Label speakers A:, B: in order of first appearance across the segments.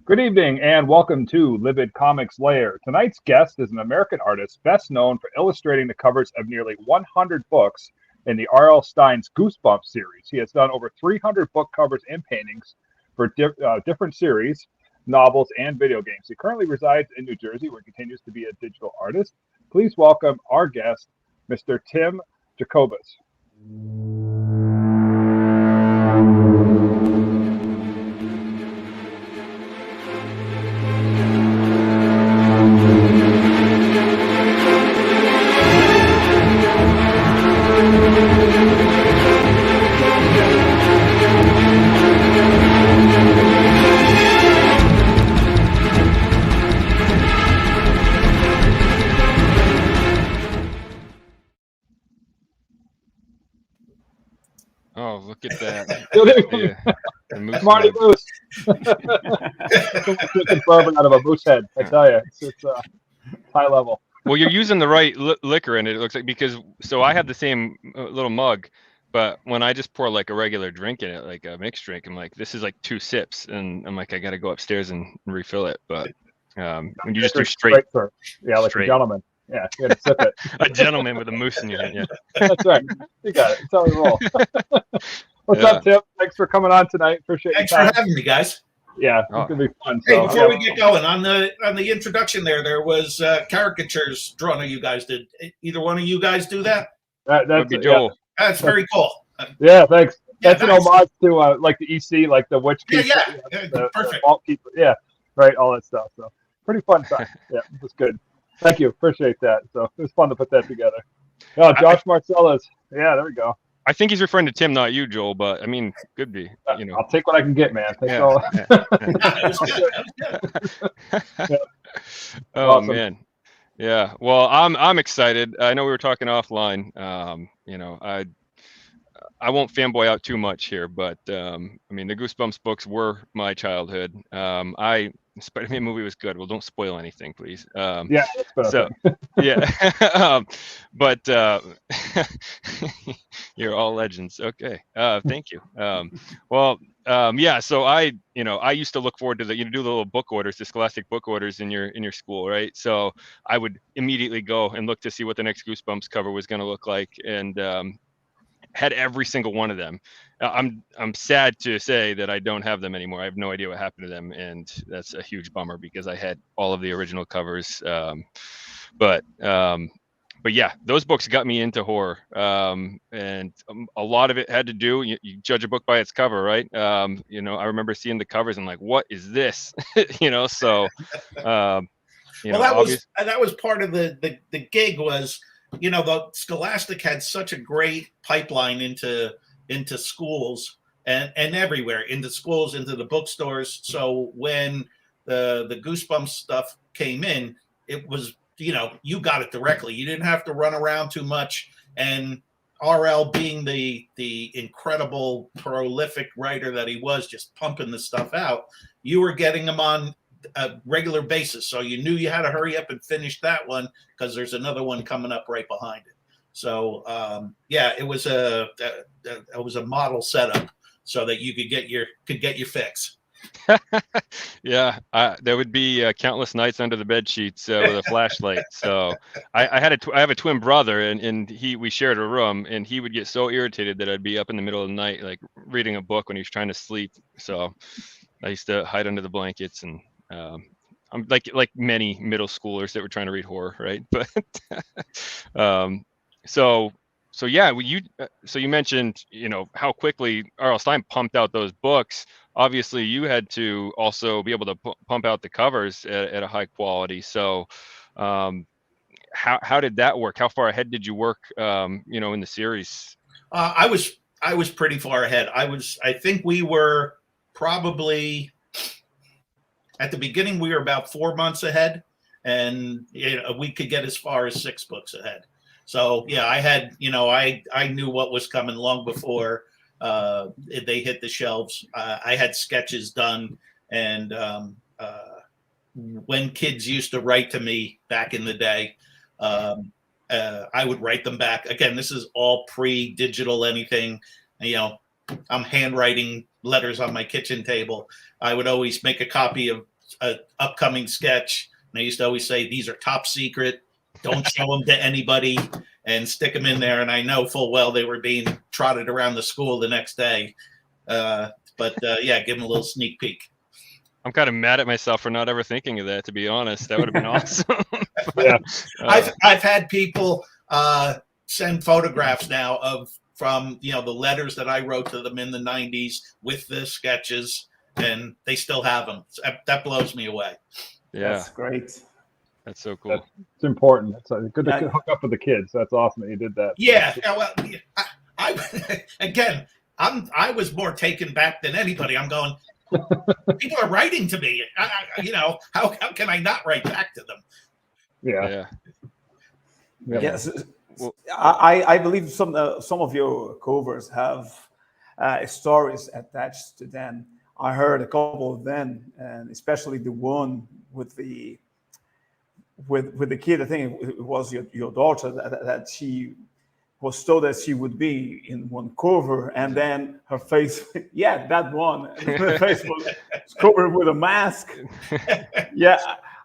A: Good evening and welcome to Livid Comics Lair. Tonight's guest is an American artist best known for illustrating the covers of nearly 100 books in the R.L. Stine's Goosebumps series. He has done over 300 book covers and paintings for different series, novels, and video games. He currently resides in New Jersey, where he continues to be a digital artist. Please welcome our guest, Mr. Tim Jacobus.
B: Oh, look at that.
A: Yeah. Marty Moose. Bourbon out of a moose head, I tell you. It's high level.
B: Well, you're using the right liquor in it, it looks like, because so I have the same little mug, but when I just pour like a regular drink in it, like a mixed drink, I'm like, this is like 2 sips, and I'm like, I got to go upstairs and refill it. But when you just do straight,
A: yeah, like
B: straight.
A: A gentleman. Yeah, you got to sip it.
B: A gentleman with a moose in your hand. Yeah,
A: that's right. You got it. That's how we roll. What's up, Tim? Thanks for coming on tonight. Appreciate
C: Thanks for having me, guys.
A: Yeah, it's gonna be fun.
C: Hey, before we get going, on the introduction there was caricatures drawn of you guys. Did either one of you guys do that?
B: That'd be Joel.
C: Yeah. That's very cool.
A: Yeah, thanks. That's an homage to like the EC, like the witch keeper.
C: Yeah,
A: the
C: perfect.
A: vault keeper. Yeah, right, all that stuff. So pretty fun time. Yeah, it was good. Thank you. Appreciate that. So it was fun to put that together. Oh, Josh Marcellus. Yeah, there we go.
B: I think he's referring to Tim, not you, Joel, but I mean, could be. You know,
A: I'll take what I can get, man.
B: Oh, awesome. Man. Yeah. Well, I'm excited. I know we were talking offline. You know, I won't fanboy out too much here, but I mean, the Goosebumps books were my childhood. Spider-Man movie was good. Well, don't spoil anything, please.
A: Yeah.
B: So, yeah. But you're all legends. Okay. Thank you. Well, yeah. So I used to look forward to do the little book orders, the Scholastic book orders in your school, right? So I would immediately go and look to see what the next Goosebumps cover was going to look like, and had every single one of them. I'm sad to say that I don't have them anymore. I have no idea what happened to them, and that's a huge bummer because I had all of the original covers. But yeah, those books got me into horror, and a lot of it had to do. You judge a book by its cover, right? You know, I remember seeing the covers and like, what is this? You know, so. That
C: was part of the gig was. You know, the Scholastic had such a great pipeline into schools and everywhere, into schools, into the bookstores. So when the Goosebumps stuff came in, it was, you know, you got it directly. You didn't have to run around too much. And RL, being the incredible prolific writer that he was, just pumping the stuff out, you were getting them on a regular basis, so you knew you had to hurry up and finish that one because there's another one coming up right behind it. So yeah, it was a model setup so that you could get your fix.
B: Yeah, there would be countless nights under the bed sheets with a flashlight. So I have a twin brother, and we shared a room, and he would get so irritated that I'd be up in the middle of the night like reading a book when he was trying to sleep. So I used to hide under the blankets, and I'm like many middle schoolers that were trying to read horror, right? But so yeah, you mentioned, you know, how quickly R.L. Stine pumped out those books. Obviously, you had to also be able to pump out the covers at a high quality. So how did that work? How far ahead did you work, you know, in the series?
C: I was pretty far ahead. I think we were probably. At the beginning, we were about 4 months ahead, and you know, we could get as far as 6 books ahead. So yeah, I had, you know, I knew what was coming long before they hit the shelves. I had sketches done, and when kids used to write to me back in the day, I would write them back. Again, this is all pre-digital anything. You know, I'm handwriting letters on my kitchen table. I would always make a copy of a upcoming sketch. And I used to always say, these are top secret. Don't show them to anybody, and stick them in there. And I know full well they were being trotted around the school the next day. But yeah, give them a little sneak peek.
B: I'm kind of mad at myself for not ever thinking of that, to be honest. That would have been awesome.
A: Yeah.
C: I've had people send photographs now from the letters that I wrote to them in the 90s with the sketches, and they still have them. That blows me away.
B: Yeah,
D: That's great.
B: that's so cool.
A: It's important. It's good to hook up with the kids. That's awesome that you did that.
C: Yeah. Well, I again, I was more taken back than anybody. I'm going, people are writing to me. How can I not write back to them?
A: Yeah.
D: Yes. Well, I believe some of your covers have stories attached to them. I heard a couple of them, and especially the one with the kid. I think it was your daughter that she was told that she would be in one cover, and then her face, yeah, that one, her face was covered with a mask. Yeah,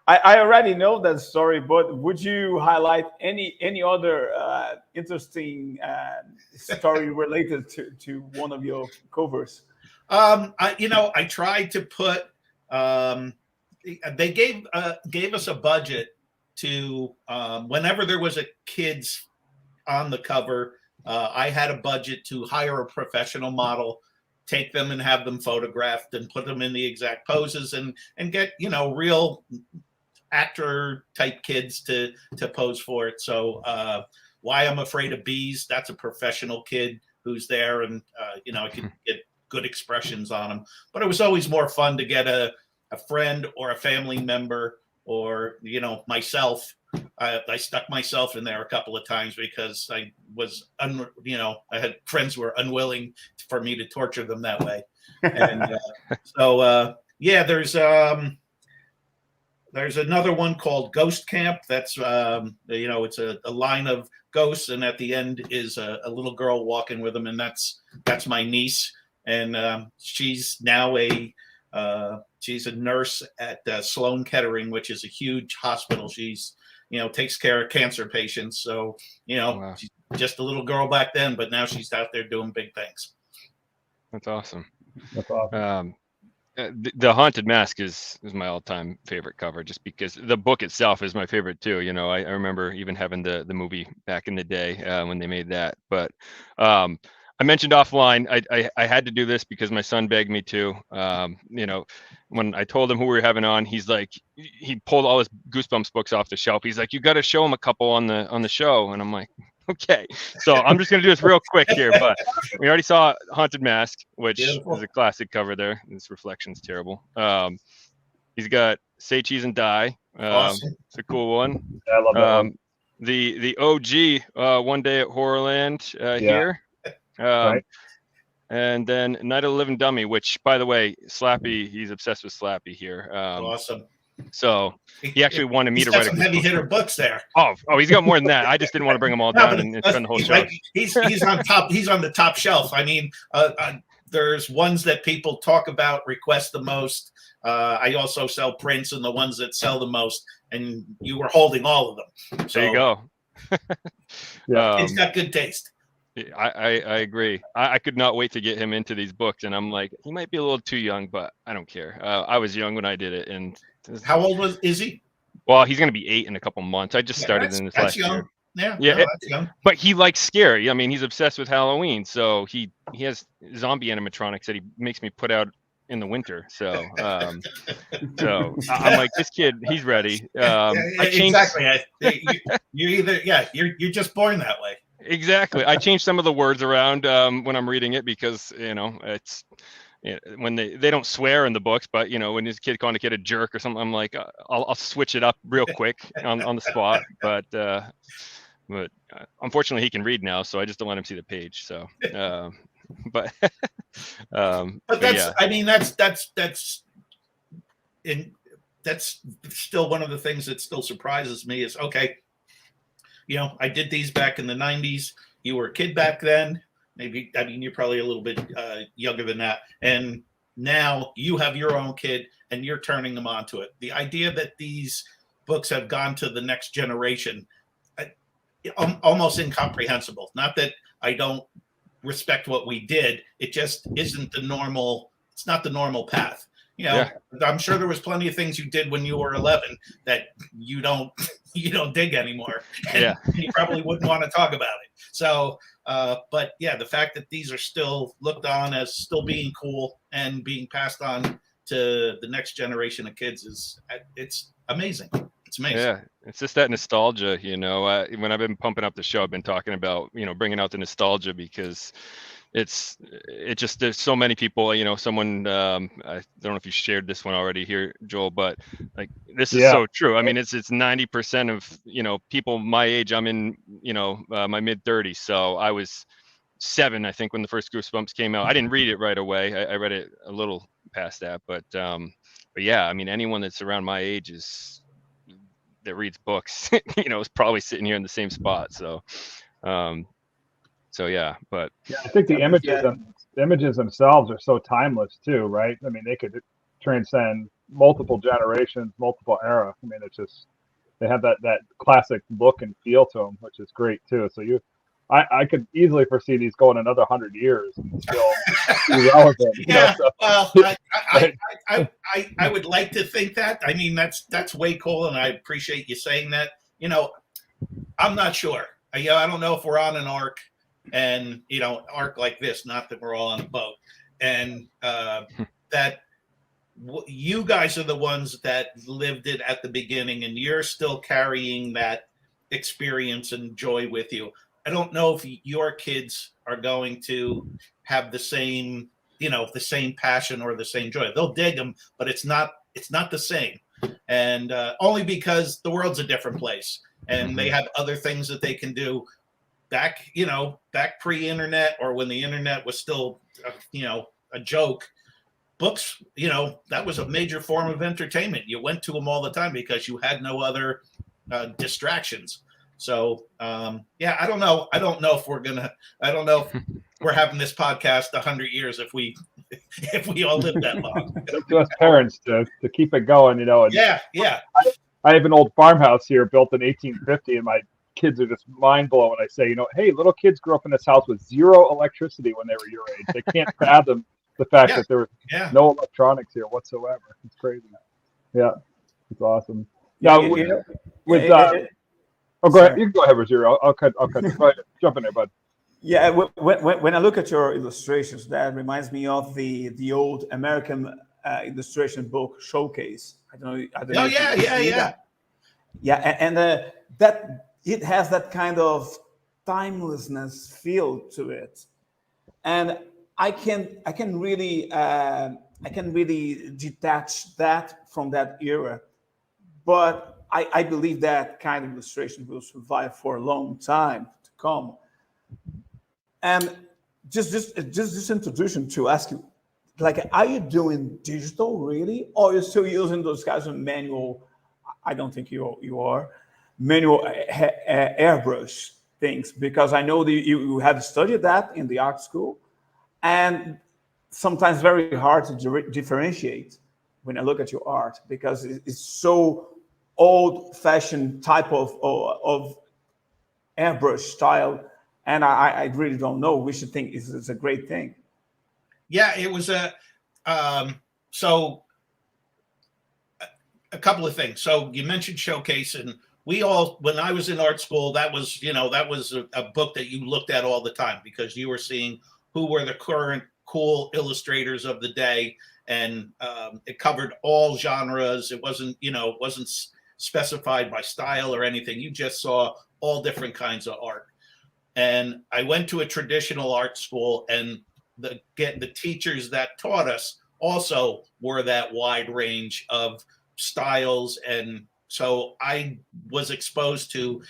D: I already know that story, but would you highlight any other interesting story related to one of your covers?
C: I tried to put. They gave us a budget to whenever there was a kid's on the cover, I had a budget to hire a professional model, take them and have them photographed and put them in the exact poses and get real actor type kids to pose for it. So Why I'm Afraid of Bees, that's a professional kid who's there, and I could get good expressions on him. But it was always more fun to get a friend or a family member or myself. I stuck myself in there a couple of times because I was I had friends who were unwilling for me to torture them that way. And there's another one called Ghost Camp. That's it's a line of ghosts, and at the end is a little girl walking with them, and that's my niece, and she's now she's a nurse at Sloan Kettering, which is a huge hospital. She's takes care of cancer patients. So
B: Wow.
C: She's just a little girl back then, but now she's out there doing big things.
B: That's awesome.
A: That's awesome.
B: The Haunted Mask is my all-time favorite cover, just because the book itself is my favorite too. I remember even having the movie back in the day when they made that. But I mentioned offline, I had to do this because my son begged me to. When I told him who we were having on, he's like, he pulled all his Goosebumps books off the shelf. He's like, you got to show him a couple on the show. And I'm like, okay. So I'm just going to do this real quick here. But we already saw Haunted Mask, which
C: Beautiful.
B: is a classic cover there. This reflection's terrible. He's got Say Cheese and Die.
C: Awesome.
B: It's a cool one.
A: Yeah, I love that one.
B: The OG, One Day at Horrorland here.
A: Right.
B: And then Night of the Living Dummy, which, by the way, Slappy, he's obsessed with Slappy here.
C: Awesome.
B: So he actually wanted me to write
C: some heavy hitter books there.
B: Oh, he's got more than that. I just didn't want to bring them all down and spend the whole show.
C: He's on top. He's on the top shelf. I mean, there's ones that people talk about, request the most. I also sell prints, and the ones that sell the most, and you were holding all of them. So
B: there you go.
A: Yeah.
C: He's got good taste.
B: I agree. I could not wait to get him into these books, and I'm like, he might be a little too young, but I don't care. I was young when I did it, and
C: how old is he?
B: Well, he's going to be 8 in a couple months. I just started in this last
C: young.
B: year.
C: Yeah,
B: no,
C: that's young.
B: But he likes scary. I mean, he's obsessed with Halloween, so he has zombie animatronics that he makes me put out in the winter. So so I'm like, this kid, he's ready.
C: Exactly. You're just born that way.
B: Exactly. I changed some of the words around when I'm reading it because it's when they don't swear in the books, but when his kid calling a kid a jerk or something, I'm like, I'll switch it up real quick on the spot. But unfortunately, he can read now, so I just don't let him see the page. So, but
C: that's
B: yeah.
C: I mean that's still one of the things that still surprises me is, okay, I did these back in the 90s. You were a kid back then. Maybe, I mean, you're probably a little bit younger than that. And now you have your own kid and you're turning them onto it. The idea that these books have gone to the next generation, almost incomprehensible. Not that I don't respect what we did. It just isn't the normal. It's not the normal path. You know,
B: Yeah.
C: I'm sure there was plenty of things you did when you were 11 that you don't dig anymore. And
B: Yeah.
C: you probably wouldn't want to talk about it. So, but yeah, the fact that these are still looked on as still being cool and being passed on to the next generation of kids it's amazing. It's amazing.
B: Yeah, it's just that nostalgia, you know. When I've been pumping up the show, I've been talking about, you know, bringing out the nostalgia, because it just, there's so many people, you know. Someone, I don't know if you shared this one already here, Joel, but like, this is so true. I mean, it's 90% of, you know, people my age. I'm in, you know, my mid 30s, so I was 7, I think, when the first Goosebumps came out. I didn't read it right away. I read it a little past that, but yeah, I mean, anyone that's around my age that reads books, you know, is probably sitting here in the same spot. So, yeah, but
A: yeah, I think the images themselves are so timeless too, right? I mean, they could transcend multiple generations, multiple era. I mean, it's just, they have that classic look and feel to them, which is great too. So I could easily foresee these going another 100 years and still be relevant.
C: Yeah,
A: you know, so.
C: well, I would like to think that. I mean, that's way cool, and I appreciate you saying that. You know, I'm not sure. I don't know if we're on an arc, and you know, arc like this. Not that we're all on a boat, and that you guys are the ones that lived it at the beginning, and you're still carrying that experience and joy with you. I don't know if your kids are going to have the same, you know, the same passion or the same joy. They'll dig them, but it's not the same. And only because the world's a different place, and they have other things that they can do back pre-internet, or when the internet was still, you know, a joke. Books, you know, that was a major form of entertainment. You went to them all the time because you had no other distractions. So, yeah, I don't know if we're having this podcast 100 years if we all live that long.
A: It's up to us parents to keep it going, you know. And
C: yeah.
A: I have an old farmhouse here built in 1850, and my kids are just mind blown when I say, you know, hey, little kids grew up in this house with zero electricity when they were your age. They can't fathom the fact that there was no electronics here whatsoever. It's crazy. Yeah, it's awesome. Now, oh, go ahead. You can go ahead, Rosario. I'll cut. Go ahead. Jump in there, bud.
D: Yeah, when I look at your illustrations, that reminds me of the old American illustration book Showcase. I don't know. Yeah, and that it has that kind of timelessness feel to it, and I can really detach that from that era, but I believe that kind of illustration will survive for a long time to come. And just this introduction to ask you, like, are you doing digital really, or are you still using those kinds of manual? I don't think you are manual airbrush things, because I know that you have studied that in the art school, and sometimes very hard to differentiate when I look at your art, because it's so old-fashioned type of airbrush style, and I really don't know. We should think it's a great thing.
C: Yeah, it was so a couple of things. So you mentioned Showcase, and when I was in art school, that was a book that you looked at all the time, because you were seeing who were the current cool illustrators of the day, and it covered all genres. It wasn't specified by style or anything. You just saw all different kinds of art. And I went to a traditional art school, and the teachers that taught us also were that wide range of styles. And so I was exposed to,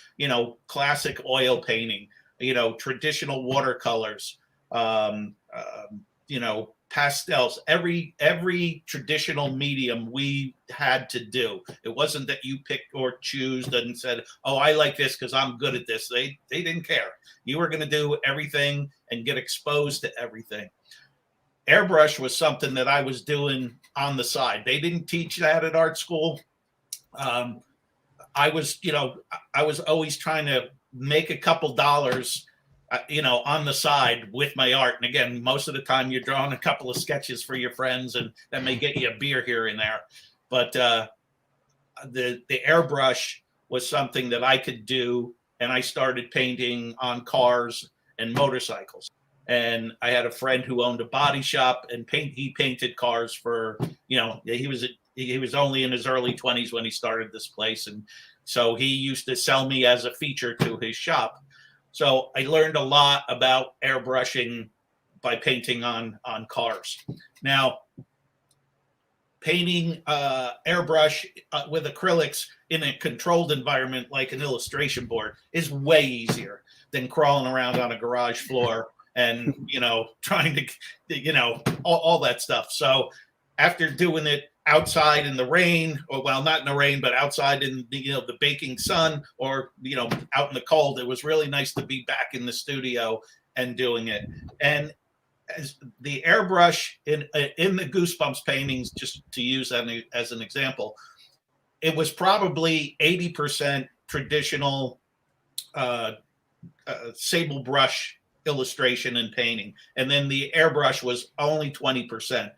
C: classic oil painting, traditional watercolors, pastels, every traditional medium we had to do. It wasn't that you picked or choose and said, oh, I like this because I'm good at this. They didn't care. You were going to do everything and get exposed to everything. airbrush was something that I was doing on the side. They didn't teach that at art school. I was always trying to make a couple dollars, on the side with my art. And again, most of the time you're drawing a couple of sketches for your friends, and that may get you a beer here and there. But the airbrush was something that I could do, and I started painting on cars and motorcycles. And I had a friend who owned a body shop, and he painted cars for, he was only in his early 20s when he started this place. And so he used to sell me as a feature to his shop. So I learned a lot about airbrushing by painting on cars. Now, painting airbrush with acrylics in a controlled environment like an illustration board is way easier than crawling around on a garage floor and trying to all that stuff. So after doing it outside in the rain, or well, not in the rain, but outside in the baking sun, or out in the cold, it was really nice to be back in the studio and doing it. And as the airbrush in the Goosebumps paintings, just to use that as an example, it was probably 80% traditional sable brush illustration and painting, and then the airbrush was only 20%.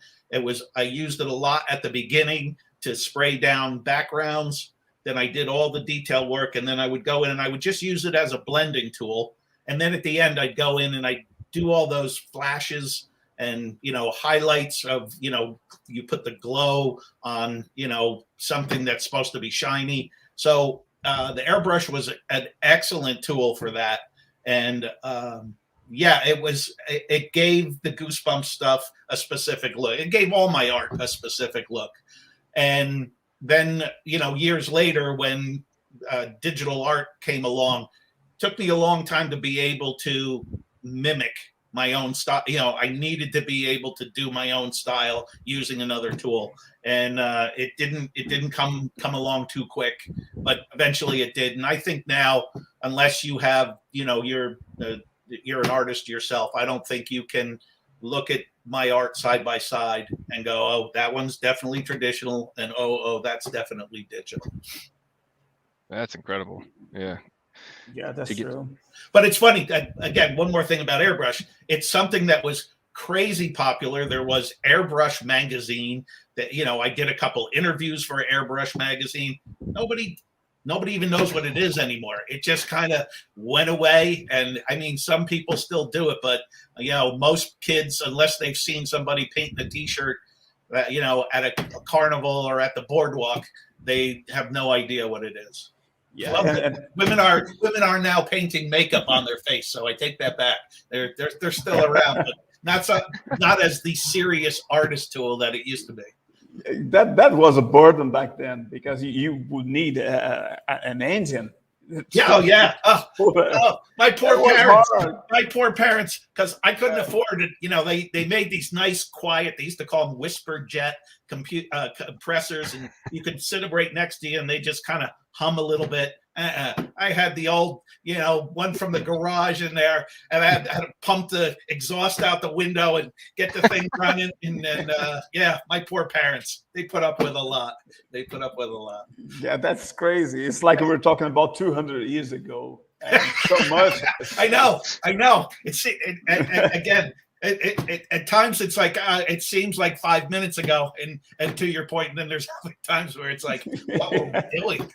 C: I used it a lot at the beginning to spray down backgrounds. Then I did all the detail work, and then I would go in and I would just use it as a blending tool. And then at the end, I'd go in and I'd do all those flashes and highlights of you put the glow on something that's supposed to be shiny. So the airbrush was an excellent tool for that. And it gave the Goosebumps stuff a specific look. It gave all my art a specific look. And then, years later, when digital art came along, it took me a long time to be able to mimic my own style. I needed to be able to do my own style using another tool. And it didn't come along too quick, but eventually it did. And I think now, unless you have, you're an artist yourself, I don't think you can look at my art side by side and go, oh, that one's definitely traditional, and oh, that's definitely digital.
B: That's incredible. Yeah,
D: that's true.
C: But it's funny that, again, one more thing about airbrush, it's something that was crazy popular. There was Airbrush magazine that I did a couple interviews for Airbrush magazine. Nobody even knows what it is anymore. It just kind of went away. And I mean, some people still do it, but most kids, unless they've seen somebody painting a t-shirt, at a carnival or at the boardwalk, they have no idea what it is. Yeah. Well, women are now painting makeup on their face. So I take that back. They're still around, but not as the serious artist tool that it used to be.
D: That was a burden back then, because you would need an engine.
C: Yeah. My poor parents, because I couldn't afford it. They made these nice, quiet. They used to call them whisper jet compressors, and you could sit right next to you, and they just kind of hum a little bit. I had the old, one from the garage in there, and I had to pump the exhaust out the window and get the thing running. And then, my poor parents, they put up with a lot. Yeah,
D: that's crazy. It's like we were talking about 200 years ago. And so much.
C: I know. It's again. At times it's like it seems like 5 minutes ago, and to your point, and then there's times where it's like, what were we doing?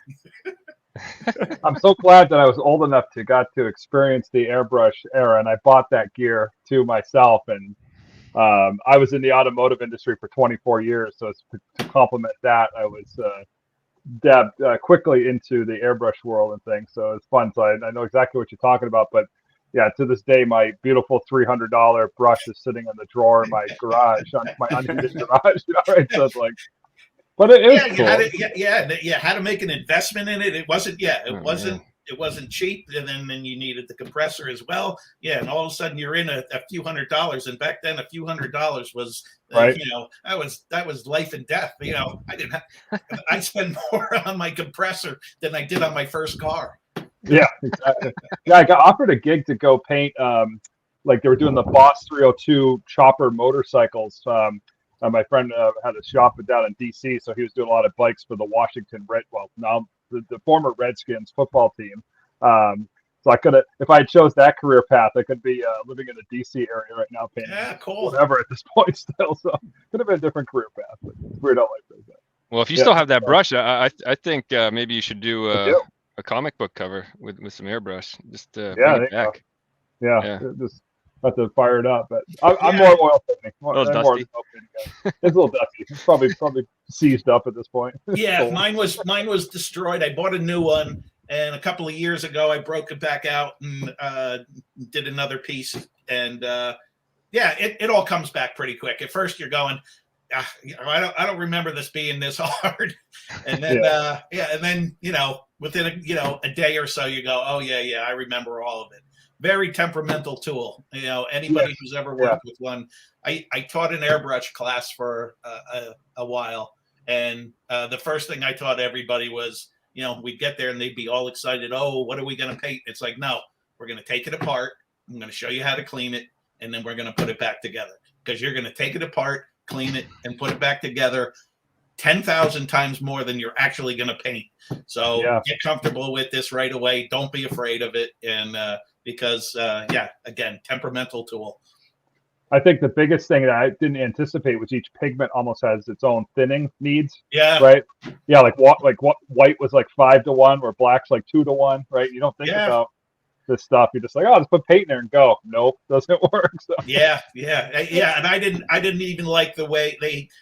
A: I'm so glad that I was old enough to got to experience the airbrush era, and I bought that gear to myself. And I was in the automotive industry for 24 years, so to complement that, I was dabbed quickly into the airbrush world and things. So it's fun. So I know exactly what you're talking about. But yeah, to this day, my beautiful $300 brush is sitting in the drawer in my garage, on my unheated garage. Right? So it's like, but it is cool.
C: You had to make an investment in it. It wasn't. It wasn't cheap, and then you needed the compressor as well. Yeah, and all of a sudden you're in a few $100s, and back then a few $100 was,
A: right.
C: That was life and death. I spend more on my compressor than I did on my first car.
A: Yeah, exactly. Yeah, I got offered a gig to go paint like they were doing the Boss 302 chopper motorcycles. My friend had a shop down in DC, so he was doing a lot of bikes for the Washington now the former Redskins football team. So I could have, if I chose that career path, I could be living in the DC area right now, painting
C: cool.
A: whatever at this point still. So could have been a different career path. But it's weird how life does that.
B: Well, if you still have that brush, I think maybe you should do a comic book cover with some airbrush. Just bring it back.
A: Yeah, just have to fire it up. But I'm more oil painting. It's a little dusty. It's probably seized up at this point.
C: Yeah, mine was destroyed. I bought a new one, and a couple of years ago I broke it back out and did another piece. And it all comes back pretty quick. At first you're going, I don't remember this being this hard. And then and then within a day or so you go, oh yeah, I remember all of it. Very temperamental tool. Anybody who's ever worked with one. I taught an airbrush class for a while, and the first thing I taught everybody was, we'd get there and they'd be all excited. Oh, what are we going to paint? It's like, no, we're going to take it apart. I'm going to show you how to clean it, and then we're going to put it back together, because you're going to take it apart, clean it, and put it back together 10,000 times more than you're actually going to paint. So get comfortable with this right away. Don't be afraid of it. And because again, temperamental tool.
A: I think the biggest thing that I didn't anticipate was each pigment almost has its own thinning needs. Yeah. Right. Yeah. Like white was like 5-to-1, where black's like 2-to-1. Right. You don't think about this stuff. You're just like, oh, let's put paint in there and go. Nope, doesn't work. So.
C: Yeah. And I didn't even like the way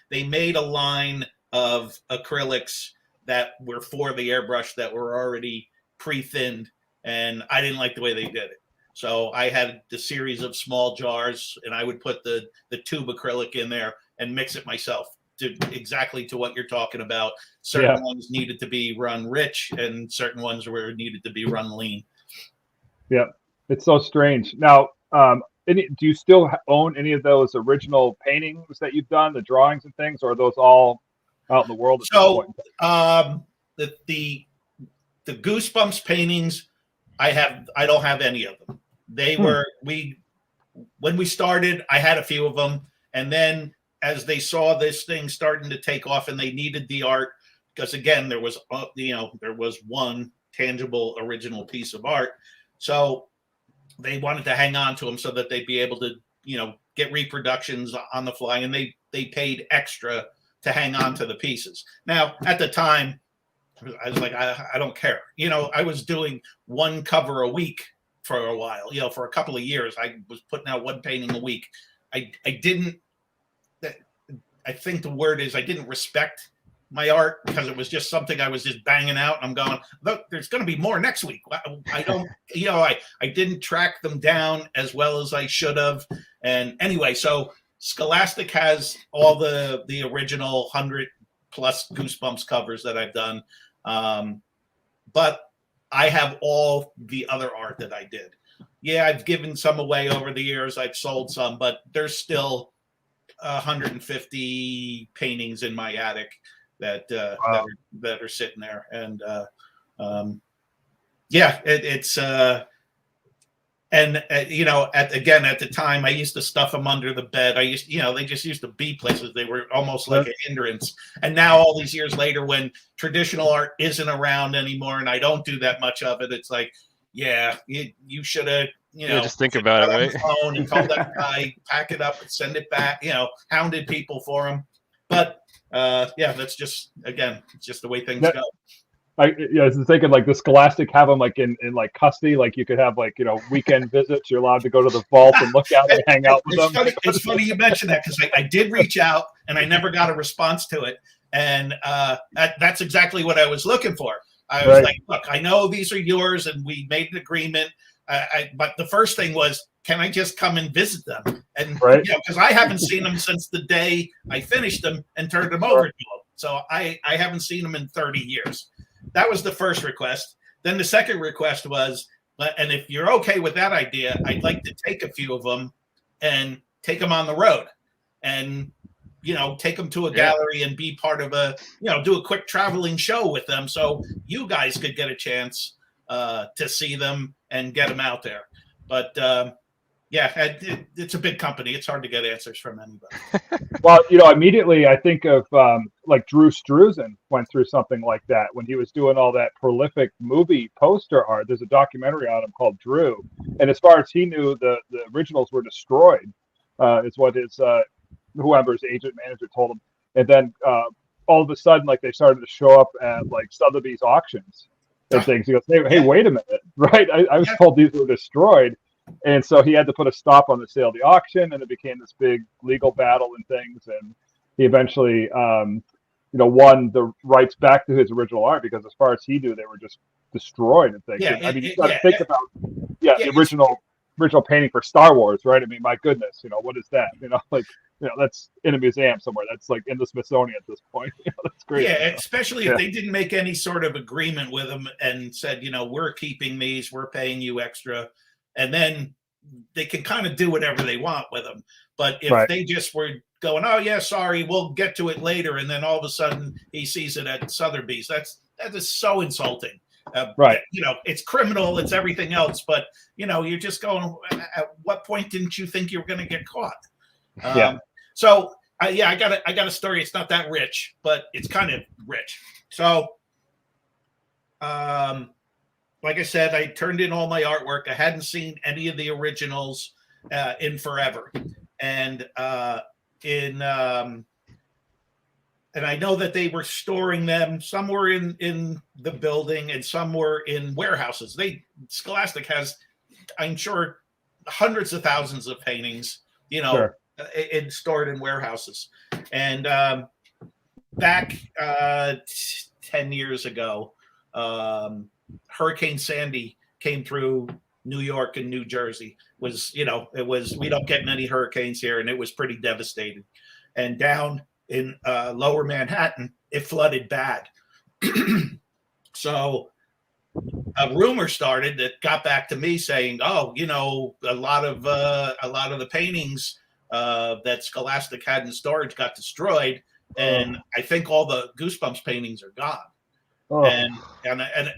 C: they made a line of acrylics that were for the airbrush that were already pre-thinned, and I didn't like the way they did it. So I had the series of small jars, and I would put the tube acrylic in there and mix it myself exactly to what you're talking about. Certain ones needed to be run rich, and certain ones needed to be run lean. Yeah,
A: it's so strange. Now, do you still own any of those original paintings that you've done, the drawings and things, or are those all out in the world?
C: So the Goosebumps paintings, I don't have any of them. They were when we started, I had a few of them, and then as they saw this thing starting to take off and they needed the art, because again there was one tangible original piece of art, so they wanted to hang on to them so that they'd be able to get reproductions on the fly, and they paid extra to hang on to the pieces. Now at the time I was like, I don't care. I was doing one cover a week for a while. For a couple of years, I was putting out one painting a week. I think the word is I didn't respect my art, because it was just something I was just banging out. And I'm going, look, there's going to be more next week. I don't, I didn't track them down as well as I should have. And anyway, so Scholastic has all the original 100+ Goosebumps covers that I've done. But I have all the other art that I did. Yeah, I've given some away over the years. I've sold some, but there's still 150 paintings in my attic that are sitting there. And it's and at the time I used to stuff them under the bed. They just used to be places. They were almost like a hindrance. And now all these years later, when traditional art isn't around anymore and I don't do that much of it, it's like, you should have,
B: just think about it, right?
C: Phone and told that guy, pack it up and send it back, hounded people for them. But that's just, again, it's just the way things go.
A: I was thinking like the Scholastic have them like in like custody, like you could have like weekend visits. You're allowed to go to the vault and look out and hang out with them.
C: It's funny you mentioned that, because I did reach out and I never got a response to it, and that's exactly what I was looking for. I was like, look, I know these are yours, and we made an agreement. But the first thing was, can I just come and visit them? And because I haven't seen them since the day I finished them and turned them over to them, so I haven't seen them in 30 years. That was the first request. Then the second request was, and if you're okay with that idea, I'd like to take a few of them and take them on the road and, take them to a gallery and be part of do a quick traveling show with them, so you guys could get a chance to see them and get them out there. But Yeah, it's a big company. It's hard to get answers from anybody.
A: Well, immediately I think of like Drew Struzan went through something like that when he was doing all that prolific movie poster art. There's a documentary on him called Drew, and as far as he knew, the originals were destroyed. Is what his whoever's agent manager told him, and then all of a sudden, like they started to show up at like Sotheby's auctions and things. He goes, "Hey, wait a minute, right? I was told these were destroyed." And so he had to put a stop on the sale of the auction, and it became this big legal battle and things. And he eventually, won the rights back to his original art because, as far as he knew, they were just destroyed and things.
C: Yeah,
A: and, I mean, you got to think about, the original painting for Star Wars, right? I mean, my goodness, what is that? That's in a museum somewhere. That's like in the Smithsonian at this point. That's great.
C: Yeah, especially if they didn't make any sort of agreement with them and said, we're keeping these, we're paying you extra. And then they can kind of do whatever they want with them. But if they just were going, oh, yeah, sorry, we'll get to it later. And then all of a sudden he sees it at Sotheby's. That is so insulting. It's criminal. It's everything else. But, you're just going, at what point didn't you think you were going to get caught? So, I got a story. It's not that rich, but it's kind of rich. So, like I said, I turned in all my artwork. I hadn't seen any of the originals in forever, and and I know that they were storing them. Some were in the building, and some were in warehouses. Scholastic has, I'm sure, hundreds of thousands of paintings, stored in warehouses. And back 10 years ago. Hurricane Sandy came through New York and New Jersey. We don't get many hurricanes here, and it was pretty devastating. And down in lower Manhattan, it flooded bad. So a rumor started that got back to me saying, "Oh, a lot of the paintings that Scholastic had in storage got destroyed, and I think all the Goosebumps paintings are gone." Oh. And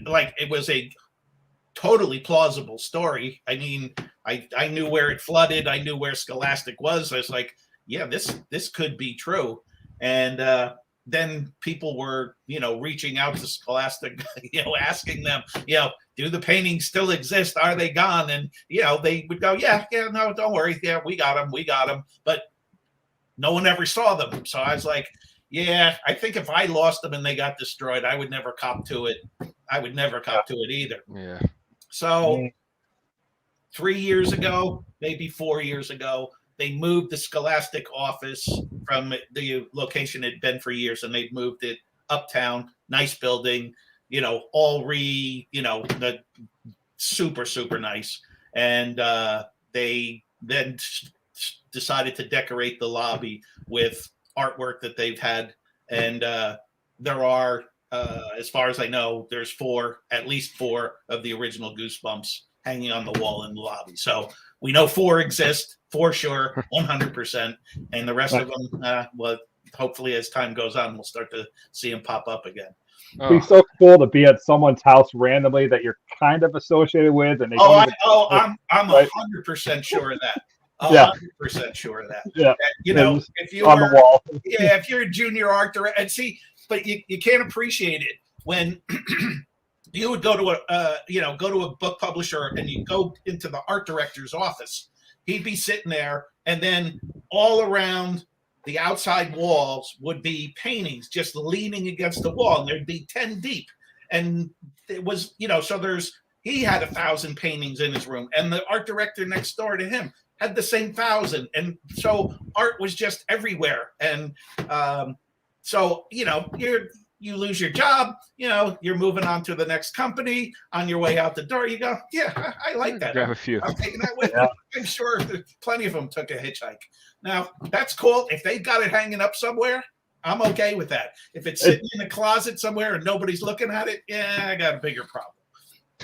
C: like it was a totally plausible story. I mean, I knew where it flooded. I knew where Scholastic was. I was like, yeah, this could be true. And then people were, reaching out to Scholastic, asking them, do the paintings still exist? Are they gone? And, they would go, yeah, no, don't worry. Yeah, we got them. But no one ever saw them. So I was like, yeah, I think if I lost them and they got destroyed, I would never cop to it. I would never cop to it either.
B: Yeah.
C: So 3 years ago, maybe 4 years ago, they moved the Scholastic office from the location it had been for years, and they'd moved it uptown, nice building, the super, super nice. And they then decided to decorate the lobby with artwork that they've had. And there are, as far as I know, there's at least four of the original Goosebumps hanging on the wall in the lobby. So we know 4 exist for sure, 100%. And the rest of them, hopefully as time goes on, we'll start to see them pop up again.
A: It'd be so cool to be at someone's house randomly that you're kind of associated with, and
C: I'm 100% sure of that. 100% sure of that.
A: Yeah,
C: if you
A: on the wall.
C: if you're a junior art director, and see, but you can't appreciate it when you would go to a book publisher and you go into the art director's office. He'd be sitting there, and then all around the outside walls would be paintings just leaning against the wall, and there'd be 10 deep. And it was, so he had 1,000 paintings in his room, and the art director next door to him had the same 1,000. And so art was just everywhere. And so, you lose your job, you're moving on to the next company. On your way out the door, you go, yeah, I like that.
B: Grab a few.
C: I'm taking that with me. I'm sure plenty of them took a hitchhike. Now, that's cool. If they got it hanging up somewhere, I'm okay with that. If it's sitting in a closet somewhere and nobody's looking at it, I got a bigger problem.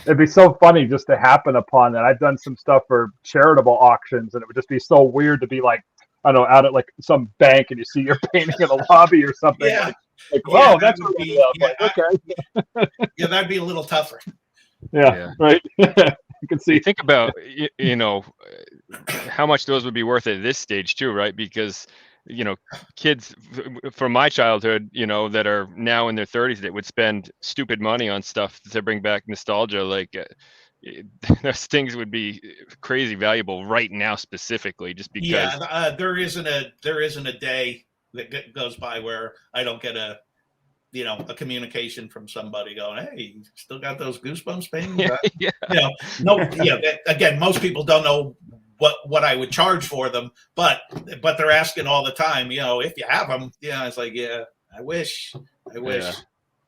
A: It'd be so funny just to happen upon that. I've done some stuff for charitable auctions, and it would just be so weird to be like, I don't know, out at like some bank and you see your painting in the lobby or something.
C: Yeah.
A: Oh, that's what it is. Okay.
C: Yeah, that'd be a little tougher.
A: Yeah. Right. You can see.
B: Think about, how much those would be worth at this stage too, right? Because kids from my childhood, that are now in their 30s, that would spend stupid money on stuff to bring back nostalgia, like those things would be crazy valuable right now, specifically, just because.
C: Yeah, there isn't a day that goes by where I don't get a communication from somebody going, "Hey, you still got those Goosebumps paintings?"
B: Yeah.
C: Again, most people don't know what I would charge for them, but they're asking all the time, if you have them. It's like, yeah, I wish.
B: Yeah.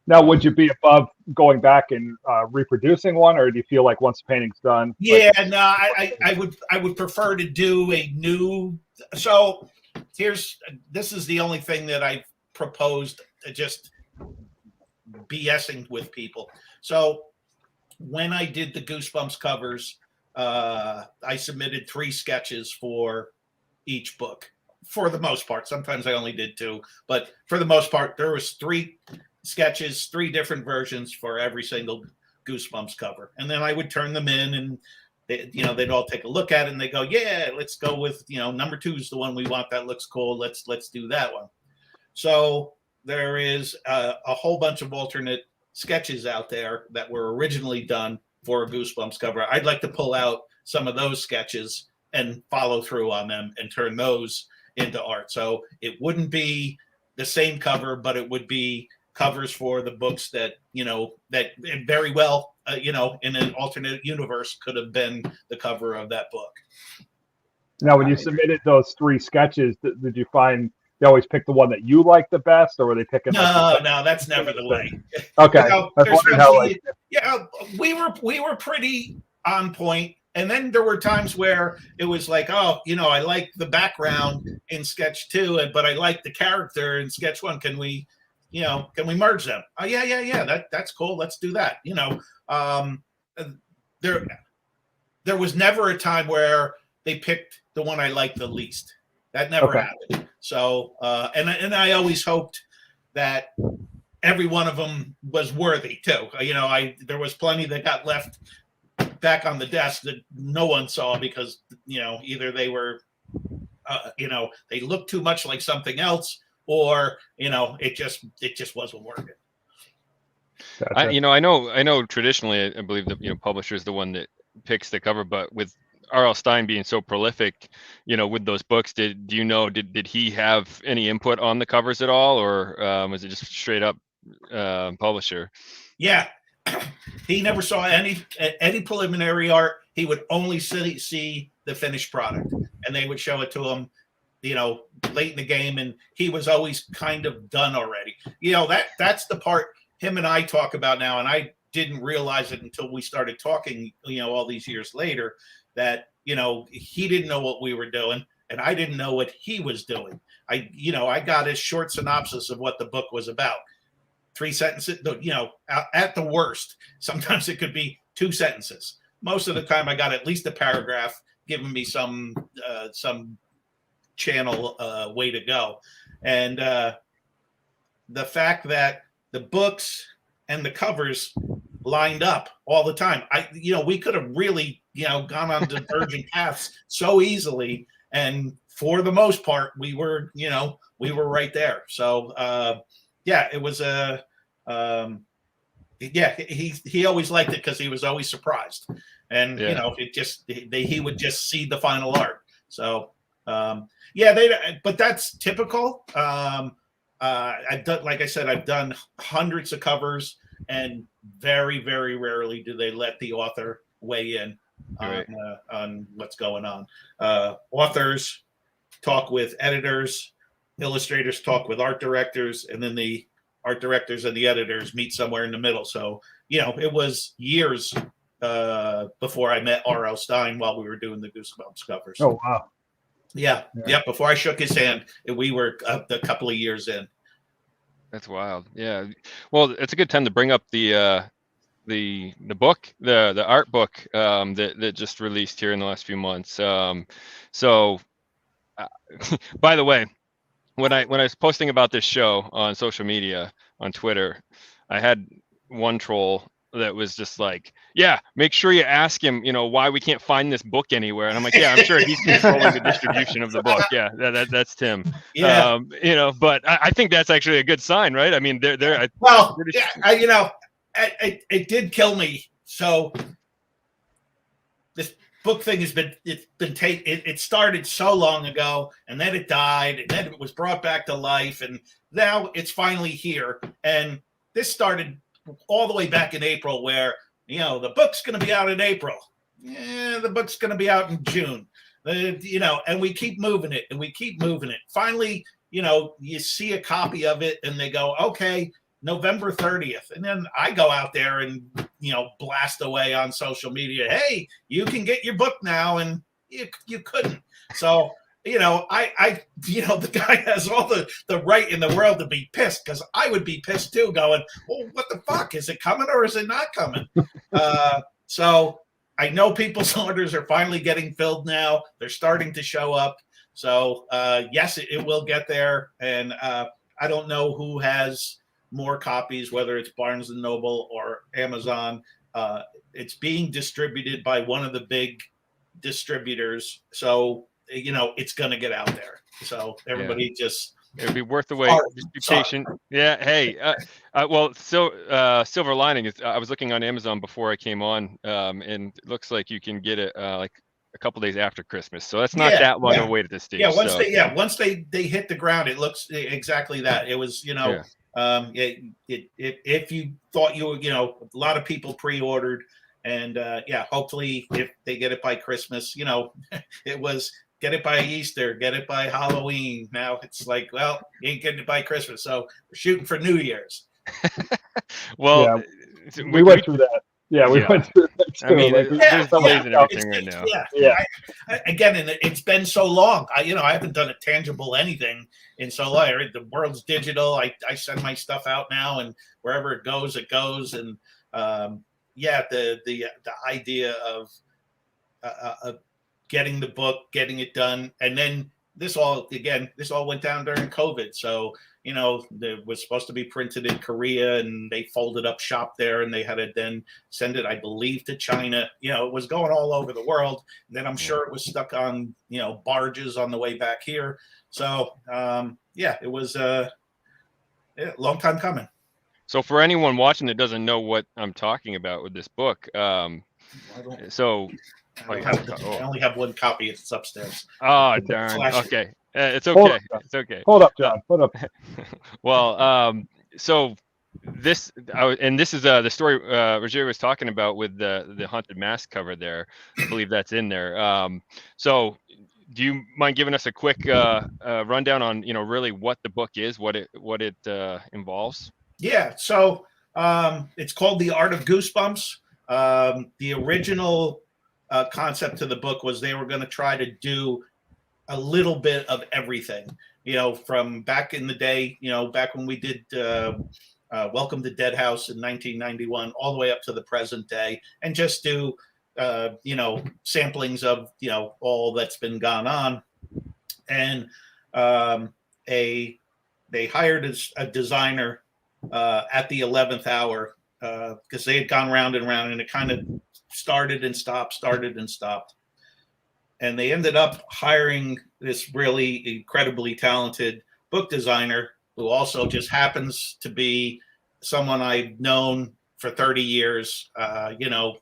A: Now, would you be above going back and reproducing one, or do you feel like once the painting's done?
C: Yeah, no, I would prefer to do a new. So this is the only thing that I proposed, just BSing with people. So when I did the Goosebumps covers, I submitted 3 sketches for each book. For the most part, sometimes I only did 2, but for the most part, there was 3 sketches, 3 different versions for every single Goosebumps cover, and then I would turn them in, and they'd all take a look at it, and they go, "Yeah, let's go with number 2 is the one we want. That looks cool. Let's do that one." So there is a whole bunch of alternate sketches out there that were originally done for a Goosebumps cover. I'd like to pull out some of those sketches and follow through on them and turn those into art. So it wouldn't be the same cover, but it would be covers for the books that that very well in an alternate universe could have been the cover of that book.
A: Now, when you submitted those 3 sketches, did you find they always pick the one that you like the best, or were they picking?
C: No, that's never the way.
A: Okay,
C: we were pretty on point. And then there were times where it was like, oh, I like the background in sketch 2, but I like the character in sketch 1. Can we merge them? Oh, yeah. That's cool. Let's do that. There was never a time where they picked the one I liked the least. That never happened. So, and I always hoped that every one of them was worthy too. There was plenty that got left back on the desk that no one saw because either they were they looked too much like something else, or it just wasn't working.
A: Gotcha.
B: I know traditionally I believe the publisher is the one that picks the cover, but with R.L. Stine being so prolific with those books, did he have any input on the covers at all, or was it just straight up publisher?
C: Yeah. He never saw any preliminary art. He would only see the finished product, and they would show it to him, late in the game, and he was always kind of done already. That's the part him and I talk about now, and I didn't realize it until we started talking, all these years later, that he didn't know what we were doing, and I didn't know what he was doing. I got his short synopsis of what the book was about. 3 sentences, at the worst. Sometimes it could be 2 sentences. Most of the time I got at least a paragraph giving me some channel way to go. And the fact that the books and the covers lined up all the time, we could have really, gone on divergent paths so easily. And for the most part, we were right there. So, it was he always liked it because he was always surprised, and he would just see the final art. So but that's typical. I've done, like I said, I've done hundreds of covers, and very, very rarely do they let the author weigh in on what's going on. Authors talk with editors, illustrators talk with art directors, and then the art directors and the editors meet somewhere in the middle. So, it was years before I met R.L. Stine while we were doing the Goosebumps covers.
A: Oh, wow.
C: Yeah. Before I shook his hand, we were a couple of years in.
B: That's wild. Yeah. Well, it's a good time to bring up the book, the art book that just released here in the last few months. By the way, when I was posting about this show on social media, on Twitter, I had one troll that was just like, yeah, make sure you ask him, why we can't find this book anywhere. And I'm like, yeah, I'm sure he's controlling the distribution of the book. Yeah, that's Tim.
C: Yeah.
B: But I think that's actually a good sign, right? I mean, they're
C: well, yeah, it did kill me. So this book thing it started so long ago, and then it died, and then it was brought back to life, and now it's finally here. And this started all the way back in April, where the book's going to be out in April. Yeah, the book's going to be out in June. And we keep moving it, and we keep moving it. Finally, you see a copy of it, and they go, okay, November 30th. And then I go out there and, blast away on social media. Hey, you can get your book now. And you couldn't. So, the guy has all the right in the world to be pissed, because I would be pissed too, going, well, what the fuck? Is it coming or is it not coming? So I know people's orders are finally getting filled now. They're starting to show up. So yes, it will get there. And I don't know who has more copies, whether it's Barnes and Noble or Amazon. It's being distributed by one of the big distributors, so it's going to get out there. So everybody
B: it'd be worth the wait. Just be patient. Yeah. Hey. Silver lining is I was looking on Amazon before I came on, and it looks like you can get it like a couple days after Christmas. So that's not that long of a wait at this stage.
C: Yeah. Once they hit the ground, it looks exactly that. It was if you thought a lot of people pre-ordered, and hopefully if they get it by Christmas, it was get it by Easter, get it by Halloween. Now it's like, well, you ain't getting it by Christmas, so we're shooting for New Year's.
B: Well,
A: we went through that. Yeah, we went through that too.
B: I mean, there's delays and everything right now.
C: Yeah. Again, and it's been so long. I haven't done a tangible anything in so long. The world's digital. I send my stuff out now, and wherever it goes, it goes. And the idea of getting the book, getting it done, and then this all went down during COVID. So it was supposed to be printed in Korea, and they folded up shop there, and they had to then send it, I believe, to China. It was going all over the world. And then I'm sure it was stuck on barges on the way back here. So it was a long time coming.
B: So for anyone watching that doesn't know what I'm talking about with this book,
C: I only have one copy. It's upstairs.
B: Oh, darn. Okay. It's okay. It's okay.
A: Hold up, John. Hold up.
B: Well, so this is the story Roger was talking about with the haunted mask cover there. I believe that's in there. So do you mind giving us a quick rundown on really what the book is, what it involves?
C: Yeah. So it's called The Art of Goosebumps. The original concept to the book was they were going to try to do a little bit of everything, from back in the day, back when we did Welcome to Dead House in 1991, all the way up to the present day, and just do, samplings of, all that's been gone on. And they hired a designer at the 11th hour because they had gone round and round, and it kind of started and stopped. And they ended up hiring this really incredibly talented book designer who also just happens to be someone I've known for 30 years.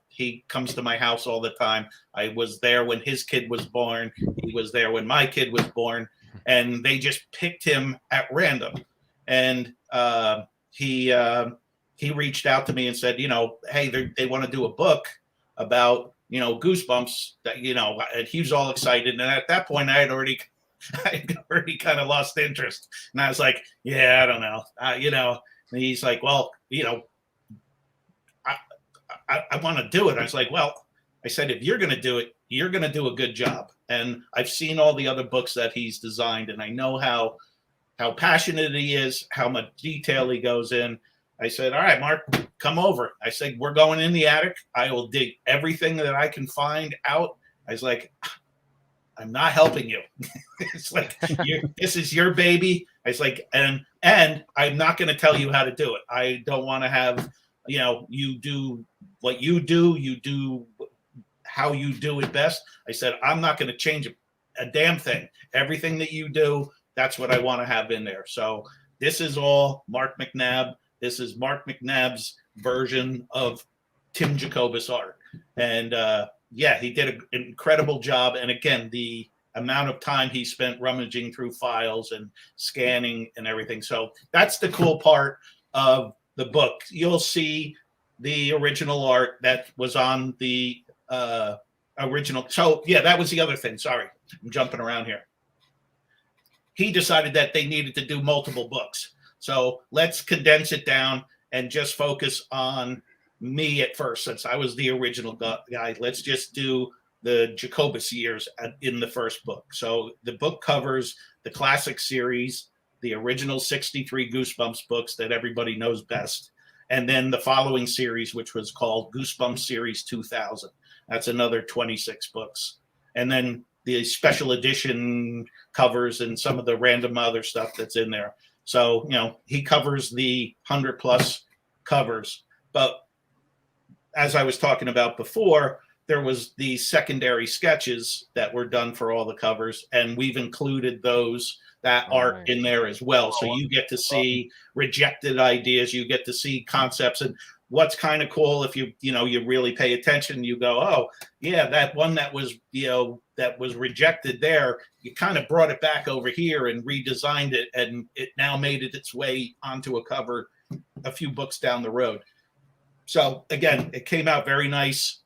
C: He comes to my house all the time. I was there when his kid was born. He was there when my kid was born. And they just picked him at random. And he reached out to me and said, hey, they want to do a book about Goosebumps, that and he was all excited. And at that point, I had already kind of lost interest. And I was like, yeah, I don't know. And he's like, well, I want to do it. I was like, well, I said, if you're going to do it, you're going to do a good job. And I've seen all the other books that he's designed, and I know how passionate he is, how much detail he goes in. I said, all right, Mark, come over. I said, we're going in the attic. I will dig everything that I can find out. I was like, I'm not helping you. It's like, this is your baby. I was like, and I'm not going to tell you how to do it. I don't want to have you do what you do how you do it best. I said, I'm not going to change a damn thing. Everything that you do, that's what I want to have in there. So this is all Mark McNabb. This is Mark McNabb's version of Tim Jacobus art. And he did an incredible job. And again, the amount of time he spent rummaging through files and scanning and everything. So that's the cool part of the book. You'll see the original art that was on the original. So that was the other thing. Sorry, I'm jumping around here. He decided that they needed to do multiple books. So let's condense it down and just focus on me at first, since I was the original guy. Let's just do the Jacobus years in the first book. So the book covers the classic series, the original 63 Goosebumps books that everybody knows best, and then the following series, which was called Goosebumps Series 2000. That's another 26 books. And then the special edition covers and some of the random other stuff that's in there. So, he covers the 100+ covers. But as I was talking about before, there was the secondary sketches that were done for all the covers, and we've included those that art in there as well. So you get to see rejected ideas, you get to see concepts. And what's kind of cool, if you really pay attention, you go, oh yeah, that one that was that was rejected there, you kind of brought it back over here and redesigned it, and it now made it its way onto a cover a few books down the road. So again, it came out very nice.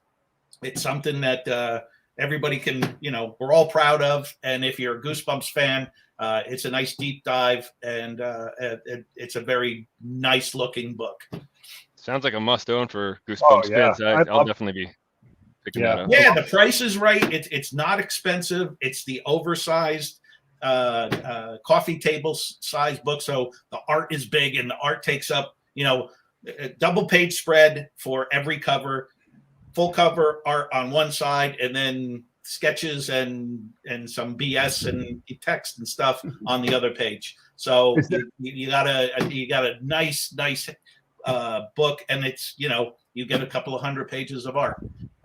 C: It's something that everybody can, we're all proud of. And if you're a Goosebumps fan, it's a nice deep dive, and it's a very nice looking book.
B: Sounds like a must own for Goosebumps fans. I'll definitely be picking that up.
C: Yeah, the price is right. It's not expensive. It's the oversized coffee table size book. So the art is big, and the art takes up, a double page spread for every cover, full cover art on one side, and then sketches and some BS and text and stuff on the other page. So you got a nice book, and it's you get a couple of 100 pages of art.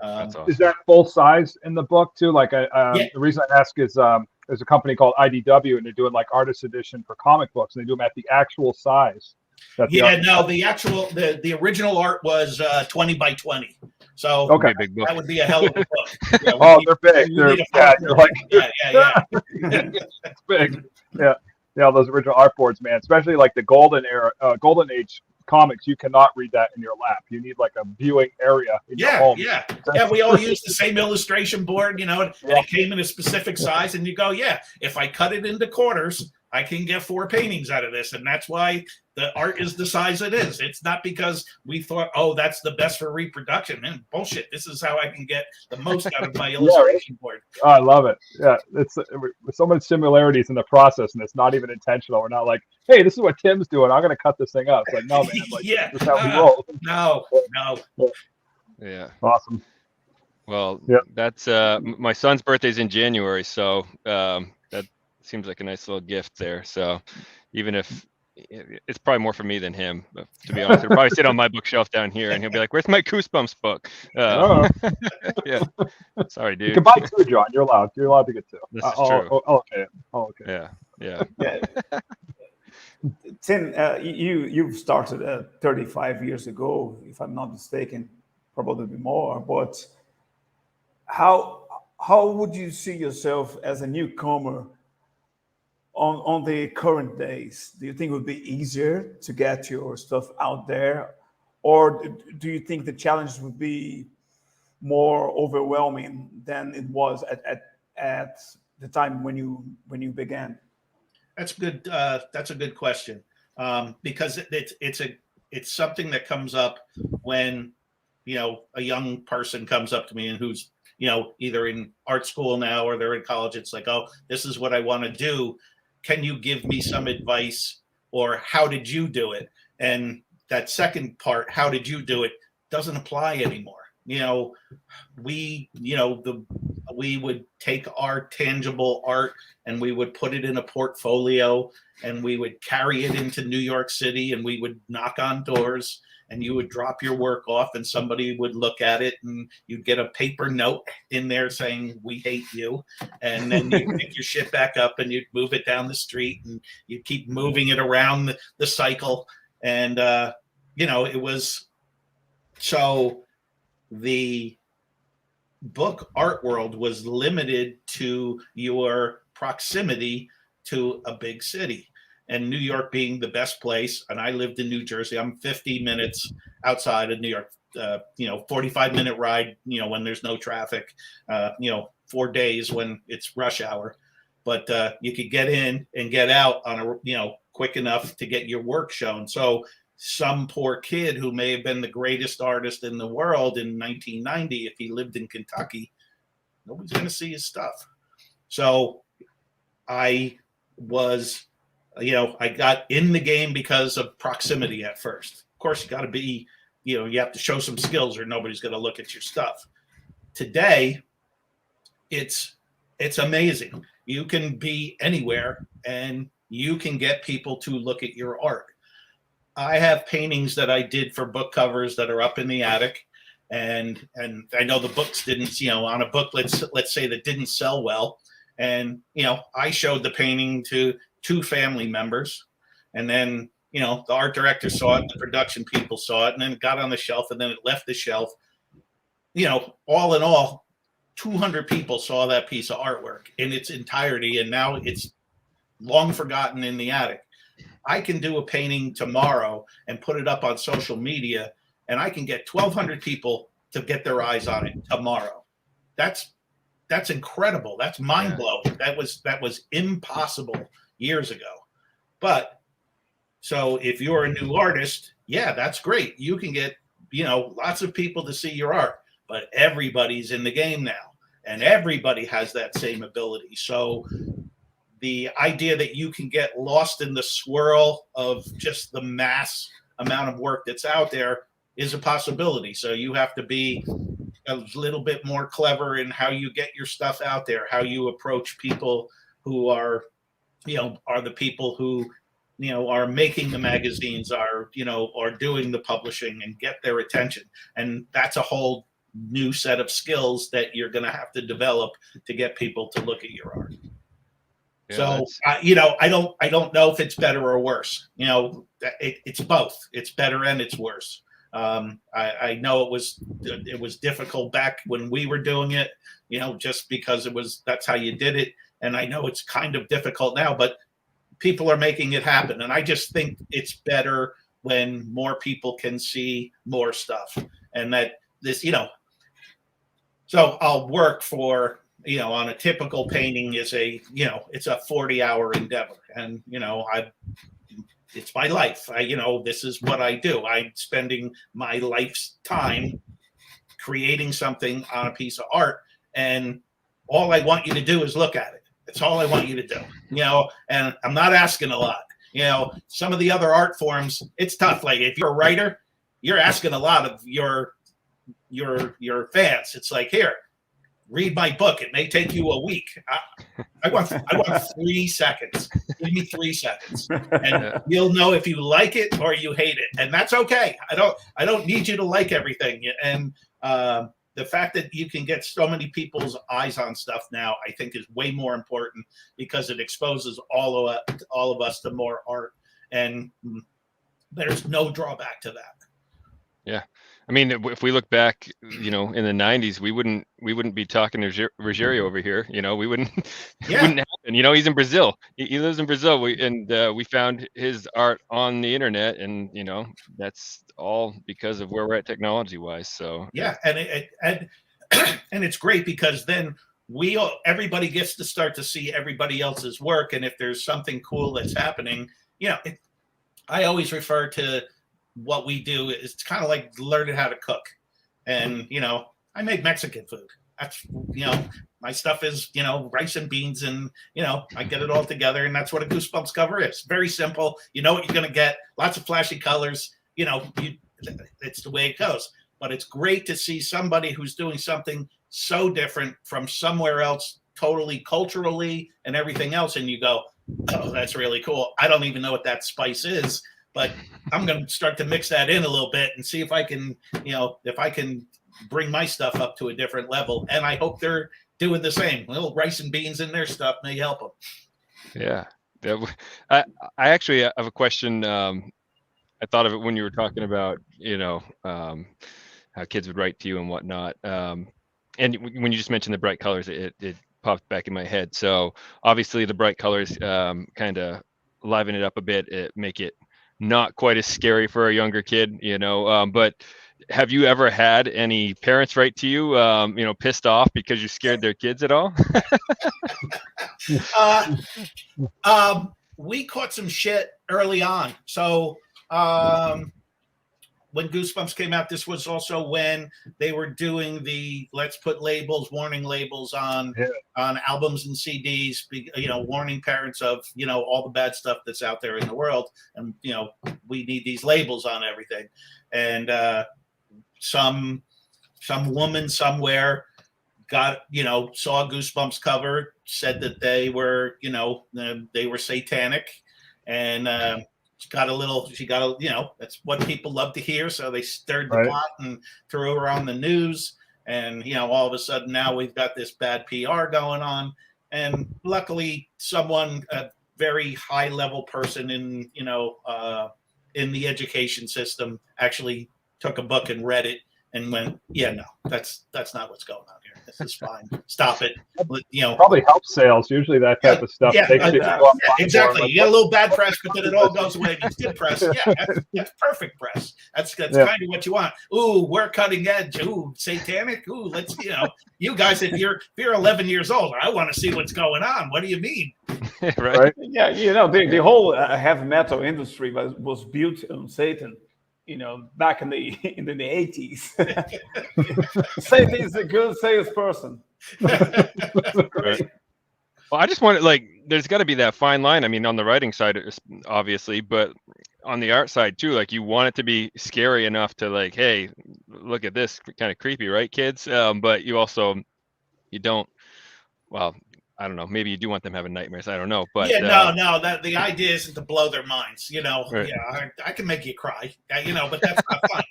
B: That's awesome.
A: Is that full size in the book too? Like the reason I ask is there's a company called IDW, and they're doing like artist edition for comic books, and they do them at the actual size.
C: The original art was 20 by 20. So
B: big book.
C: That would be a hell of a book.
A: They're big. You're like, it's big. Yeah. Those original art boards, man. Especially like the golden age comics. You cannot read that in your lap. You need like a viewing area in your home.
C: Yeah. We all use the same illustration board, and it came in a specific size, and you go, if I cut it into quarters, I can get 4 paintings out of this. And that's why the art is the size it is. It's not because we thought, that's the best for reproduction. Man, bullshit. This is how I can get the most out of my illustration board.
A: Oh, I love it. Yeah, it's so many similarities in the process, and it's not even intentional. We're not like, hey, this is what Tim's doing, I'm going to cut this thing up. It's like, no, man. Like, this is how we roll.
C: No.
B: Yeah.
A: Awesome.
B: Well, that's my son's birthday's in January, so that seems like a nice little gift there. So even if it's probably more for me than him, but to be honest, it'll probably sit on my bookshelf down here, and he'll be like, where's my Goosebumps book? Yeah. Sorry, dude.
A: You can buy 2, John. You're allowed to get 2.
B: This is true.
A: Okay.
B: Yeah.
D: Tim, you've started 35 years ago, if I'm not mistaken, probably more. But how would you see yourself as a newcomer on the current days? Do you think it would be easier to get your stuff out there, or do you think the challenge would be more overwhelming than it was at the time when you began?
C: That's good. That's a good question, because it's something that comes up when a young person comes up to me and who's either in art school now or they're in college. It's like, oh, this is what I want to do. Can you give me some advice, or how did you do it? And that second part, how did you do it, doesn't apply anymore. A we would take our tangible art and we would put it in a portfolio, and we would carry it into New York City, and we would knock on doors, and you would drop your work off, and somebody would look at it, and you'd get a paper note in there saying, "We hate you." And then you pick your shit back up and you'd move it down the street, and you keep moving it around the cycle. And, it was, so the book art world was limited to your proximity to a big city, and New York being the best place. And I lived in New Jersey. I'm 50 minutes outside of New York, 45-minute ride, when there's no traffic, 4 days when it's rush hour, but you could get in and get out on a, quick enough to get your work shown. So some poor kid who may have been the greatest artist in the world in 1990, if he lived in Kentucky, nobody's going to see his stuff. So I was, I got in the game because of proximity at first. Of course, you got to be, you have to show some skills or nobody's going to look at your stuff. Today, it's amazing. You can be anywhere and you can get people to look at your art. I have paintings that I did for book covers that are up in the attic, and I know the books didn't, on a book, let's say, that didn't sell well, and I showed the painting to 2 family members, and then the art director saw it, the production people saw it, and then it got on the shelf, and then it left the shelf. All in all, 200 people saw that piece of artwork in its entirety, and now it's long forgotten in the attic. I can do a painting tomorrow and put it up on social media, and I can get 1,200 people to get their eyes on it tomorrow. That's incredible. That's mind blowing. That was impossible years ago. But so if you're a new artist, yeah, that's great. You can get, lots of people to see your art, but everybody's in the game now, and everybody has that same ability. So the idea that you can get lost in the swirl of just the mass amount of work that's out there is a possibility. So you have to be a little bit more clever in how you get your stuff out there, how you approach people who are the people who, are making the magazines, are doing the publishing, and get their attention. And that's a whole new set of skills that you're going to have to develop to get people to look at your art. So, I don't know if it's better or worse. It's both. It's better and it's worse. I know it was difficult back when we were doing it, just because that's how you did it. And I know it's kind of difficult now, but people are making it happen. And I just think it's better when more people can see more stuff, and that this, so I'll work for, on a typical painting is it's a 40-hour endeavor. And, it's my life. This is what I do. I'm spending my life's time creating something on a piece of art. And all I want you to do is look at it. That's all I want you to do, and I'm not asking a lot. Some of the other art forms, it's tough. Like if you're a writer, you're asking a lot of your fans. It's like, here, read my book. It may take you a week. I want 3 seconds. Give me 3 seconds, and you'll know if you like it or you hate it, and that's okay. I don't need you to like everything. And the fact that you can get so many people's eyes on stuff now, I think, is way more important, because it exposes all of us to more art, and there's no drawback to that.
B: Yeah. I mean, if we look back, in the 90s, we wouldn't be talking to Ruggiero over here. We wouldn't, it wouldn't happen. He's in Brazil. He lives in Brazil. We found his art on the internet, and, that's all because of where we're at technology wise. So,
C: yeah. And it's great, because then everybody gets to start to see everybody else's work. And if there's something cool that's happening, I always refer to what we do is kind of like learning how to cook. And, I make Mexican food. That's, my stuff is, rice and beans, and, I get it all together. And that's what a Goosebumps cover is. Very simple. You know what you're going to get. Lots of flashy colors. It's the way it goes. But it's great to see somebody who's doing something so different from somewhere else, totally culturally and everything else. And you go, oh, that's really cool. I don't even know what that spice is, but I'm going to start to mix that in a little bit and see if I can, if I can bring my stuff up to a different level. And I hope they're doing the same. A little rice and beans in their stuff may help them.
B: Yeah. I actually have a question. I thought of it when you were talking about, how kids would write to you and whatnot. And when you just mentioned the bright colors, it popped back in my head. So obviously the bright colors kind of liven it up a bit, make it not quite as scary for a younger kid, but have you ever had any parents write to you, pissed off because you scared their kids at all?
C: We caught some shit early on. So when Goosebumps came out, this was also when they were doing the let's put warning labels on albums and CDs, warning parents of, all the bad stuff that's out there in the world. And, we need these labels on everything. And some woman somewhere saw a Goosebumps cover, said that they were, they were satanic, and that's what people love to hear. So they stirred the pot and threw her on the news. And, all of a sudden now we've got this bad PR going on. And luckily someone, a very high level person in the education system, actually took a book and read it and went, yeah, no, that's not what's going on here. This is fine. Stop it.
A: Probably helps sales. Usually that type of stuff takes people off.
C: Exactly. You get a little bad press, but then it all goes away. It's good press. Yeah, that's perfect press. That's kind of what you want. Ooh, we're cutting edge. Ooh, satanic. Ooh, let's you guys, if you're 11 years old, I want to see what's going on. What do you mean?
B: Right.
D: Yeah, the whole heavy metal industry was built on Satan. Back in the 80s. Satan is a good salesperson.
B: Right. Well, I just want there's got to be that fine line. I mean, on the writing side, obviously, but on the art side too, you want it to be scary enough to hey, look at this, kind of creepy, right, kids? But you don't, well, I don't know. Maybe you do want them having nightmares. I don't know, but
C: no. That the idea isn't to blow their minds. Right. Yeah, I can make you cry. But that's not fun.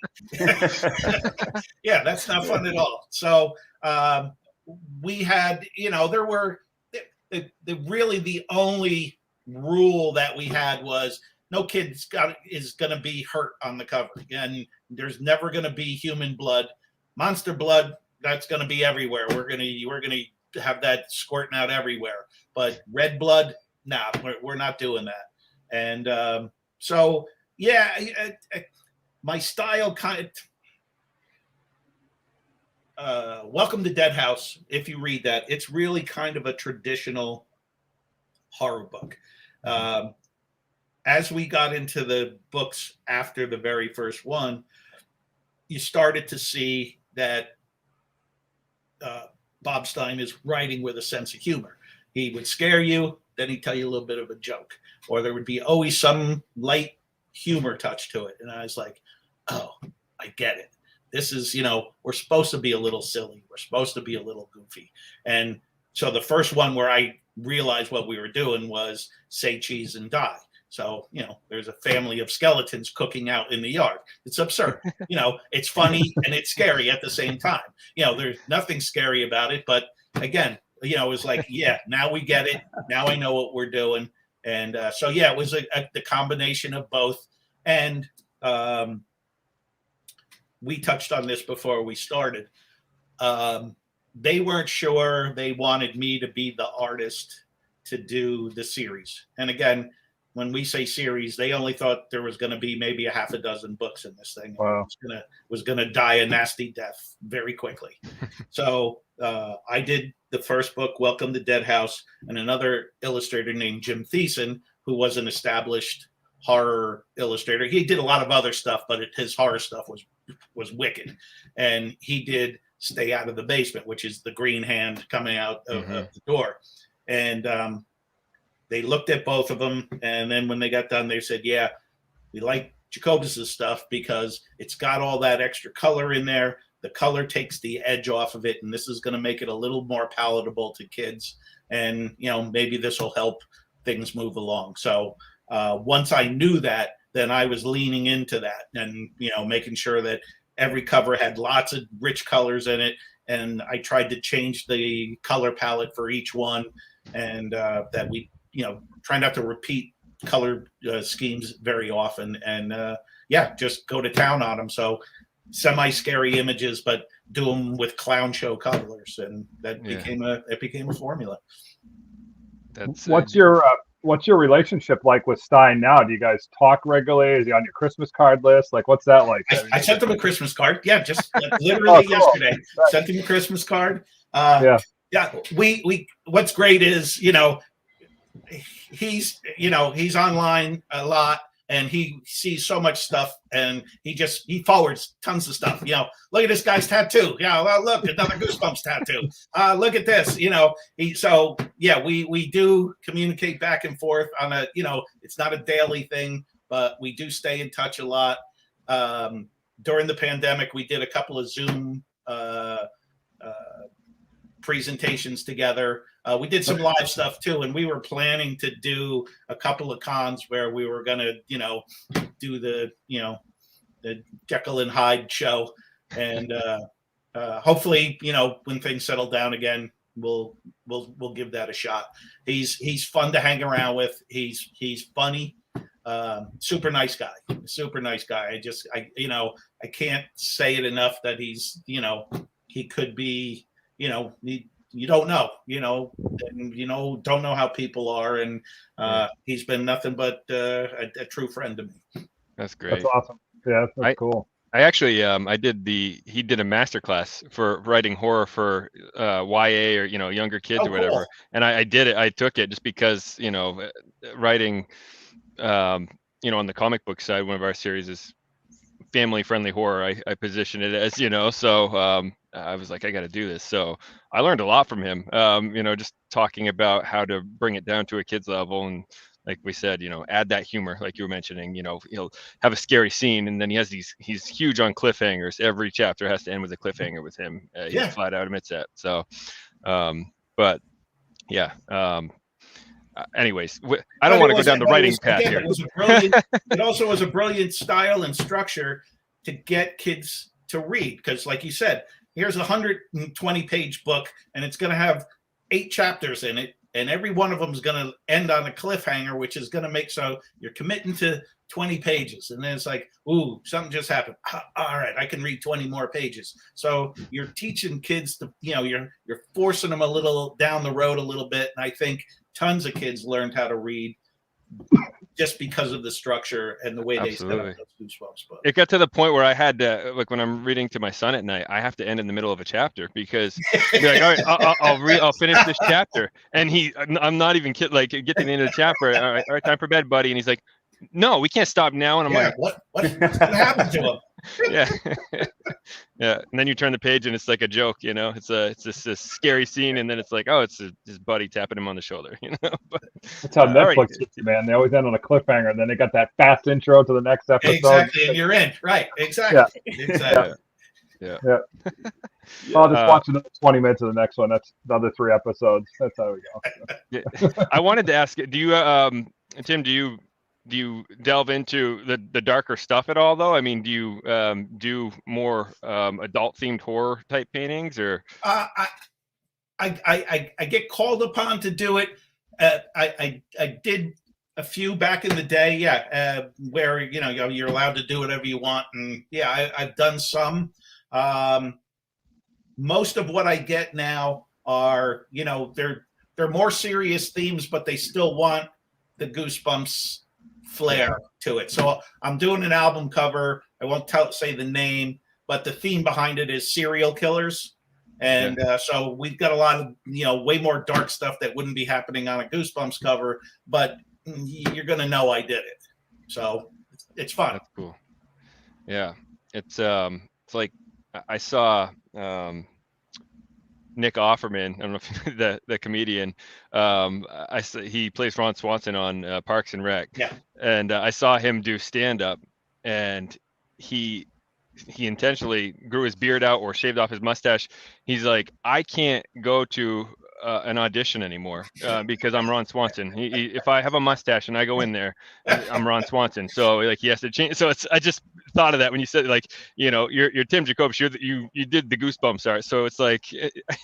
C: Yeah, that's not fun at all. So we had, there were really the only rule that we had was no kid is going to be hurt on the cover, and there's never going to be human blood, monster blood. That's going to be everywhere. We're going to have that squirting out everywhere, but red blood, nah, we're not doing that. And so my style kind of Welcome to Dead House, if you read that, it's really kind of a traditional horror book. As we got into the books after the very first one, you started to see that Bob Stine is writing with a sense of humor. He would scare you, then he'd tell you a little bit of a joke, or there would be always some light humor touch to it. And I was like, oh, I get it. This is, we're supposed to be a little silly. We're supposed to be a little goofy. And so the first one where I realized what we were doing was say cheese and die. So, there's a family of skeletons cooking out in the yard. It's absurd. It's funny and it's scary at the same time. There's nothing scary about it. But again, it was like, yeah, now we get it. Now I know what we're doing. And so, it was the combination of both. And we touched on this before we started. They weren't sure they wanted me to be the artist to do the series. And again, when we say series, they only thought there was going to be maybe a half a dozen books in this thing.
A: Wow.
C: It was going to die a nasty death very quickly. So I did the first book, Welcome to Dead House, and another illustrator named Jim Thiessen, who was an established horror illustrator. He did a lot of other stuff, but his horror stuff was wicked. And he did Stay Out of the Basement, which is the green hand coming out of the door. And they looked at both of them, and then when they got done, they said, yeah, we like Jacobus's stuff because it's got all that extra color in there, the color takes the edge off of it, and this is going to make it a little more palatable to kids. And, maybe this will help things move along. So once I knew that, then I was leaning into that and, making sure that every cover had lots of rich colors in it. And I tried to change the color palette for each one, and that we, try not to repeat color schemes very often, and just go to town on them. So semi-scary images, but do them with clown show colors, and that became a formula.
B: That's
A: what's your relationship like with Stine now? Do you guys talk regularly? Is he on your Christmas card list? Like, what's that like?
C: I sent him a Christmas card. Yeah, just literally yesterday. Sent him a Christmas card. We what's great is, he's online a lot, and he sees so much stuff, and he forwards tons of stuff. Look at this guy's tattoo. Well, look, another Goosebumps tattoo. Look at this. We do communicate back and forth on a, it's not a daily thing, but we do stay in touch a lot. During the pandemic, we did a couple of Zoom presentations together. We did some live stuff too, and we were planning to do a couple of cons where we were going to, do the Jekyll and Hyde show, and hopefully, when things settle down again, we'll give that a shot. He's fun to hang around with. He's funny, super nice guy. I can't say it enough that he's, he could be, you don't know, and don't know how people are, and he's been nothing but a true friend to me.
B: That's great.
A: That's awesome. Yeah, that's cool.
B: I actually he did a masterclass for writing horror for YA or younger kids or whatever, cool. And I did it. I took it just because writing on the comic book side, one of our series is family friendly horror. I position it as, so I was like, I got to do this. So I learned a lot from him, just talking about how to bring it down to a kid's level. And like we said, add that humor, like you were mentioning, he'll have a scary scene, and then he's huge on cliffhangers. Every chapter has to end with a cliffhanger with him. He flat out admits that. So, anyways, I don't want to go down the writing path here.
C: It also was a brilliant style and structure to get kids to read, because like you said, here's a 120-page book, and it's going to have 8 chapters in it, and every one of them is going to end on a cliffhanger, which is going to make so you're committing to 20 pages, and then it's like, ooh, something just happened. All right, I can read 20 more pages. So you're teaching kids to, you're forcing them a little down the road a little bit, and I think tons of kids learned how to read just because of the structure and the way they set up those Goosebumps books.
B: It got to the point where I had to, like, when I'm reading to my son at night, I have to end in the middle of a chapter, because he'd be like, all right, I'll finish this chapter, and I'm not even kidding, like, get to the end of the chapter, all right, time for bed, buddy, and he's like, no, we can't stop now, and I'm like,
C: what's going to happen to him?
B: Yeah. And then you turn the page and it's like a joke, it's this scary scene, and then it's like, oh, it's his buddy tapping him on the shoulder, But,
A: that's how Netflix is, man. They always end on a cliffhanger, and then they got that fast intro to the next episode.
C: Exactly, and you're in. Right, exactly. Yeah. Exactly.
B: Yeah.
A: I'll just watch another 20 minutes of the next one. That's the other 3 episodes. That's how we go.
B: Yeah. I wanted to ask, do you Tim, do you delve into the darker stuff at all, though? I mean, do you do more adult themed horror type paintings, or?
C: I get called upon to do it. I did a few back in the day, where you're allowed to do whatever you want, and I've done some. Most of what I get now are they're more serious themes, but they still want the Goosebumps flair to it. So I'm doing an album cover. I won't say the name, but the theme behind it is serial killers. And so we've got a lot of, way more dark stuff that wouldn't be happening on a Goosebumps cover, but you're going to know I did it. So it's fun.
B: That's cool. Yeah. It's like I saw Nick Offerman, I don't know if the comedian, he plays Ron Swanson on Parks and Rec.
C: Yeah.
B: And I saw him do stand-up, and he he intentionally grew his beard out or shaved off his mustache. He's like, I can't go to an audition anymore because I'm Ron Swanson. If I have a mustache and I go in there, I'm Ron Swanson. So like he has to change. So I just thought of that when you said like, you're Tim Jacobus. You did the Goosebumps art. So it's like,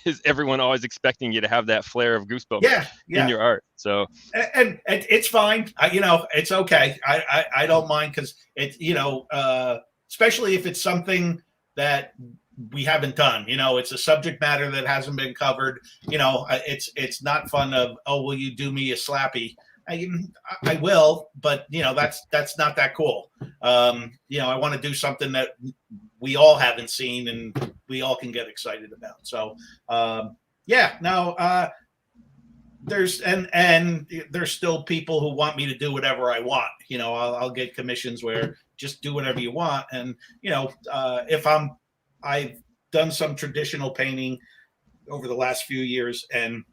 B: is everyone always expecting you to have that flair of Goosebumps in your art? So
C: and it's fine. It's okay. I don't mind because it's especially if it's something that we haven't done. It's a subject matter that hasn't been covered. It's not fun of, oh, will you do me a slappy? I will, but that's not that cool. I want to do something that we all haven't seen and we all can get excited about. So there's there's still people who want me to do whatever I want. I'll get commissions where just do whatever you want. And if I've done some traditional painting over the last few years, and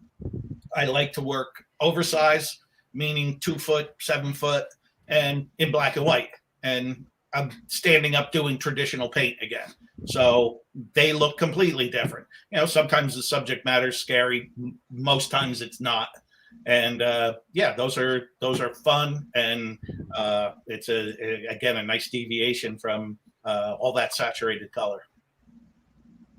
C: I like to work oversized, meaning 2 foot, 7 foot, and in black and white. And I'm standing up doing traditional paint again. So they look completely different. Sometimes the subject matter is scary. Most times it's not. And those are fun. And it's a nice deviation from all that saturated color.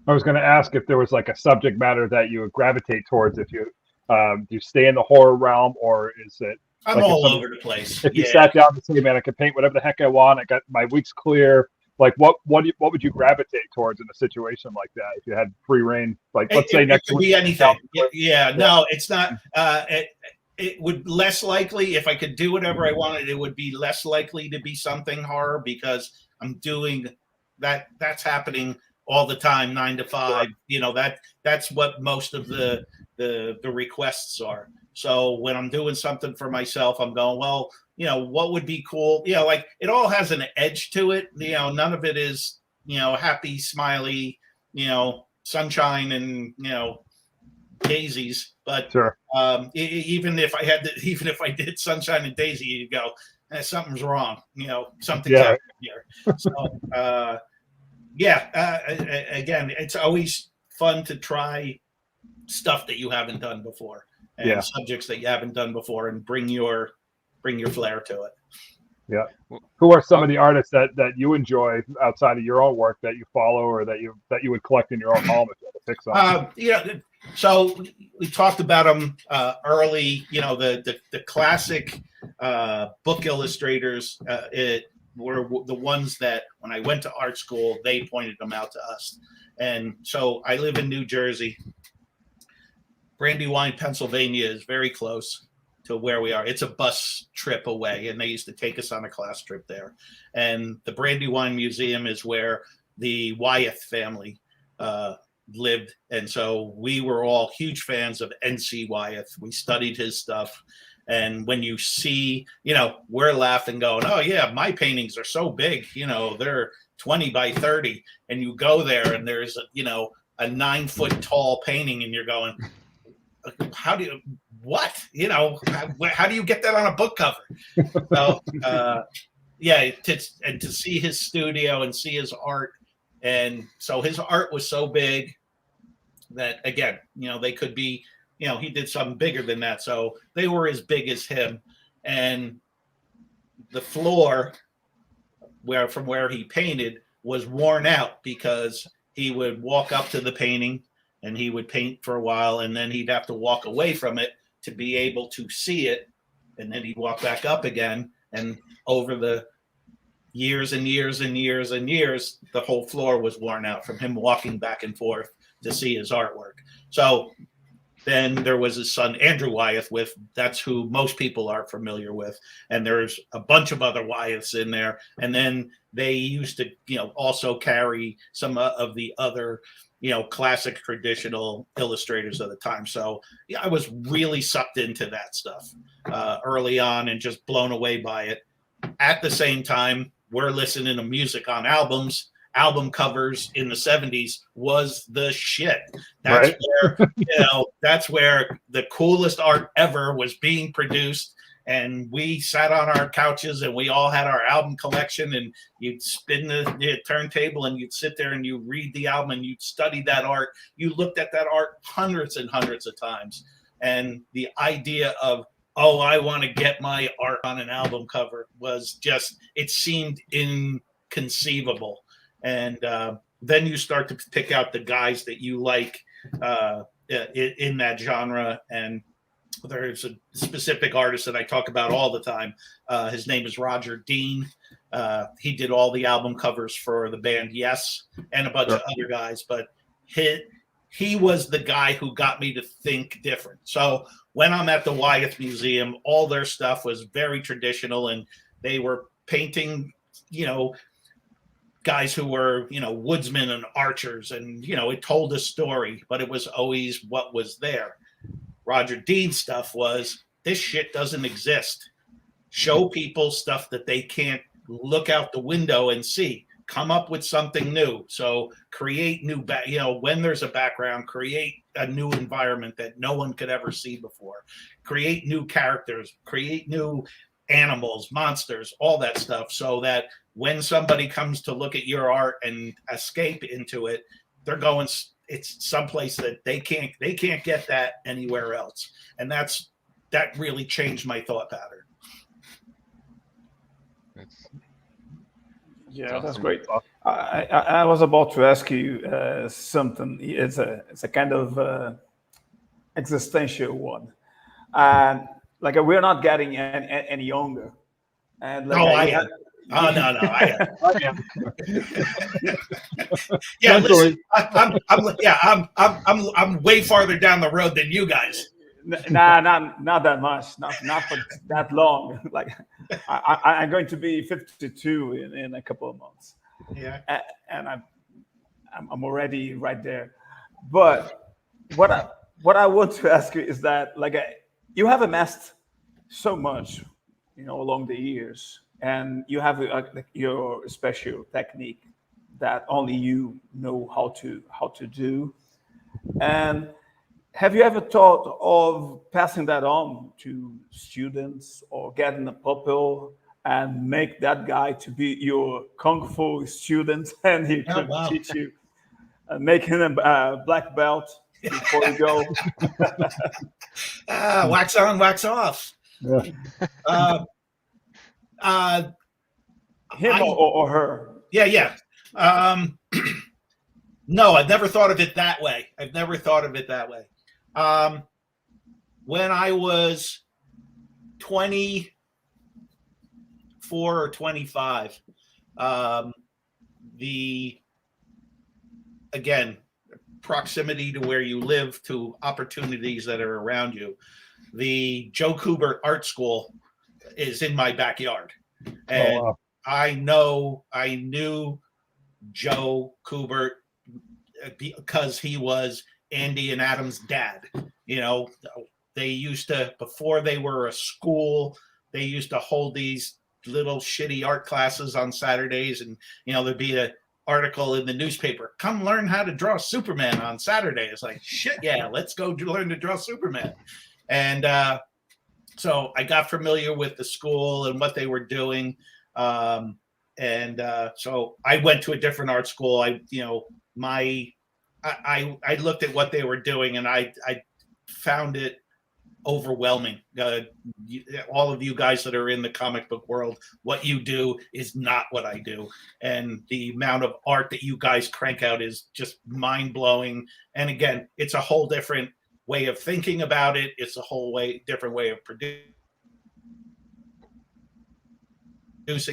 A: I was going to ask if there was like a subject matter that you would gravitate towards if you do you stay in the horror realm, or is it?
C: I'm all over the place.
A: If you sat down and say, "Man, I can paint whatever the heck I want. I got my week's clear." Like, what would you gravitate towards in a situation like that if you had free reign? Like, let's say next week.
C: It could be anything. No, it's not. It would less likely, if I could do whatever I wanted, it would be less likely to be something horror because I'm doing that. That's happening all the time, 9 to 5. That's what most of the requests are. So when I'm doing something for myself, I'm going, well, what would be cool? Like it all has an edge to it. None of it is, happy, smiley, sunshine and, daisies. But
A: sure.
C: even if I did sunshine and daisy, you'd go, something's wrong. Something's happening here. So, again, it's always fun to try stuff that you haven't done before and subjects that you haven't done before and bring your flair to it.
A: Yeah. Who are some of the artists that you enjoy outside of your own work that you follow or that you would collect in your own home if you had to pick something?
C: So we talked about them early. The classic book illustrators were the ones that when I went to art school, they pointed them out to us. And so I live in New Jersey. Brandywine, Pennsylvania is very close to where we are. It's a bus trip away, and they used to take us on a class trip there. And the Brandywine Museum is where the Wyeth family lived. And so we were all huge fans of N.C. Wyeth. We studied his stuff. And when you see, we're laughing going, oh, yeah, my paintings are so big, they're 20 by 30. And you go there and there's, a 9 foot tall painting and you're going, how do you get that on a book cover? So, to see his studio and see his art. And so his art was so big that, again, they could be, he did something bigger than that. So they were as big as him. And the floor from where he painted was worn out because he would walk up to the painting and he would paint for a while, and then he'd have to walk away from it to be able to see it. And then he'd walk back up again. And over the years and years and years and years, the whole floor was worn out from him walking back and forth to see his artwork. So then there was his son, Andrew Wyeth, that's who most people are familiar with. And there's a bunch of other Wyeths in there. And then they used to, also carry some of the other, classic traditional illustrators of the time. So I was really sucked into that stuff early on and just blown away by it. At the same time, we're listening to music on albums. Album covers in the 70s was the shit. That's where, that's where the coolest art ever was being produced. And we sat on our couches and we all had our album collection, and you'd spin the turntable and you'd sit there and you read the album and you'd study that art. You looked at that art hundreds and hundreds of times. And the idea of, oh, I want to get my art on an album cover was just, it seemed inconceivable. And then you start to pick out the guys that you like in that genre. And there's a specific artist that I talk about all the time. His name is Roger Dean. He did all the album covers for the band Yes and a bunch of other guys, but he was the guy who got me to think different. So when I'm at the Wyeth Museum, all their stuff was very traditional, and they were painting, guys who were, woodsmen and archers, and, it told a story, but it was always what was there. Roger Dean's stuff was, this shit doesn't exist. Show people stuff that they can't look out the window and see. Come up with something new. So create new, when there's a background, create a new environment that no one could ever see before. Create new characters, create new animals, monsters, all that stuff, so that when somebody comes to look at your art and escape into it, they're going, it's someplace that they can't get that anywhere else. And that really changed my thought pattern.
D: Yeah, that's great. I was about to ask you something. It's a kind of existential one. Like we're not getting any younger. And like,
C: I am. Oh no, I am. Yeah, listen, I'm way farther down the road than you guys.
D: Nah, not that much. Not for that long. Like I'm going to be 52 in a couple of months.
C: Yeah,
D: and I'm already right there. But what I want to ask you is that, like, you have amassed so much, along the years, and you have your special technique that only you know how to do. And have you ever thought of passing that on to students, or getting a pupil and make that guy to be your Kung Fu student, and he could teach you, making a black belt before you go?
C: Wax on, wax off.
A: Yeah.
D: Him or her?
C: Yeah. No, I've never thought of it that way. When I was 24 or 25, again, proximity to where you live, to opportunities that are around you. The Joe Kubert Art School is in my backyard. And I knew Joe Kubert because he was Andy and Adam's dad. They used to, before they were a school, they used to hold these little shitty art classes on Saturdays, and there'd be an article in the newspaper, come learn how to draw Superman on Saturday. It's like, shit, yeah, let's go learn to draw Superman. And so I got familiar with the school and what they were doing. So I went to a different art school. I looked at what they were doing, and I found it overwhelming. All of you guys that are in the comic book world, what you do is not what I do. And the amount of art that you guys crank out is just mind-blowing. And again, it's a whole different way of thinking about it. It's a whole different way of producing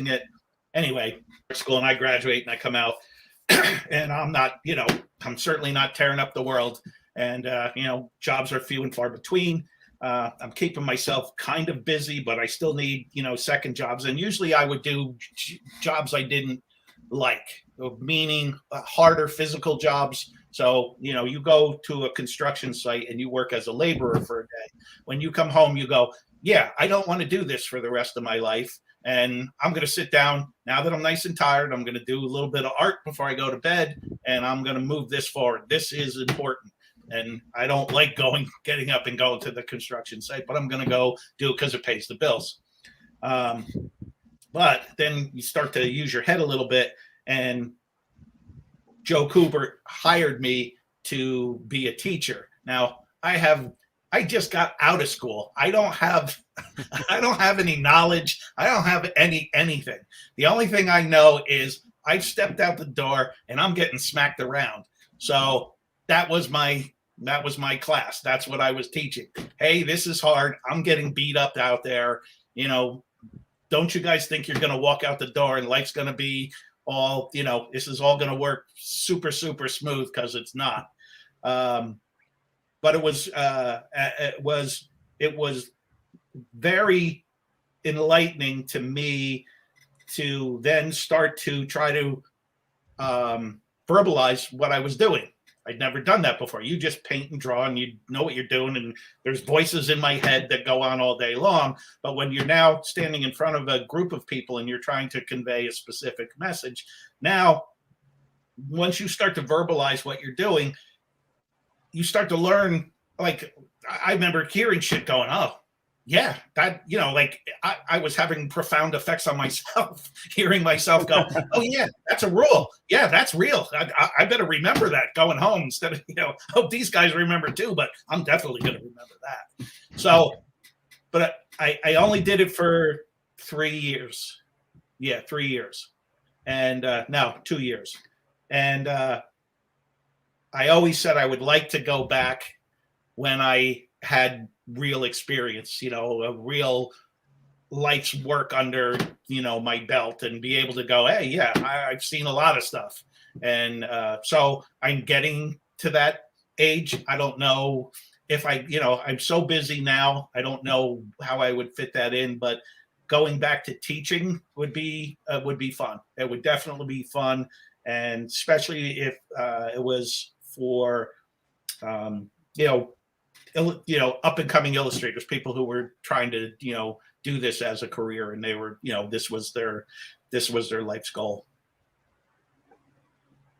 C: it. Anyway, school, and I graduate and I come out, and I'm not, I'm certainly not tearing up the world. And, jobs are few and far between. I'm keeping myself kind of busy, but I still need, second jobs. And usually I would do jobs I didn't like, meaning harder physical jobs. So, you go to a construction site and you work as a laborer for a day. When you come home, you go, yeah, I don't want to do this for the rest of my life. And I'm going to sit down now that I'm nice and tired. I'm going to do a little bit of art before I go to bed, and I'm going to move this forward. This is important. and I don't like getting up and going to the construction site, but I'm going to go do it because it pays the bills. But then you start to use your head a little bit, and Joe Kubert hired me to be a teacher. Now I just got out of school. I don't have any knowledge. I don't have anything. The only thing I know is I stepped out the door and I'm getting smacked around. So that was my class. That's what I was teaching. Hey, this is hard. I'm getting beat up out there. You know, don't you guys think you're going to walk out the door and life's going to be all, you know, this is all going to work super, super smooth, because it's not. But it was very enlightening to me to then start to try to verbalize what I was doing. I'd never done that before. You just paint and draw and you know what you're doing, and there's voices in my head that go on all day long. But when you're now standing in front of a group of people and you're trying to convey a specific message, now once you start to verbalize what you're doing, you start to learn. Like, I remember hearing shit going, oh, yeah, that, you know, like I was having profound effects on myself, hearing myself go, oh, yeah, that's a rule. Yeah, that's real. I better remember that going home, instead of, you know, hope these guys remember too, but I'm definitely going to remember that. So, but I only did it for 3 years. Yeah, 3 years. And now 2 years. And I always said I would like to go back when I had real experience, you know, a real life's work under, you know, my belt, and be able to go, hey, yeah, I've seen a lot of stuff. And so I'm getting to that age. I don't know if you know, I'm so busy now, I don't know how I would fit that in, but going back to teaching would be fun. It would definitely be fun. And especially if it was for, you know, up and coming illustrators, people who were trying to, you know, do this as a career, and they were, you know, this was their life's goal.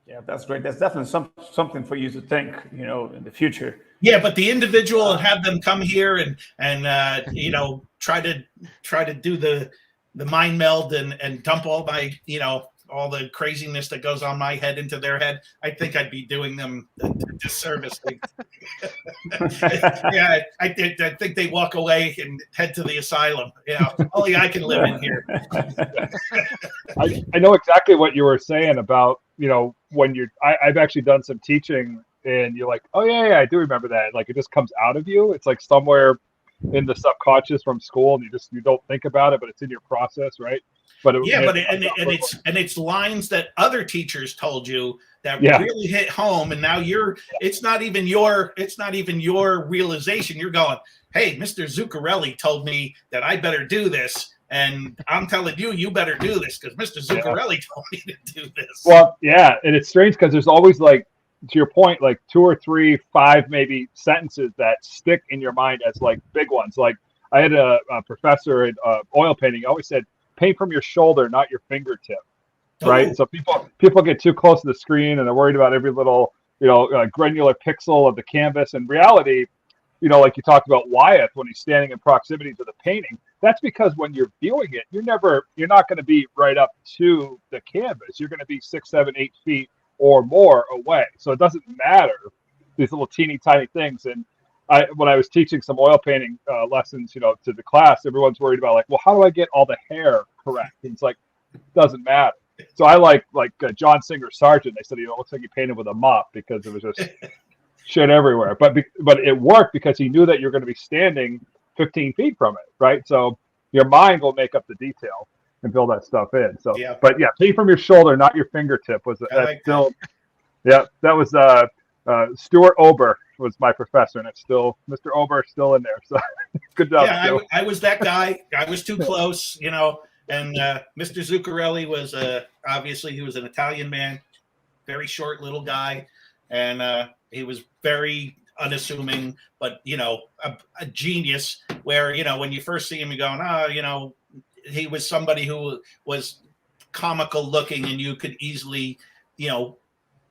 D: Yeah, that's great. That's definitely something for you to think, you know, in the future.
C: Yeah, but the individual, and have them come here and you know, try to do the mind meld and dump all my, you know, all the craziness that goes on my head into their head, I think I'd be doing them a disservice. Yeah, I think they walk away and head to the asylum. You know, only I can live in here.
A: I know exactly what you were saying about, you know, when I've actually done some teaching, and you're like, oh yeah, I do remember that. Like, it just comes out of you. It's like somewhere in the subconscious from school, and you don't think about it, but it's in your process, right? But it's lines that other teachers told you that really hit home, and now it's not even your realization. You're going, hey, Mr. Zuccarelli told me that I better do this, and I'm telling you, you better do this because Mr. Zuccarelli told me to do this. Well, yeah, and it's strange because there's always, like, to your point, like 2 or 3, 5 maybe sentences that stick in your mind as like big ones. Like, I had a professor in oil painting. He always said, paint from your shoulder, not your fingertip. Right. Oh. So people get too close to the screen, and they're worried about every little, you know, granular pixel of the canvas. In reality, you know, like you talked about Wyeth when he's standing in proximity to the painting, that's because when you're viewing it, you're not going to be right up to the canvas. You're going to be 6, 7, 8 feet or more away. So it doesn't matter, these little teeny tiny things. And when I was teaching some oil painting lessons, you know, to the class, everyone's worried about, like, well, how do I get all the hair correct? And it's like, it doesn't matter. So I like John Singer Sargent. They said, you know, it looks like he painted with a mop because it was just shit everywhere. But it worked because he knew that you're going to be standing 15 feet from it, right? So your mind will make up the detail and fill that stuff in. So, yeah. But yeah, paint from your shoulder, not your fingertip. That was Stuart Ober was my professor, and it's still Mr. Ober still in there. So good job.
C: Yeah, I was that guy. I was too close, you know. And Mr. Zuccarelli was obviously, he was an Italian man, very short little guy, and he was very unassuming, but, you know, a genius. Where, you know, when you first see him, you're going, you know, he was somebody who was comical looking, and you could easily, you know,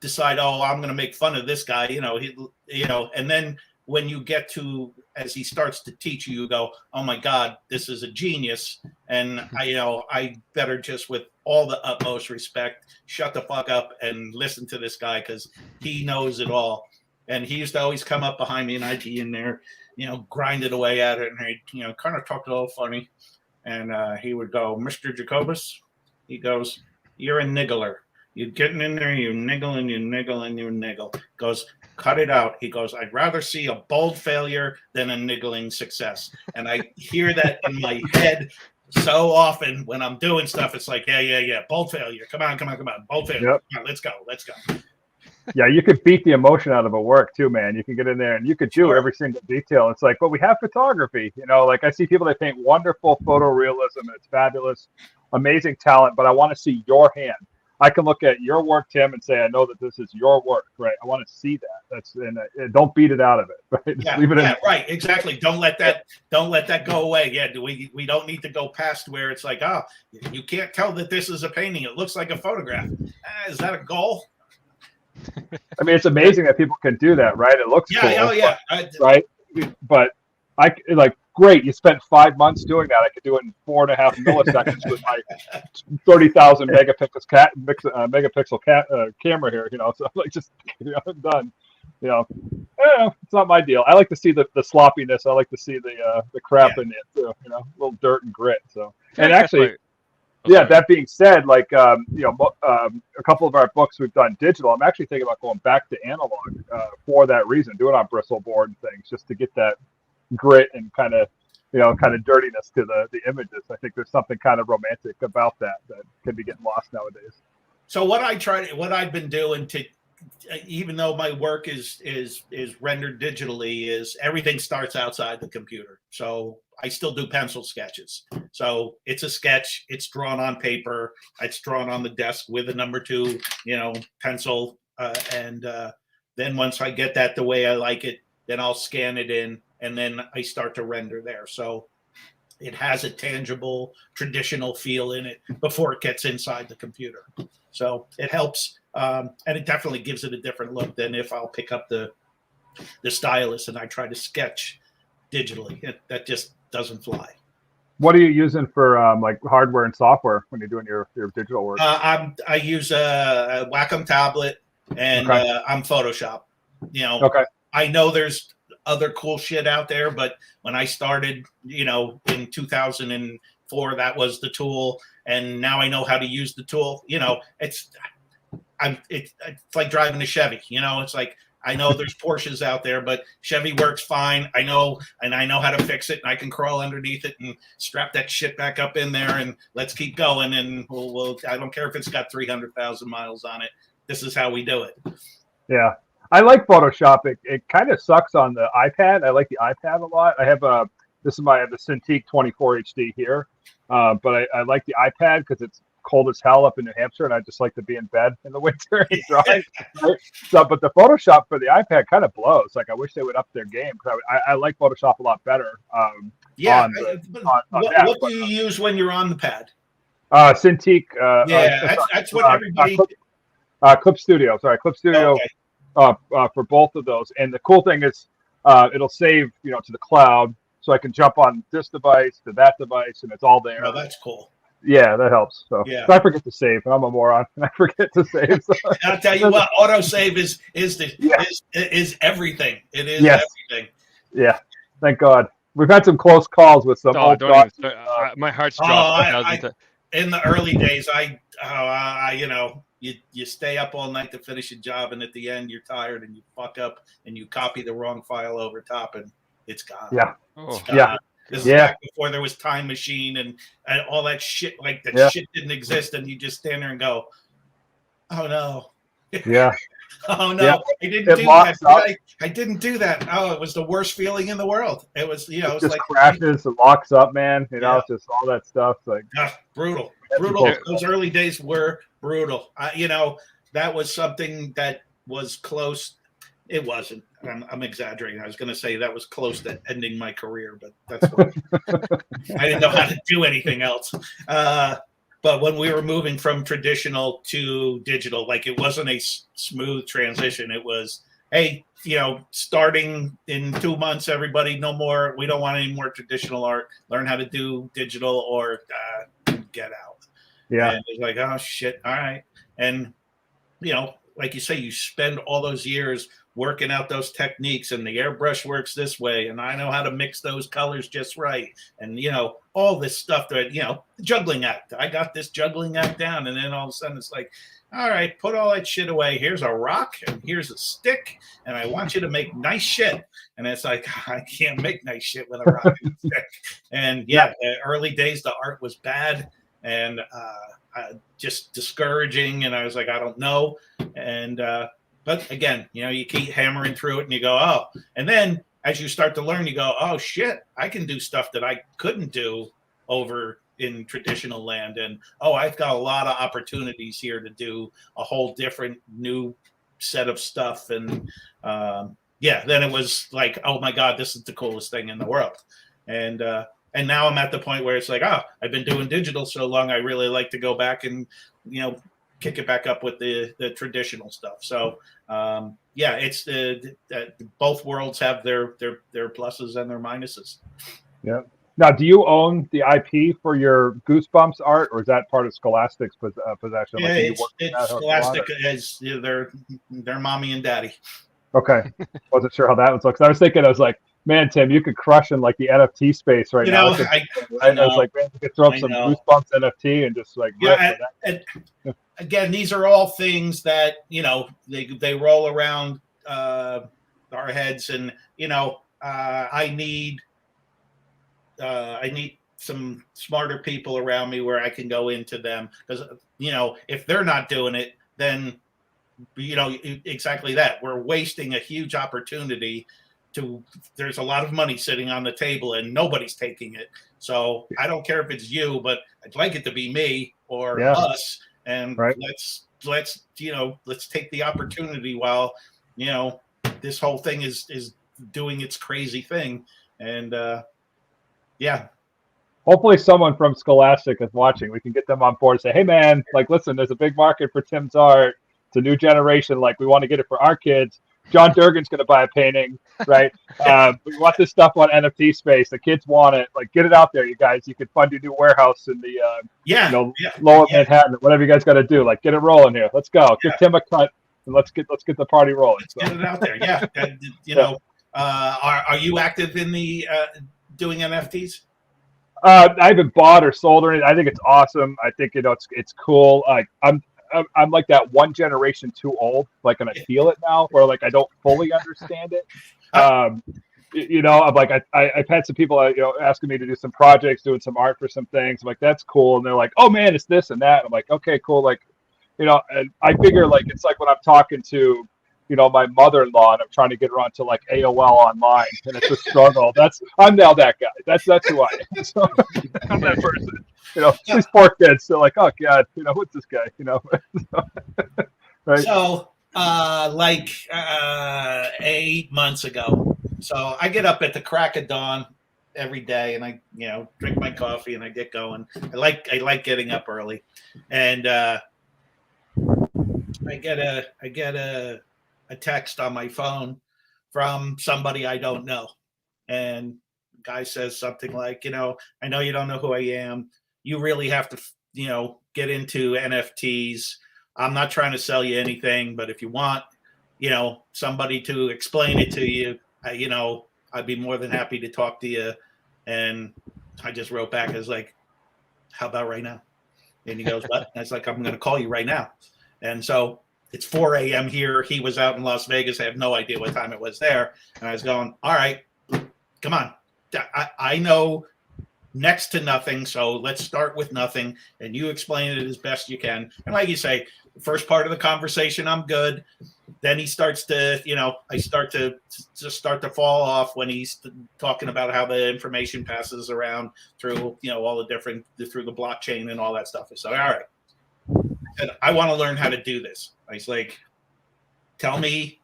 C: decide, oh, I'm going to make fun of this guy, and then when you get to, as he starts to teach you, you go, oh my God, this is a genius. And I better just, with all the utmost respect, shut the fuck up and listen to this guy, because he knows it all. And he used to always come up behind me, and I'd be in there, grinding away at it. And he'd, kind of talk a little funny. And he would go, Mr. Jacobus, he goes, you're a niggler. You're getting in there, you niggle and you niggle and you niggle. Goes, cut it out. He goes, I'd rather see a bold failure than a niggling success. And I hear that in my head so often when I'm doing stuff. It's like, yeah. Bold failure. Come on. Bold failure.
A: Yep.
C: Come on, let's go.
A: Yeah, you could beat the emotion out of a work too, man. You can get in there and you could do every single detail. It's like, well, we have photography. Like I see people that paint wonderful photorealism, and it's fabulous, amazing talent, but I want to see your hand. I can look at your work, Tim, and say, I know that this is your work, right? I want to see that. Don't beat it out of it, right? Just leave it in.
C: Right, exactly. Don't let that go away. Yeah, we don't need to go past where it's like, oh, you can't tell that this is a painting. It looks like a photograph. Is that a goal?
A: I mean, it's amazing that people can do that, right? It looks cool.
C: Yeah.
A: Right? But great, you spent 5 months doing that. I could do it in 4.5 milliseconds with my 30,000 megapixel camera here. So I'm like, I'm done. It's not my deal. I like to see the sloppiness. I like to see the crap in it too. A little dirt and grit. So, and actually, that being said, a couple of our books we've done digital. I'm actually thinking about going back to analog for that reason, do it on bristle board and things, just to get that grit and kind of dirtiness to the images. I think there's something kind of romantic about that can be getting lost nowadays.
C: So what I've been doing to, even though my work is rendered digitally, is everything starts outside the computer. So I still do pencil sketches. So it's a sketch, it's drawn on paper, it's drawn on the desk with a number 2, pencil. And then once I get that the way I like it, then I'll scan it in, and then I start to render there. So it has a tangible, traditional feel in it before it gets inside the computer. So it helps, and it definitely gives it a different look than if I'll pick up the stylus and I try to sketch digitally. That just doesn't fly.
A: What are you using for hardware and software when you're doing your digital work?
C: I use a Wacom tablet, and I'm Photoshop.
A: Okay.
C: I know there's other cool shit out there, but when I started, in 2004, that was the tool, and now I know how to use the tool. It's like driving a Chevy. It's like, I know there's Porsches out there, but Chevy works fine. I know how to fix it, and I can crawl underneath it and strap that shit back up in there, and let's keep going. And we'll I don't care if it's got 300,000 miles on it. This is how we do it.
A: Yeah. I like Photoshop. It kind of sucks on the iPad. I like the iPad a lot. I have the Cintiq 24 HD here, but I like the iPad because it's cold as hell up in New Hampshire, and I just like to be in bed in the winter and dry. Right? So, but the Photoshop for the iPad kind of blows. Like, I wish they would up their game, because I like Photoshop a lot better.
C: What do you use when you're on the pad?
A: Cintiq.
C: That's what everybody.
A: Clip Studio. Sorry, Clip Studio.
C: Okay.
A: For both of those. And the cool thing is it'll save to the cloud, so I can jump on this device to that device, and it's all there.
C: Oh, that's cool.
A: Yeah, that helps. So I forget to save. I'm a moron, and I forget to save. So.
C: I'll tell you what, autosave is everything. It is everything.
A: Yeah, thank God. We've had some close calls with some old dogs.
B: My heart's dropped.
C: In the early days, you stay up all night to finish a job, and at the end you're tired and you fuck up and you copy the wrong file over top, and it's gone.
A: Yeah.
C: It's gone. This is back before there was Time Machine and all that shit. Like, that shit didn't exist, and you just stand there and go, "Oh no."
A: Yeah.
C: Oh no, I didn't do that. I didn't do that. Oh, it was the worst feeling in the world. It was, it was
A: just
C: like
A: crashes and locks up, man. It's just all that stuff. Like
C: brutal. Those early days were brutal. That was something that was close. It wasn't. I'm exaggerating. I was going to say that was close to ending my career, but that's what I didn't know how to do anything else. But when we were moving from traditional to digital, like it wasn't a smooth transition. It was, hey, starting in 2 months, everybody, no more. We don't want any more traditional art. Learn how to do digital or get out.
A: Yeah.
C: And it's like, oh shit, all right. And like you say, you spend all those years working out those techniques, and the airbrush works this way, and I know how to mix those colors just right, and all this stuff that juggling act. I got this juggling act down, and then all of a sudden it's like, all right, put all that shit away. Here's a rock, and here's a stick, and I want you to make nice shit. And it's like, I can't make nice shit with a rock and a stick. And the early days, the art was bad and just discouraging, and I was like, I don't know. And but again, you keep hammering through it, and you go, oh. And then as you start to learn, you go, oh shit, I can do stuff that I couldn't do over in traditional land. And I've got a lot of opportunities here to do a whole different new set of stuff. And then it was like, oh my God, this is the coolest thing in the world. And now I'm at the point where it's like, I've been doing digital so long, I really like to go back and kick it back up with the traditional stuff. So it's both worlds have their pluses and their minuses.
A: Yeah. Now, do you own the IP for your Goosebumps art, or is that part of Scholastic's possession?
C: Yeah, it's Scholastic as their mommy and daddy.
A: Okay. Wasn't sure how that was. I was thinking, I was like, man, Tim, you could crush in like the NFT space right now. I was like, man, you could throw up some Goosebumps NFT and just like
C: again, these are all things that they roll around our heads, and I need some smarter people around me where I can go into them, because if they're not doing it, then exactly that, we're wasting a huge opportunity. There's a lot of money sitting on the table and nobody's taking it. So I don't care if it's you, but I'd like it to be me or us. And let's take the opportunity while this whole thing is doing its crazy thing. And
A: hopefully someone from Scholastic is watching. We can get them on board and say, hey man, like, listen, there's a big market for Tim's art. It's a new generation. Like, we want to get it for our kids. John Durgan's going to buy a painting, right? We want this stuff on NFT space. The kids want it. Like, get it out there, you guys. You can fund your new warehouse in the lower Manhattan, whatever you guys got to do. Like, get it rolling here. Let's go. Give Tim a cut, and let's get the party rolling.
C: Let's get it out there. Yeah. Are you active in the doing NFTs?
A: I haven't bought or sold or anything. I think it's awesome. I think it's cool. Like, I'm like that one generation too old, like, and I feel it now, where like I don't fully understand it. I'm like, I've had some people asking me to do some projects, doing some art for some things. I'm like, that's cool, and they're like, oh man, it's this and that. I'm like, okay, cool. Like, and I figure like it's like when I'm talking to my mother-in-law and I'm trying to get her onto like AOL online, and it's a struggle. I'm now that guy. That's who I am. So I'm that person. These poor kids. They're like, oh God, what's this guy? Right.
C: So, 8 months ago. So I get up at the crack of dawn every day, and I, drink my coffee and I get going. I like getting up early, and I get a text on my phone from somebody I don't know, and the guy says something like, I know you don't know who I am. You really have to, get into NFTs. I'm not trying to sell you anything, but if you want, somebody to explain it to you, I'd be more than happy to talk to you. And I just wrote back, I was like, how about right now? And he goes, what? And I was like, I'm going to call you right now. And so it's 4 a.m. here. He was out in Las Vegas. I have no idea what time it was there. And I was going, all right, come on. I know next to nothing, so let's start with nothing, and you explain it as best you can. And like you say, the first part of the conversation, I'm good. Then he starts to, I start to fall off when he's talking about how the information passes around through, all the different, through the blockchain and all that stuff. I said, all right. And I want to learn how to do this. I was like, tell me,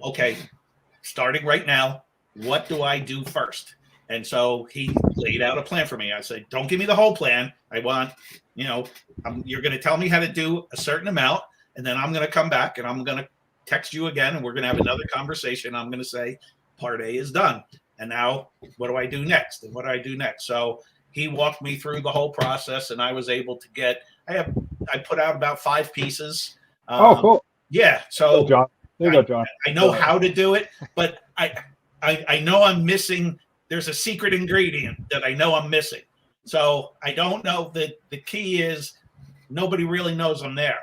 C: okay, starting right now, what do I do first? And so he laid out a plan for me. I said, don't give me the whole plan. I want, you're going to tell me how to do a certain amount, and then I'm going to come back and I'm going to text you again, and we're going to have another conversation. I'm going to say, part A is done. And now what do I do next? And what do I do next? So he walked me through the whole process, and I was able to I put out about 5 pieces.
A: Cool.
C: Yeah. So
A: John. There you go, John.
C: I know how to do it, but I know I'm missing. There's a secret ingredient that I know I'm missing. So I don't know that the key is nobody really knows I'm there.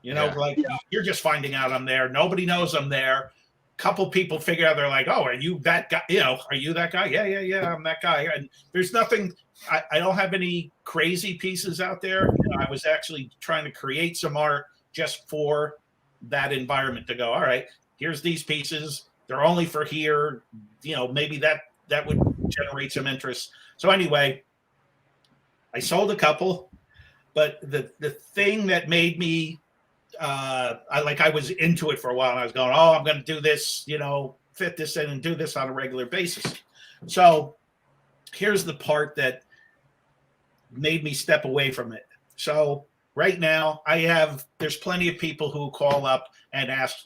C: You're just finding out I'm there. Nobody knows I'm there. Couple people figure out, they're like, oh, are you that guy? Are you that guy? Yeah, I'm that guy. And there's nothing, I don't have any crazy pieces out there. I was actually trying to create some art just for that environment to go, all right, here's these pieces. They're only for here. Maybe that would generate some interest. So anyway, I sold a couple, but the thing that made me, I was into it for a while, and I was going, oh, I'm going to do this, fit this in and do this on a regular basis. So here's the part that made me step away from it. So right now there's plenty of people who call up and ask,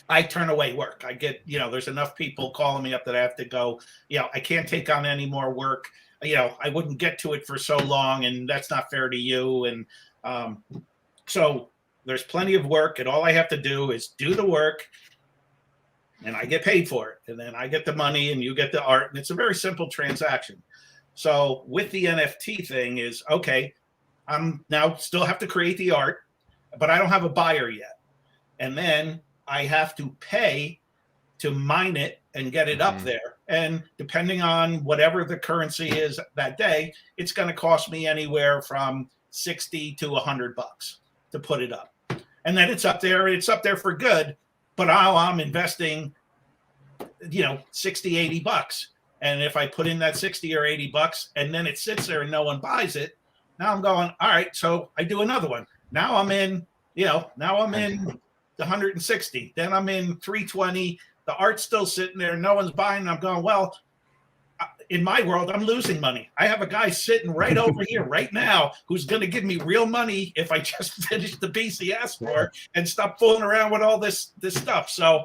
C: I turn away work. I get, there's enough people calling me up that I have to go, I can't take on any more work. I wouldn't get to it for so long, and that's not fair to you. And so there's plenty of work, and all I have to do is do the work, and I get paid for it. And then I get the money and you get the art, and it's a very simple transaction. So with the NFT thing is, okay, I'm now still have to create the art, but I don't have a buyer yet. And then I have to pay to mine it and get it up there. And depending on whatever the currency is that day, it's going to cost me anywhere from $60 to $100 to put it up. And then it's up there for good. But now I'm investing, $60, $80. And if I put in that $60 or $80 and then it sits there and no one buys it, now I'm going, all right, so I do another one. Now I'm in, the 160. Then I'm in 320. The art's still sitting there. No one's buying. I'm going, well, in my world, I'm losing money. I have a guy sitting right over here right now who's going to give me real money if I just finish the piece he asked for and stop fooling around with all this stuff. So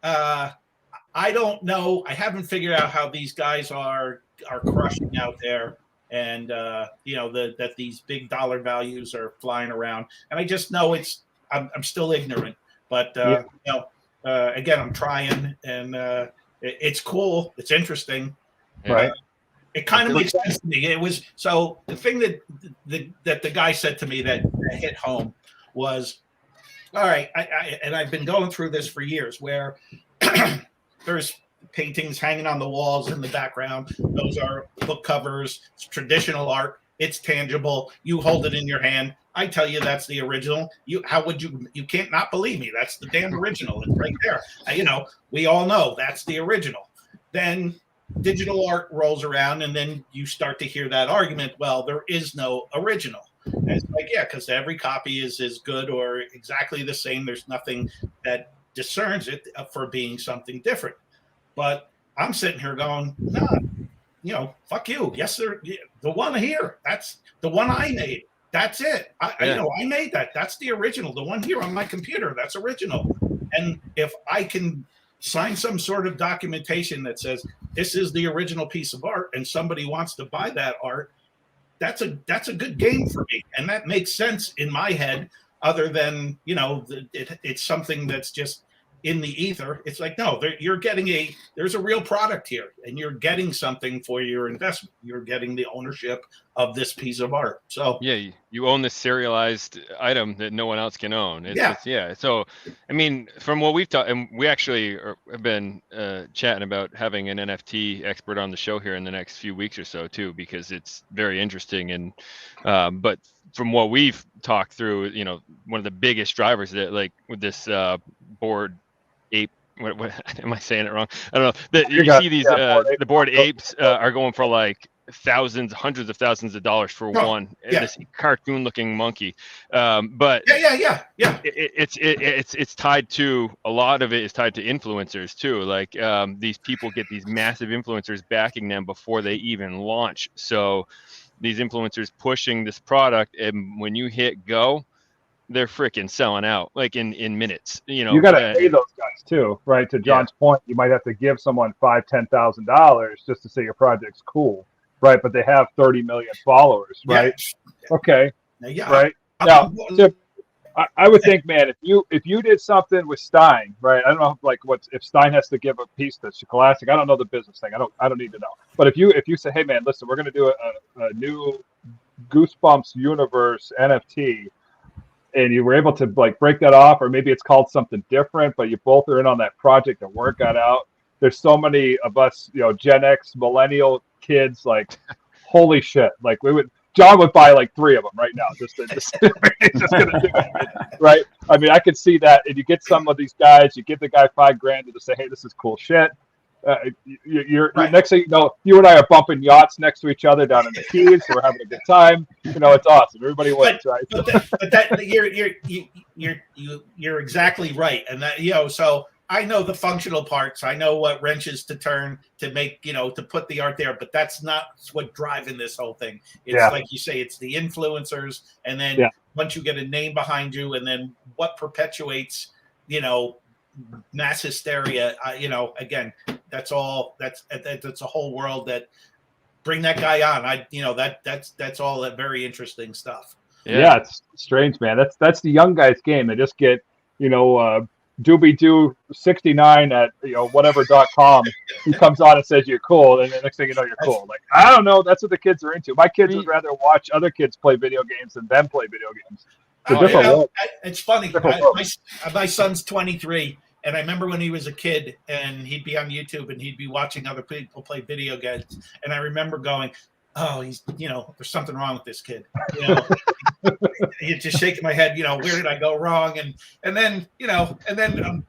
C: I don't know. I haven't figured out how these guys are crushing out there, and that these big dollar values are flying around. And I just know I'm still ignorant. But again, I'm trying, and it's cool. It's interesting.
A: Right.
C: It kind of makes sense to me. It was so the thing that the guy said to me that hit home was, all right, and I've been going through this for years where there's paintings hanging on the walls in the background. Those are book covers. It's traditional art. It's tangible. You hold it in your hand. I tell you that's the original. You can't not believe me. That's the damn original. It's right there. We all know that's the original. Then digital art rolls around, and then you start to hear that argument. Well, there is no original. And it's like, yeah, because every copy is as good or exactly the same. There's nothing that discerns it for being something different. But I'm sitting here going, nah, fuck you. Yes, sir. The one here, that's the one I made. That's it. I made that. That's the original. The one here on my computer, that's original. And if I can sign some sort of documentation that says this is the original piece of art and somebody wants to buy that art, that's a good game for me. And that makes sense in my head, other than, it's something that's just in the ether. It's like, no, you're getting there's a real product here, and you're getting something for your investment. You're getting the ownership of this piece of art. So
B: yeah, you own this serialized item that no one else can own. So I mean, from what we've talked, and we actually have been chatting about having an NFT expert on the show here in the next few weeks or so too, because it's very interesting. And but from what we've talked through, one of the biggest drivers that, like, with this Bored Ape, what am I saying it wrong? I don't know. You see these the Bored Apes are going for like hundreds of thousands of dollars for
C: Oh,
B: one,
C: yeah.
B: this cartoon looking monkey. But it's tied to, a lot of it is tied to influencers too. Like these people get these massive influencers backing them before they even launch. So these influencers pushing this product, and when you hit go, they're freaking selling out like in minutes.
A: You got to pay those guys too, right? To John's point, you might have to give someone $5,000-$10,000 just to say your project's cool, right? But they have 30 million followers, right? Yeah. Okay, right now. I would think, man, if you did something with Stine, right? I don't know, like if Stine has to give a piece to Scholastic. I don't know the business thing. I don't need to know. But if you say, hey, man, listen, we're going to do a new Goosebumps universe NFT, and you were able to like break that off, or maybe it's called something different, but you both are in on that project and work that out. There's so many of us, Gen X, millennial kids, like, holy shit. Like John would buy like 3 of them right now. He's just gonna do it, right? I mean, I could see that. And you get some of these guys, you give the guy $5,000 to say, hey, this is cool shit. You're next thing you know, you and I are bumping yachts next to each other down in the Keys. We're having a good time. It's awesome. Everybody wins, right?
C: But you're exactly right, and that so I know the functional parts. I know what wrenches to turn to make to put the art there, but that's not what driving this whole thing. It's like you say, it's the influencers, and then once you get a name behind you, and then what perpetuates mass hysteria. Again, that's all. That's a whole world that bring that guy on. That's all that very interesting stuff.
A: Yeah, it's strange, man. That's the young guys' game. They just get Doobie Doo 69 at whatever.com. He comes on and says you're cool, and the next thing you know, you're cool. Like, I don't know. That's what the kids are into. My kids would rather watch other kids play video games than them play video games.
C: It's funny. My son's 23, and I remember when he was a kid, and he'd be on YouTube, and he'd be watching other people play video games, and I remember going, "Oh, he's there's something wrong with this kid." You're just shaking my head. Where did I go wrong? And then I'm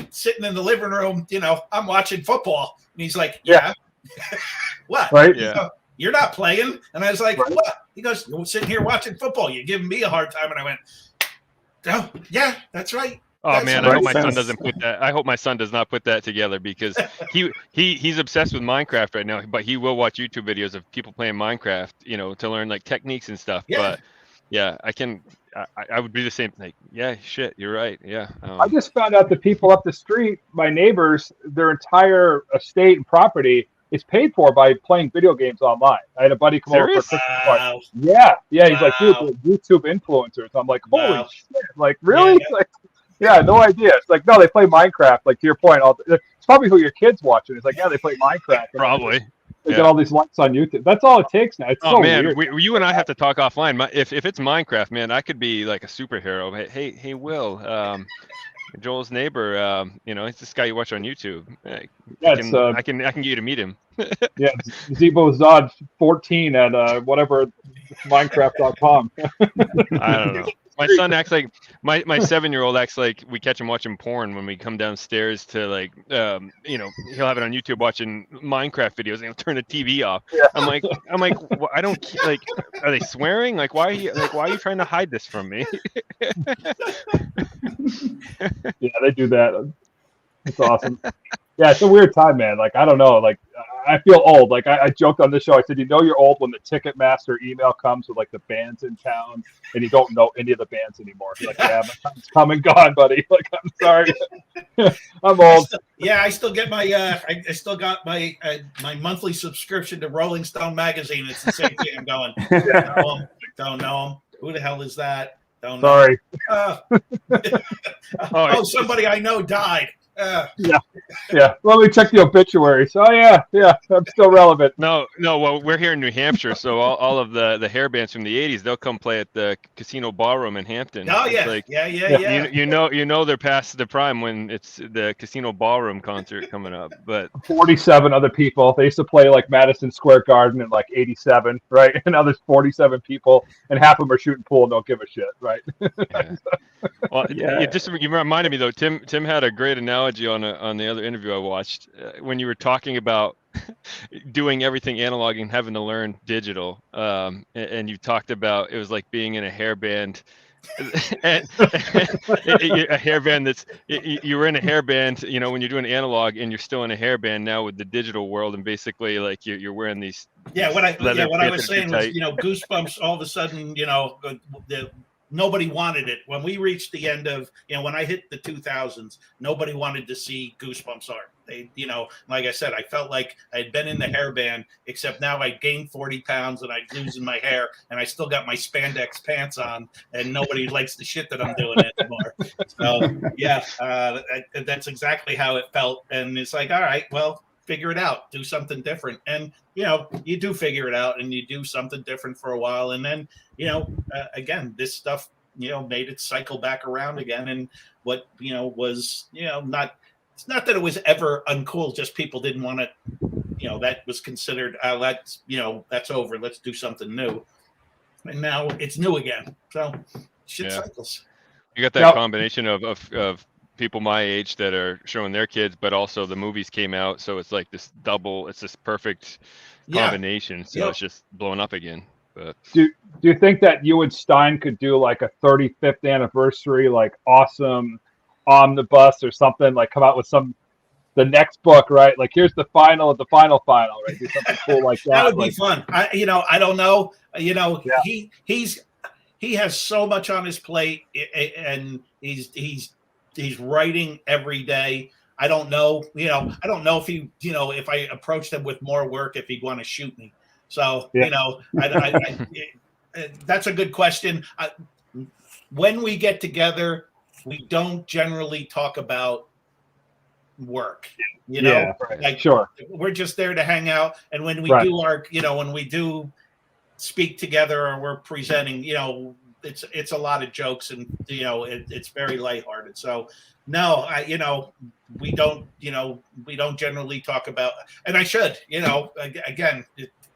C: sitting in the living room. I'm watching football, and he's like, "Yeah, what?
A: Right?
C: Yeah." You're not playing. And I was like, what? He goes, you're sitting here watching football. You're giving me a hard time. And I went, oh, yeah, that's right.
B: Oh,
C: that's
B: man,
C: right.
B: I hope my son doesn't put that. I hope my son does not put that together, because he's obsessed with Minecraft right now, but he will watch YouTube videos of people playing Minecraft, to learn like techniques and stuff. Yeah. But yeah, I would be the same. Like, yeah, shit, you're right. Yeah.
A: I just found out that people up the street, my neighbors, their entire estate and property is paid for by playing video games online. I had a buddy come over for a Christmas party. Yeah. He's like, dude, YouTube influencers. I'm like, holy shit! Like, really? No idea. It's like, no, they play Minecraft. Like, to your point, it's probably who your kid's watching. It's like, yeah, they play Minecraft.
B: Probably.
A: They get all these likes on YouTube. That's all it takes now. It's
B: man,
A: weird.
B: You and I have to talk offline. If it's Minecraft, man, I could be like a superhero. Hey, Will. Joel's neighbor, it's this guy you watch on YouTube. I can get you to meet him.
A: Yeah, ZeboZod 14 at whatever Minecraft.com.
B: I don't know. My son acts like my 7-year-old acts like we catch him watching porn when we come downstairs to like he'll have it on YouTube watching Minecraft videos and he'll turn the TV off. Yeah. I'm like I don't like, are they swearing? Like, why are you trying to hide this from me?
A: Yeah, they do that. It's awesome. Yeah, it's a weird time, man. Like, I don't know. Like, I feel old. Like, I joked on this show. I said, you're old when the Ticketmaster email comes with, like, the bands in town, and you don't know any of the bands anymore. You're like, yeah, my time's come and gone, buddy. Like, I'm sorry. I'm old.
C: I still get my, I still got my monthly subscription to Rolling Stone magazine. It's the same thing. I'm going, don't know him. Who the hell is that? Don't know.
A: Sorry.
C: Somebody I know died.
A: Yeah. Let me check the obituaries. Oh yeah, I'm still relevant.
B: No. Well, we're here in New Hampshire, so all of the hair bands from the '80s, they'll come play at the Casino Ballroom in Hampton.
C: Oh yeah,
B: like,
C: yeah.
B: You know they're past the prime when it's the Casino Ballroom concert coming up. But
A: 47 other people. They used to play like Madison Square Garden in like '87, right? And now there's 47 people, and half of them are shooting pool and don't give a shit, right?
B: Yeah. Well, you reminded me though. Tim had a great analogy on the other interview I watched when you were talking about doing everything analog and having to learn digital. And you talked about it was like being in a hairband. And a hairband that's you were in a hairband, when you're doing analog, and you're still in a hairband now with the digital world, and basically like you're wearing these
C: what I was saying was,
B: tight.
C: Goosebumps all of a sudden, nobody wanted it. When we reached the end of, when I hit the 2000s, nobody wanted to see Goosebumps art. They, like I said, I felt like I'd been in the hairband, except now I gained 40 pounds and I'd losing my hair, and I still got my spandex pants on, and nobody likes the shit that I'm doing anymore. So yeah, that's exactly how it felt. And it's like, all right, well, figure it out, do something different. And, you do figure it out and you do something different for a while. And then, again, this stuff, made it cycle back around again. And what, was, it's not that it was ever uncool, just people didn't want it, that was considered, that's over. Let's do something new. And now it's new again. So shit cycles.
B: You got that combination of people my age that are showing their kids, but also the movies came out, so it's like this perfect combination. So it's just blowing up again. But
A: do you think that you and Stine could do like a 35th anniversary, like awesome omnibus or something, like come out with the next book, right? Like here's the final of the final, right? Do something cool like that.
C: That would be fun. I don't know. He has so much on his plate, and he's writing every day. I don't know. I don't know if he, if I approached him with more work, if he'd want to shoot me. So, that's a good question. When we get together, we don't generally talk about work. Like
A: sure,
C: we're just there to hang out. And when we do our, when we do speak together or we're presenting, it's a lot of jokes, and it's very lighthearted. So no, we don't generally talk about, and I should, again,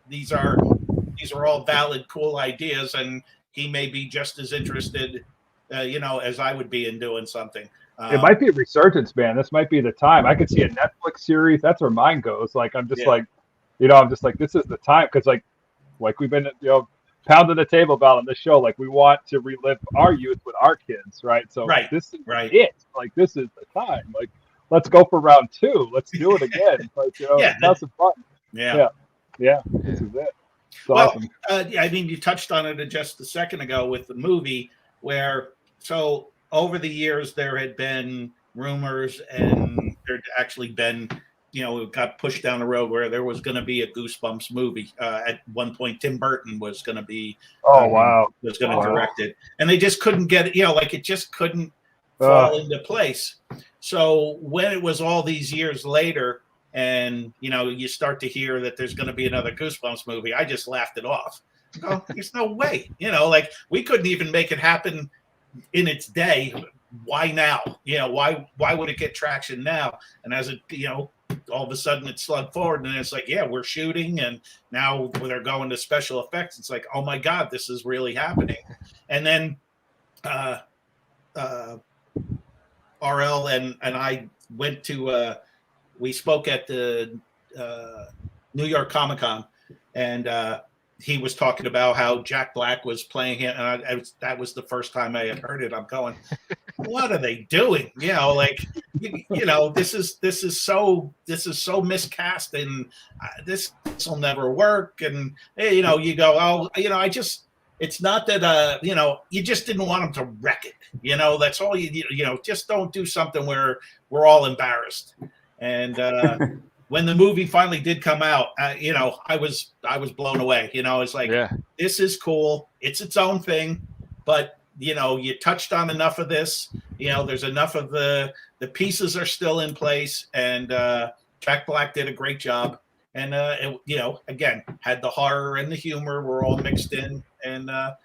C: these are all valid, cool ideas, and he may be just as interested, as I would be in doing something.
A: It might be a resurgence, man. This might be the time. I could see a Netflix series. That's where mine goes. Like I'm just like, I'm just like, this is the time, because like we've been pounding the table about on this show. Like we want to relive our youth with our kids, right? So this is it. Like this is the time. Like let's go for round 2. Let's do it again. Like have some fun. Yeah. This is it. It's awesome.
C: I mean, you touched on it just a second ago with the movie, where so over the years there had been rumors, and there'd actually been, it got pushed down the road where there was going to be a Goosebumps movie. At one point, Tim Burton was going to be, was going to direct it, and they just couldn't get it. It just couldn't fall into place. So when it was all these years later, and you start to hear that there's going to be another Goosebumps movie, I just laughed it off. There's no way. Like we couldn't even make it happen in its day. Why now? Why would it get traction now? And as it, all of a sudden it slugged forward, and it's like, we're shooting, and now when they're going to special effects, it's like, oh my God, this is really happening. And then RL and I went to we spoke at the New York Comic-Con, and he was talking about how Jack Black was playing him, and that was the first time I had heard it. I'm going, what are they doing? This is so miscast, and this will never work. And you go, it's not that you just didn't want him to wreck it. That's all just don't do something where we're all embarrassed. And when the movie finally did come out, I was blown away. It's like, this is cool. It's its own thing, but you touched on enough of this. There's enough of the pieces are still in place, and Jack Black did a great job. And again, had the horror and the humor were all mixed in. And I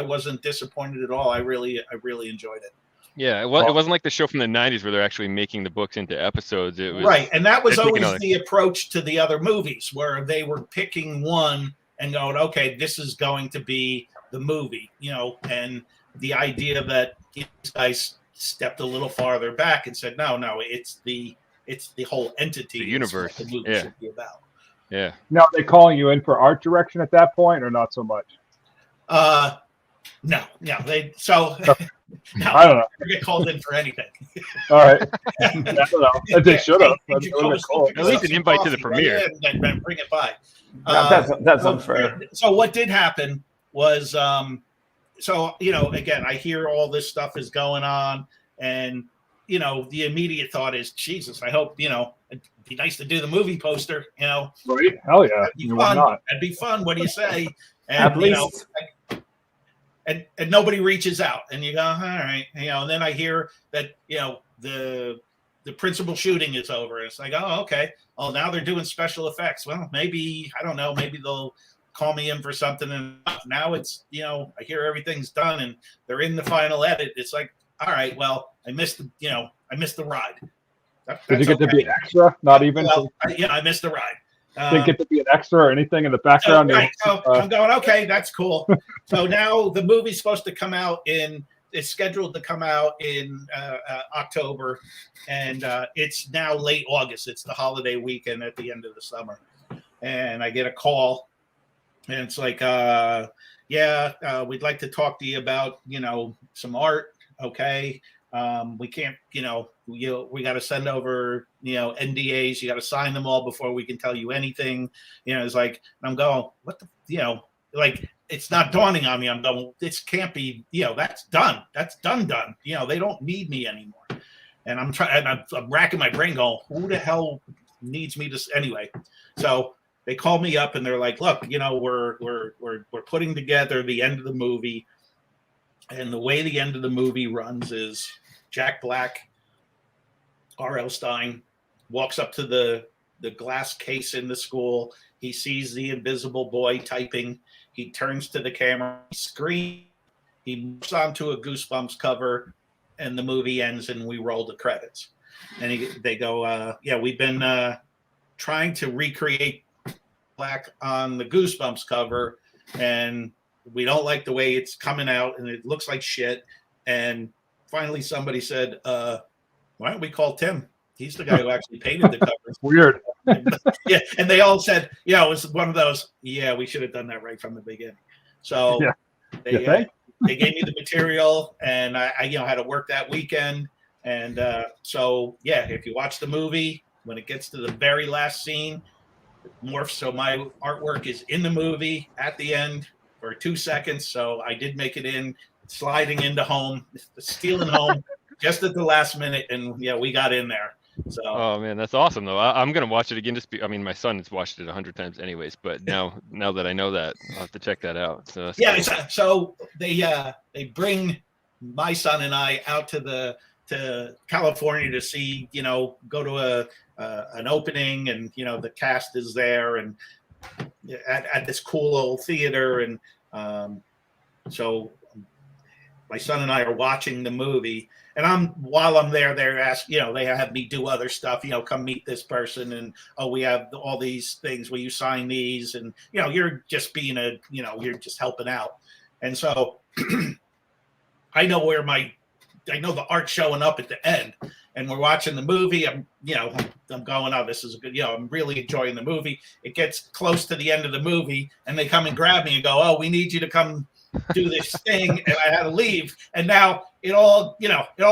C: wasn't disappointed at all. I really enjoyed it.
B: Yeah, it wasn't like the show from the 90s where they're actually making the books into episodes. It was
C: right, and that was always the approach to the other movies, where they were picking one and going, okay, this is going to be the movie, and the idea that these guys stepped a little farther back and said, no, it's the It's the whole entity,
B: the universe.
C: the movie should be about.
B: Yeah.
A: Now, are they calling you in for art direction at that point, or not so much?
C: No. They so. No,
A: I don't know.
C: I get called in for anything.
A: All right. I don't know. They should have. Cool.
B: At least an invite to the premiere.
C: And bring it by.
D: That's unfair.
C: So what did happen was, so, again, I hear all this stuff is going on, and, the immediate thought is, Jesus, I hope, it'd be nice to do the movie poster,
A: Right? Hell yeah.
C: Why not? That'd be fun. What do you say? And,
D: At least.
C: And nobody reaches out, and you go, all right, and then I hear that, the principal shooting is over. It's like, oh, okay. Oh, now they're doing special effects. Well, maybe, I don't know, maybe they'll call me in for something. And now it's, I hear everything's done and they're in the final edit. It's like, all right, well, I missed the ride.
A: Did you get to be an extra? Not even?
C: Well, I missed the ride.
A: Didn't get to be an extra or anything in the background?
C: So I'm going, okay, that's cool. So now the movie's supposed to come out it's scheduled to come out in October, and it's now late August. It's the holiday weekend at the end of the summer. And I get a call, and it's like, we'd like to talk to you about, some art. Okay. We can't, we got to send over, NDAs. You got to sign them all before we can tell you anything. It's like, I'm going, what the, like, it's not dawning on me. I'm going, this can't be, that's done. That's done. They don't need me anymore. And I'm trying, I'm racking my brain going, who the hell needs me to, anyway. So they call me up and they're like, look, we're putting together the end of the movie. And the way the end of the movie runs is Jack Black, R.L. Stine, walks up to the glass case in the school. He sees the invisible boy typing. He turns to the camera, he screams, he moves onto a Goosebumps cover, and the movie ends and we roll the credits. And they go, we've been trying to recreate Black on the Goosebumps cover, and we don't like the way it's coming out, and it looks like shit. And finally somebody said, why don't we call Tim? He's the guy who actually painted the cover.
A: Weird.
C: Yeah, and they all said, it was one of those, we should have done that right from the beginning. So they gave me the material, and I had to work that weekend. And if you watch the movie, when it gets to the very last scene, it morphs. So my artwork is in the movie at the end for 2 seconds. So I did make it in, sliding into home, stealing home just at the last minute. And we got in there. So,
B: oh man, that's awesome though. I'm gonna watch it again. My son has watched it 100 times anyways, but now that I know that, I'll have to check that out. So cool.
C: So they bring my son and I out to California to see, go to an opening, and the cast is there, and at this cool old theater, and so my son and I are watching the movie. And while I'm there, they're asking, they have me do other stuff, come meet this person. And, we have all these things. Will you sign these? And, you're just being you're just helping out. And so I know the art showing up at the end, and we're watching the movie. I'm going, oh, this is a good, I'm really enjoying the movie. It gets close to the end of the movie, and they come and grab me and go, oh, we need you to come do this thing. And I had to leave. And now it all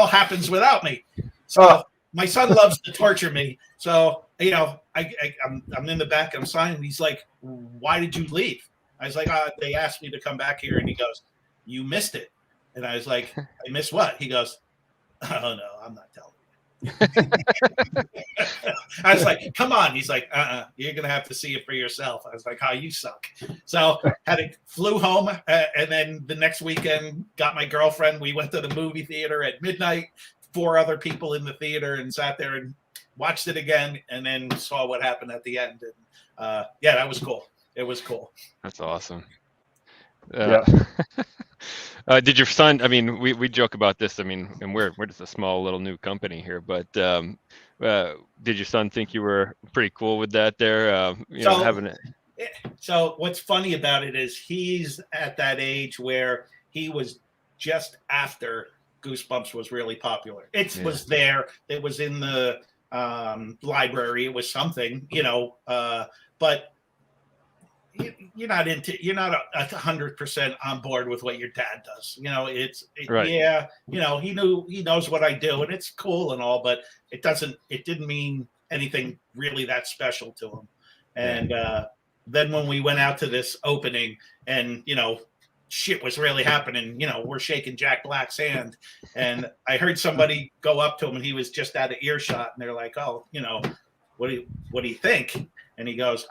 C: happens without me. So my son loves to torture me. So, I'm in the back, I'm signing. He's like, why did you leave? I was like, they asked me to come back here. And he goes, you missed it. And I was like, I missed what? He goes, oh no, I'm not telling you. I was like, come on. He's like, you're going to have to see it for yourself. I was like, you suck. So flew home, and then the next weekend got my girlfriend. We went to the movie theater at midnight, 4 other people in the theater, and sat there and watched it again, and then saw what happened at the end. And that was cool. It was cool.
B: That's awesome.
A: Yeah.
B: Did your son? I mean, we joke about this. I mean, and we're just a small little new company here, but did your son think you were pretty cool with that? There, having it.
C: So what's funny about it is he's at that age where he was just after Goosebumps was really popular. It was there. It was in the library. It was something, but you're not 100% on board with what your dad does.
B: Right.
C: Yeah, he knows what I do, and it's cool and all, but it didn't mean anything really that special to him. And then when we went out to this opening, and shit was really happening, we're shaking Jack Black's hand, and I heard somebody go up to him, and he was just out of earshot, and they're like, "Oh, what do you think?" And he goes,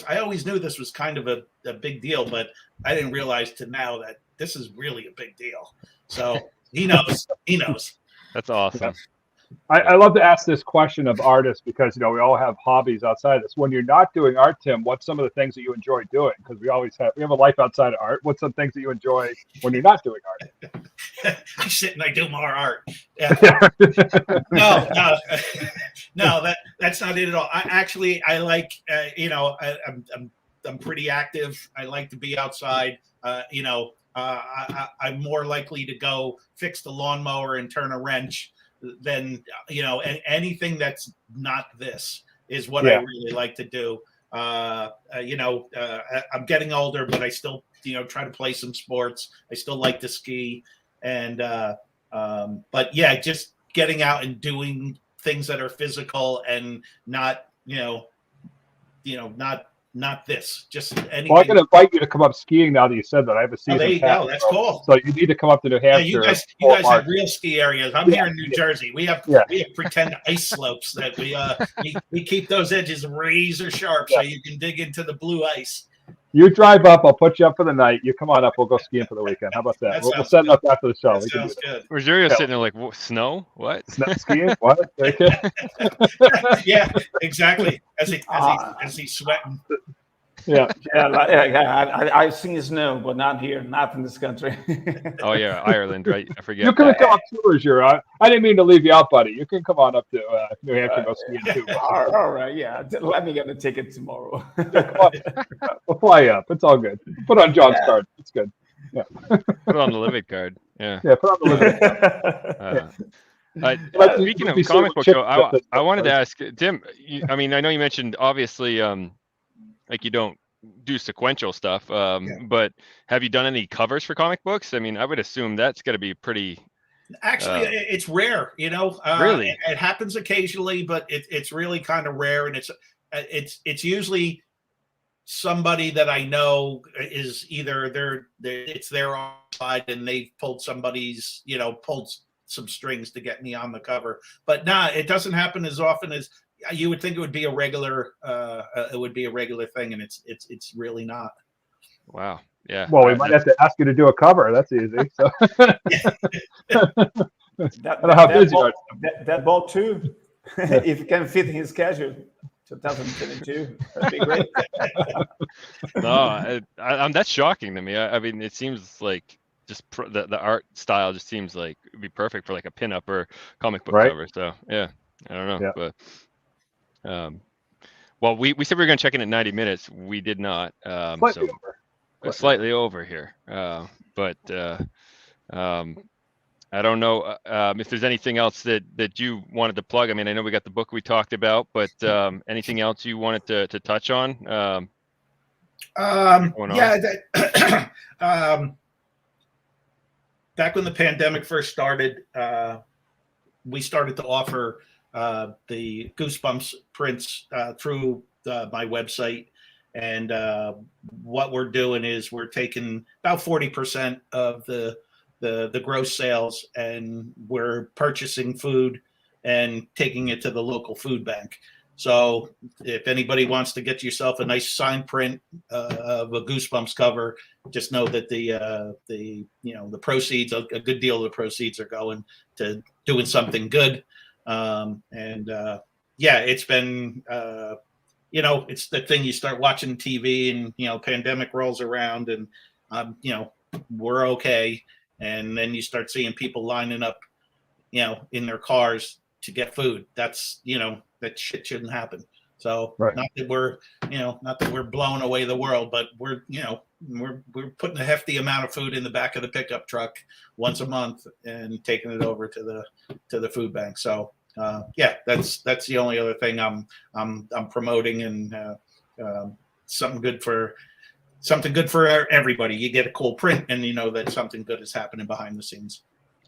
C: I always knew this was kind of a big deal, but I didn't realize to now that this is really a big deal. So he knows.
B: That's awesome.
A: I love to ask this question of artists because, we all have hobbies outside of this. When you're not doing art, Tim, what's some of the things that you enjoy doing? Because we have a life outside of art. What's some things that you enjoy when you're not doing art?
C: I sit and I do more art. Yeah. No, that's not it at all. I like, I'm pretty active. I like to be outside. I'm more likely to go fix the lawnmower and turn a wrench than anything that's not this is what I really like to do. I'm getting older, but I still try to play some sports. I still like to ski, and but yeah, just getting out and doing things that are physical and not not this, just anything.
A: Well, I'm going to invite you to come up skiing now that you said that. I have a season
C: there you
A: pass.
C: go. That's cool.
A: So you need to come up to New Hampshire.
C: Yeah, you guys have real ski areas. I'm here in New Jersey. We have pretend ice slopes that we keep those edges razor sharp so you can dig into the blue ice.
A: You drive up. I'll put you up for the night. You come on up. We'll go skiing for the weekend. How about that? We'll set it up after the show.
C: That sounds good.
B: Rogerio sitting there like, snow? What?
A: Skiing? What?
C: Yeah, exactly. As he's sweating.
D: Yeah. I've seen snow, but not here, not in this country.
B: Oh yeah, Ireland, right? I forget.
A: You can come up too, Rogerio. I didn't mean to leave you out, buddy. You can come on up to New Hampshire and go skiing too.
D: All right, yeah. Let me get a ticket tomorrow.
A: We'll fly you up. It's all good. Put on John's card. It's good. Yeah.
B: Put on the Livid card. Yeah.
A: Yeah. Put on the Livid card.
B: Speaking of comic book show, I wanted to ask Tim. I know you mentioned obviously. Like you don't do sequential stuff, but have you done any covers for comic books? I mean, I would assume that's got to be pretty.
C: Actually, it's rare.
B: Really,
C: it happens occasionally, but it's really kind of rare, and it's usually somebody that I know is either it's their own side and they've pulled somebody's pulled some strings to get me on the cover, but it doesn't happen as often as you would think. It would be a regular thing, and it's really not.
B: Wow. Yeah.
A: Well, we might have to ask you to do a cover. That's easy. So.
D: that ball too, if it can fit in his schedule, 2022, that'd be great.
B: No, that's shocking to me. I mean, it seems like just the art style just seems like it'd be perfect for like a pinup or comic book cover. So yeah, I don't know, but. Well, we said we were going to check in at 90 minutes. We did not. Slightly over here. But I don't know if there's anything else that you wanted to plug. I mean, I know we got the book we talked about, but anything else you wanted to touch on?
C: Back when the pandemic first started, we started to offer the Goosebumps Prints through my website, and what we're doing is we're taking about 40% of the gross sales, and we're purchasing food and taking it to the local food bank. So if anybody wants to get yourself a nice signed print of a Goosebumps cover, just know that the proceeds, a good deal of the proceeds are going to doing something good. It's been, it's the thing, you start watching TV and, pandemic rolls around and, we're okay. And then you start seeing people lining up, in their cars to get food. That's, that shit shouldn't happen. So not that we're blowing away the world, but we're putting a hefty amount of food in the back of the pickup truck once a month and taking it over to the food bank. So yeah, that's the only other thing I'm promoting, and something good for everybody. You get a cool print, and you know that something good is happening behind the scenes.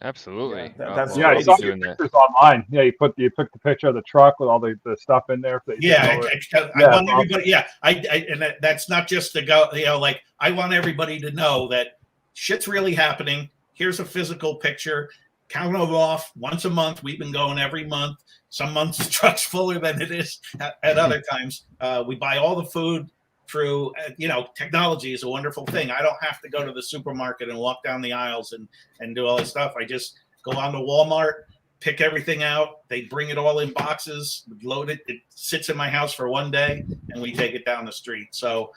B: Absolutely.
D: That's
A: Yeah, I
D: great.
A: saw your pictures online. Yeah, you took the picture of the truck with all the stuff in there.
C: Yeah, I want everybody. Yeah, and that's not just to go. You know, like I want everybody to know that shit's really happening. Here's a physical picture. Count it off once a month. We've been going every month. Some months the truck's fuller than it is at other times. We buy all the food through, you know, technology is a wonderful thing. I don't have to go to the supermarket and walk down the aisles and do all this stuff. I just go on to Walmart, pick everything out. They bring it all in boxes, load it. It sits in my house for one day, and we take it down the street. So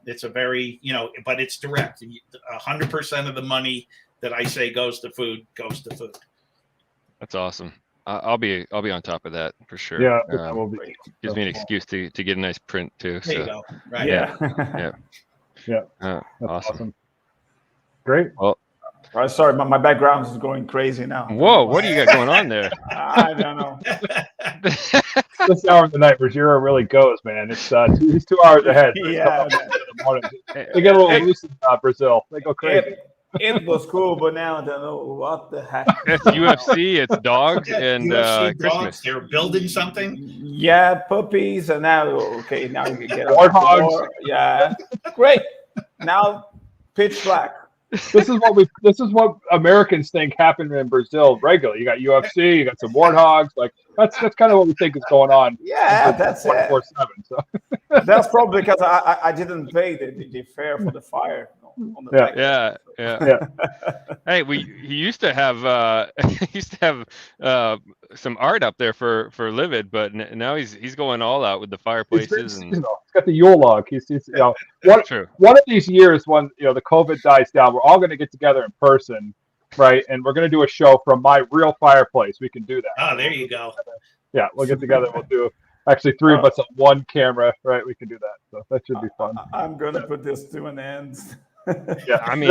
C: it's a very, you know, but it's direct. 100% of the money that I say goes to food.
B: That's awesome. I'll be on top of that for sure.
A: Yeah, that will be
B: gives me an excuse to get a nice print too.
C: There you go. Right.
B: Yeah.
A: That's
B: awesome.
A: Great.
B: Well,
D: sorry, my background is going crazy now.
B: Whoa, what do you got going on there?
D: I don't know.
A: This hour of the night, Ruggiero really goes, man. It's he's 2 hours ahead.
D: Yeah.
A: They get a little loose in Brazil. They go crazy.
D: It was cool, but now I don't know what the heck.
B: It's UFC, it's dogs, and
C: UFC
B: Christmas.
C: dogs. They're building something.
D: Yeah, puppies, and now you get
A: warthogs.
D: Yeah, great. Now pitch black.
A: This is what Americans think happened in Brazil regularly. You got UFC, you got some warthogs. Like that's kind of what we think is going on.
D: Yeah, that's
A: 24/7. So
D: that's probably because I didn't pay the fare for the fire. On the
B: Yeah. Hey, he used to have some art up there for Livid, but now he's going all out with the fireplaces and
A: he's got the Yule log. He's you know
B: True.
A: One of these years when the COVID dies down, we're all going to get together in person, right? And we're going to do a show from my real fireplace. We can do that.
C: Oh, there you go.
A: Yeah, we'll get together. We'll do actually 3 of us on one camera, right? We can do that. So that should be fun.
D: I'm going to put this to an end.
A: Yeah,
B: I mean,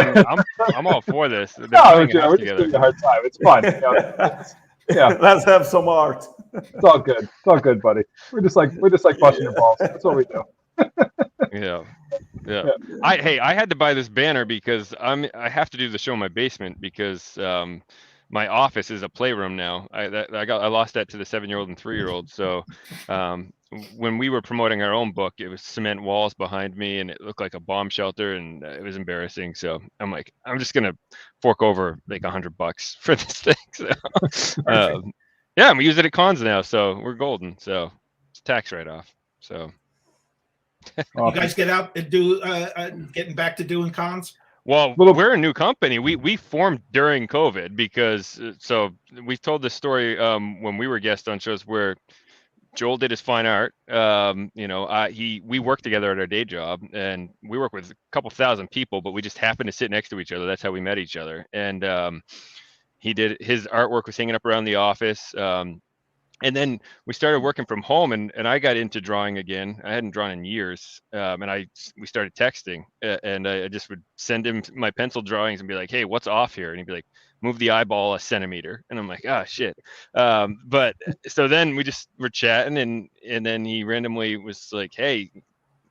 B: I'm all for this.
A: No, we're just giving you a hard time. It's fun. Yeah,
D: let's have some art.
A: It's all good. It's all good, buddy. We're just like busting your balls. That's what we do.
B: Yeah. I had to buy this banner because I have to do the show in my basement because my office is a playroom now. I lost that to the 7-year-old and 3-year-old. So when we were promoting our own book, it was cement walls behind me and it looked like a bomb shelter and it was embarrassing. So I'm like, I'm just gonna fork over like $100 for this thing. So yeah, and we use it at cons now, so we're golden. So it's tax write-off. So
C: you guys get out and do getting back to doing cons?
B: Well, we're a new company. We formed during COVID because so we told this story when we were guests on shows where Joel did his fine art. We work together at our day job, and we work with a couple thousand people, but we just happened to sit next to each other. That's how we met each other. And he did his artwork was hanging up around the office. And then we started working from home, and I got into drawing again. I hadn't drawn in years, and we started texting, and I just would send him my pencil drawings and be like, "Hey, what's off here?" And he'd be like, "Move the eyeball a centimeter," and I'm like, "Ah, shit." But so then we just were chatting, and then he randomly was like, "Hey,"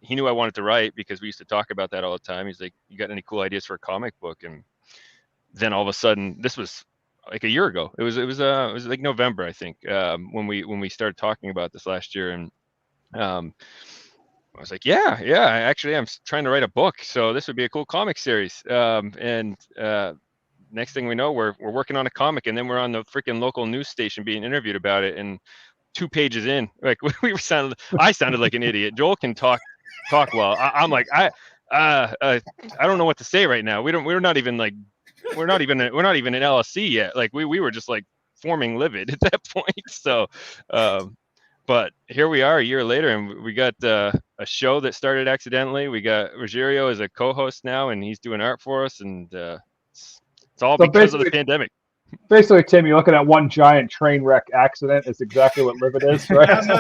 B: he knew I wanted to write because we used to talk about that all the time. He's like, "You got any cool ideas for a comic book?" And then all of a sudden, this was like a year ago. It was like November, I think, when we started talking about this last year, and I was like, yeah, actually, I'm trying to write a book, so this would be a cool comic series. And next thing we know, we're working on a comic, and then we're on the freaking local news station being interviewed about it. And 2 pages in, like I sounded like an idiot. Joel can talk well. I'm like, I don't know what to say right now. We're not even an LLC yet. Like we were just like forming Livid at that point. So, but here we are a year later, and we got a show that started accidentally. We got Ruggiero as a co-host now, and he's doing art for us, and it's all because of the pandemic.
A: Basically, Tim, you're looking at one giant train wreck accident. Is exactly what Livid is, right?
C: No.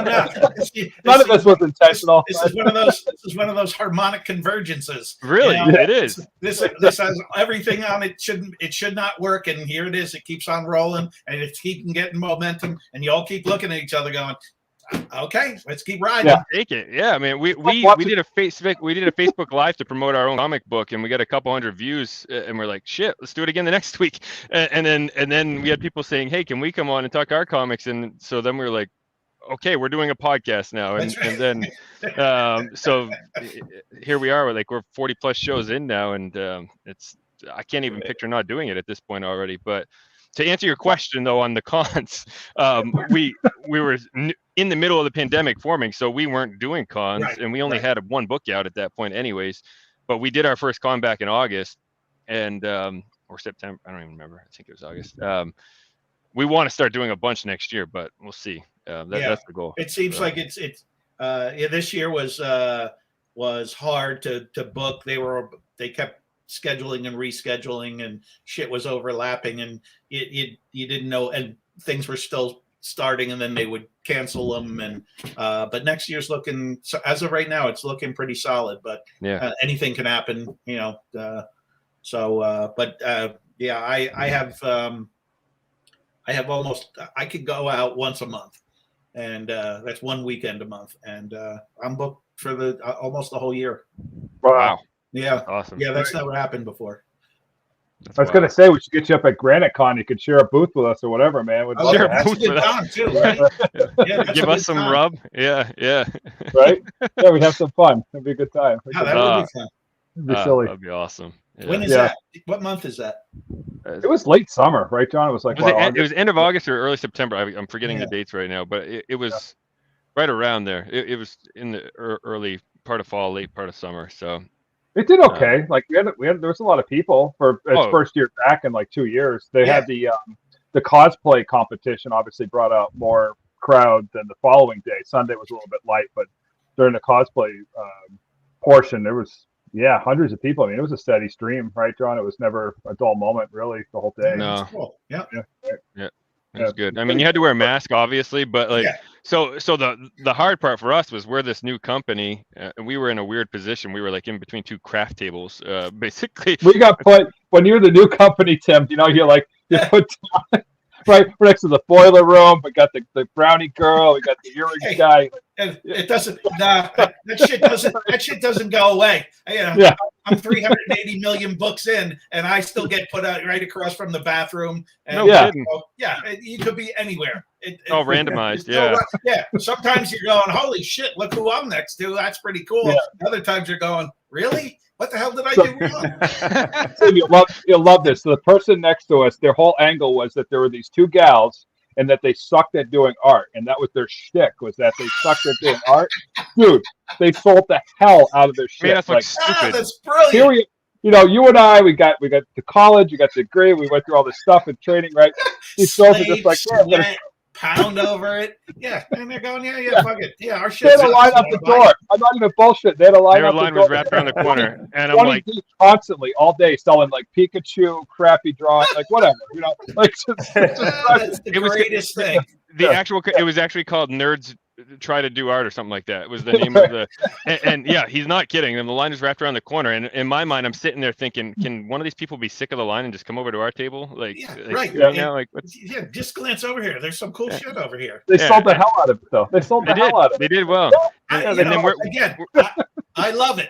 A: None of this was intentional.
C: This is one of those. This is one of those harmonic convergences.
B: Really, it is.
C: This has everything on it. It should not work, and here it is. It keeps on rolling, and it's keeping getting momentum, and you all keep looking at each other, going, "Okay, let's keep riding."
B: Yeah, take it. Yeah, I mean, we did a Facebook Live to promote our own comic book, and we got a couple hundred views, and we're like, shit, let's do it again the next week. And then we had people saying, hey, can we come on and talk our comics? And so then we were like, okay, we're doing a podcast now, and then so here we are. We're 40 plus shows in now, and I can't even picture not doing it at this point already. But to answer your question though on the cons, we were in the middle of the pandemic forming, so we weren't doing cons, and we only had one book out at that point anyways. But we did our first con back in August, and or September, I don't even remember. I think it was August. We want to start doing a bunch next year, but we'll see. That's the goal.
C: It seems like it's this year was hard to book. They kept scheduling and rescheduling, and shit was overlapping, and you didn't know, and things were still starting, and then they would cancel them, and but next year's looking, so as of right now, it's looking pretty solid, but anything can happen, I have almost, I could go out once a month, and that's one weekend a month, and I'm booked for almost the whole year.
A: Wow.
C: Yeah.
B: Awesome.
C: Yeah, that's never happened before.
A: I was going to say, we should get you up at Granite Con. You could share a booth with us or whatever, man.
B: Share a
C: that's
B: booth
C: a good
B: with
C: time too, right?
B: Give us some rub. Yeah.
A: Right? Yeah, we'd have some fun. It'd be a good time.
C: That would be fun.
A: It'd be silly.
B: That'd be awesome. Yeah.
C: When is that? What month is that?
A: It was late summer, right, John? It was like
B: it was end of August or early September. I'm forgetting the dates right now, but it was right around there. It was in the early part of fall, late part of summer. So
A: it did okay. There was a lot of people for its first year back in like 2 years. They had the cosplay competition obviously brought out more crowd than the following day. Sunday was a little bit light, but during the cosplay portion, there was hundreds of people. I mean, it was a steady stream, right, John? It was never a dull moment, really, the whole day.
B: No.
C: Cool. Yeah.
B: It was good. I mean, you had to wear a mask, obviously, but so the hard part for us was we're this new company, and we were in a weird position. We were like in between two craft tables, basically.
A: We got put when you're the new company, Tim. You put right next to the boiler room. We got the brownie girl. We got the earrings guy.
C: It doesn't. That shit doesn't go away. I'm 380 million books in, and I still get put out right across from the bathroom. And, you could be anywhere.
B: Randomized.
C: Sometimes you're going, holy shit, look who I'm next to. That's pretty cool. Yeah. Other times you're going, really? What the hell did I do wrong?
A: You'll love this. So the person next to us, their whole angle was that there were these two gals and that they sucked at doing art. And that was their shtick, was that they sucked at doing art. Dude, they sold the hell out of their shit.
B: Man, that's like stupid.
C: That's brilliant.
A: You and I, we got to college, we got the degree, we went through all this stuff and training, right? These girls are just like,
C: pound over it. Yeah. And they're going, fuck it. Yeah, our shit.
A: They had a line up the door. I'm not even bullshit. They had a line up the door.
B: Their line was wrapped around the corner. And I'm like,
A: constantly, all day, selling like Pikachu, crappy drawing, like whatever. That's
C: the greatest thing.
B: It was actually called Nerds Try to Do Art or something like that. It was the name of the and he's not kidding. And the line is wrapped around the corner, and in my mind I'm sitting there thinking, can one of these people be sick of the line and just come over to our table?
C: Just glance over here, there's some cool shit over here.
A: They sold the hell out of it though. They did well.
C: I love it.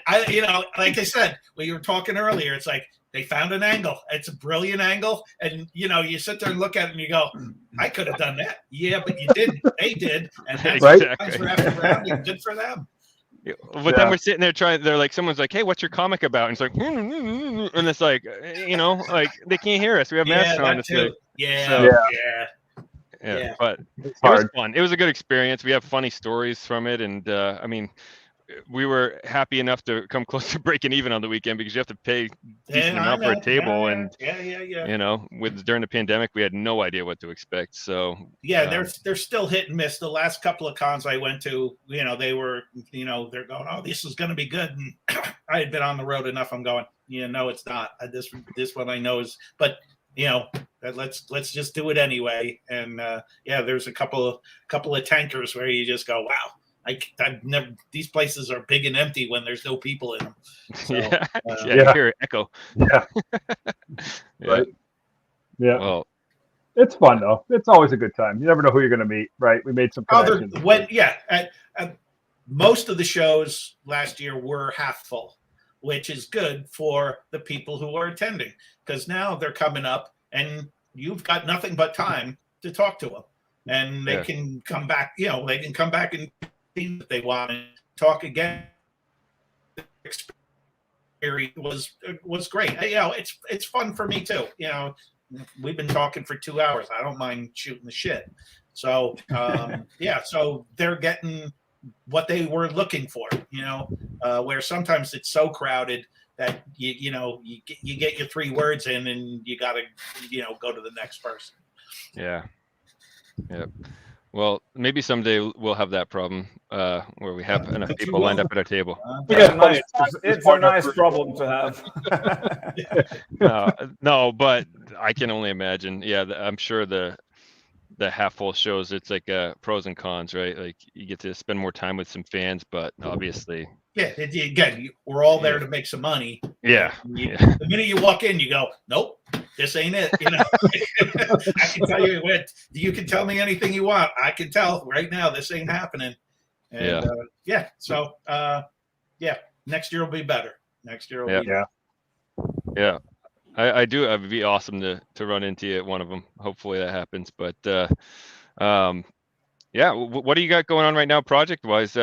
C: Like I said, we were talking earlier, it's like they found an angle. It's a brilliant angle. And, you sit there and look at it and you go, I could have done that. Yeah, but you didn't. They did. And that's
B: Exactly.
C: Good for them.
B: But then we're sitting there they're like, someone's like, hey, what's your comic about? And it's like, and it's like, like they can't hear us. We have masks on. But it was fun. It was a good experience. We have funny stories from it. And I mean, we were happy enough to come close to breaking even on the weekend because you have to pay decent amount for a table, and during the pandemic we had no idea what to expect. So
C: they're still hit and miss. The last couple of cons I went to, they were, they're going, oh, this is going to be good, and I had been on the road enough. I'm going, no, it's not. This one I know is, but let's just do it anyway. And there's a couple of tankers where you just go, wow. I've never. These places are big and empty when there's no people in them. So,
B: you hear it echo.
A: Yeah.
B: Right.
A: Yeah.
B: Well,
A: it's fun though. It's always a good time. You never know who you're going to meet, right? We made some connections.
C: Most of the shows last year were half full, which is good for the people who are attending, because now they're coming up and you've got nothing but time to talk to them, and they can come back. They can come back and if they want to talk again. Experience was great. It's fun for me too. We've been talking for 2 hours. I don't mind shooting the shit. So so they're getting what they were looking for. Where sometimes it's so crowded that you get your 3 words in and you got to go to the next person.
B: Yeah. Yep. Well, maybe someday we'll have that problem where we have enough people lined up at our table.
D: It's a nice problem to
B: have. No, but I can only imagine. Yeah, I'm sure the half full shows, it's like pros and cons, right? Like you get to spend more time with some fans, but obviously.
C: Yeah, again, we're all there to make some money.
B: Yeah.
C: The minute you walk in, you go, nope, this ain't it. I can tell you what. You can tell me anything you want. I can tell right now this ain't happening. And so next year will be better. Next year will be better.
B: Yeah. I do. It'd be awesome to run into you at one of them. Hopefully that happens. But what do you got going on right now, project wise?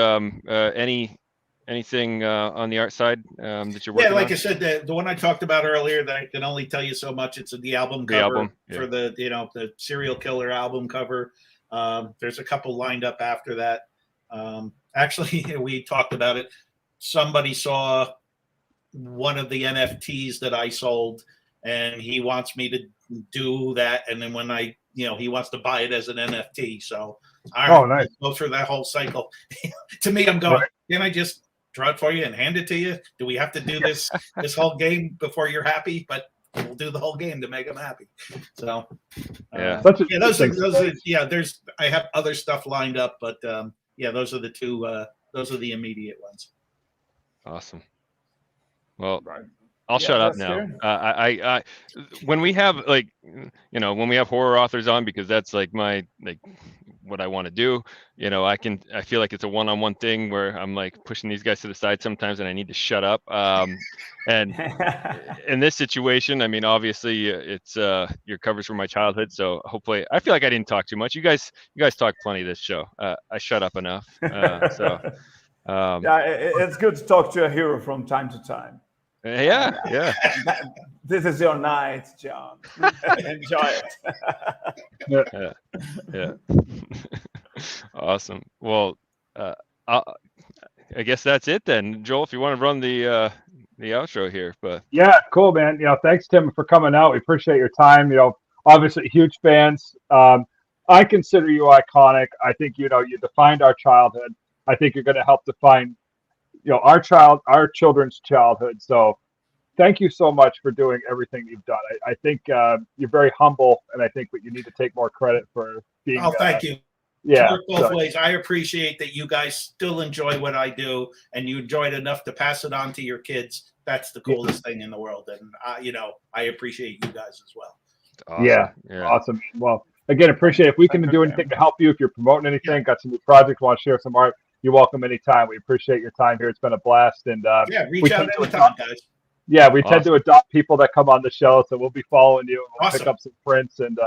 B: Anything on the art side that you're working on?
C: I said, the one I talked about earlier that I can only tell you so much. It's the album cover for the serial killer album cover. There's a couple lined up after that. Actually, we talked about it. Somebody saw one of the NFTs that I sold, and he wants me to do that. And then when he wants to buy it as an NFT. So nice. Go through that whole cycle. To me, I'm going, can I just draw it for you and hand it to you? Do we have to do this whole game before you're happy? But we'll do the whole game to make them happy. So those are I have other stuff lined up, but those are the two. Those are the immediate ones.
B: Awesome. Well, I'll shut up now. I when we have when we have horror authors on, because that's like what I want to do. I feel like it's a one-on-one thing where I'm like pushing these guys to the side sometimes and I need to shut up. And in this situation, I mean, obviously it's your covers from my childhood. So hopefully, I feel like I didn't talk too much. You guys talk plenty this show. I shut up enough.
D: It's good to talk to a hero from time to time.
B: Yeah.
D: This is your night, John. Enjoy it.
B: Yeah. Awesome. Well, I guess that's it then, Joel. If you want to run the outro here, but
A: cool, man. Thanks, Tim, for coming out. We appreciate your time. Obviously huge fans. I consider you iconic. I think you defined our childhood. I think you're going to help define our children's childhood. So thank you so much for doing everything you've done. I think you're very humble, and I think that you need to take more credit for being.
C: Oh, thank you.
A: Yeah.
C: Both ways. I appreciate that you guys still enjoy what I do, and you enjoy it enough to pass it on to your kids. That's the coolest thing in the world. And, I appreciate you guys as well.
B: Awesome.
A: Yeah. Awesome. Well, again, appreciate it. If we can do anything to help you, if you're promoting anything, got some new projects, want to share some art, you're welcome anytime. We appreciate your time here. It's been a blast. And
C: reach out anytime, guys.
A: Yeah, we tend to adopt people that come on the show, so we'll be following you. We'll pick up some prints and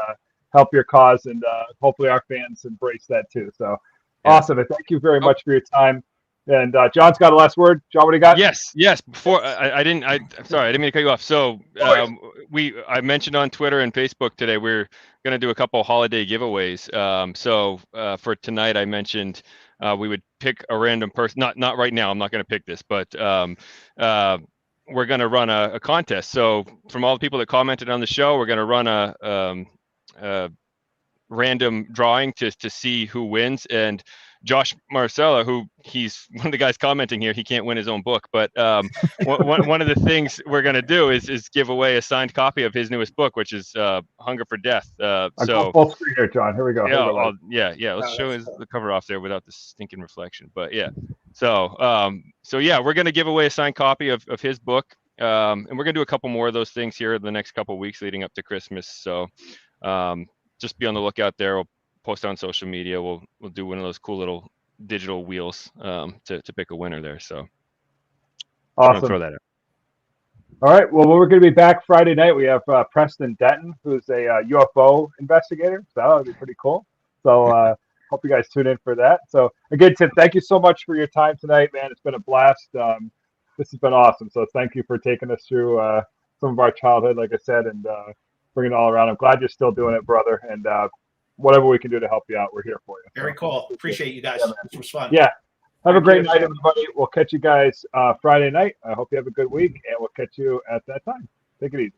A: help your cause, and hopefully our fans embrace that too. So awesome. And thank you very much for your time. And John's got a last word. John, what do you got?
B: Yes. Before I'm sorry, I didn't mean to cut you off. So I mentioned on Twitter and Facebook today we're going to do a couple holiday giveaways. So for tonight, I mentioned we would pick a random person. Not right now. I'm not going to pick this, but we're going to run a contest. So from all the people that commented on the show, we're going to run a random drawing to see who wins. And Josh Marcella, who he's one of the guys commenting here, he can't win his own book, but one of the things we're going to do is give away a signed copy of his newest book, which is Hunger for Death.
A: I'll go full screen here, John. Here we go.
B: Yeah, let's show the cover off there without the stinking reflection. But yeah, so yeah, we're going to give away a signed copy of his book. And we're going to do a couple more of those things here in the next couple of weeks leading up to Christmas. So just be on the lookout there. We'll post on social media. We'll do one of those cool little digital wheels to pick a winner there. So
A: awesome.
B: Throw that out.
A: All right. Well, we're going to be back Friday night. We have Preston Denton, who's a UFO investigator. So that'll be pretty cool. So hope you guys tune in for that. So again, Tim, thank you so much for your time tonight, man. It's been a blast. This has been awesome. So thank you for taking us through some of our childhood, like I said, and bringing it all around. I'm glad you're still doing it, brother. And whatever we can do to help you out, we're here for you.
C: Very cool. Appreciate you guys. This was fun.
A: Yeah. Have a great night, everybody. We'll catch you guys Friday night. I hope you have a good week, and we'll catch you at that time. Take it easy.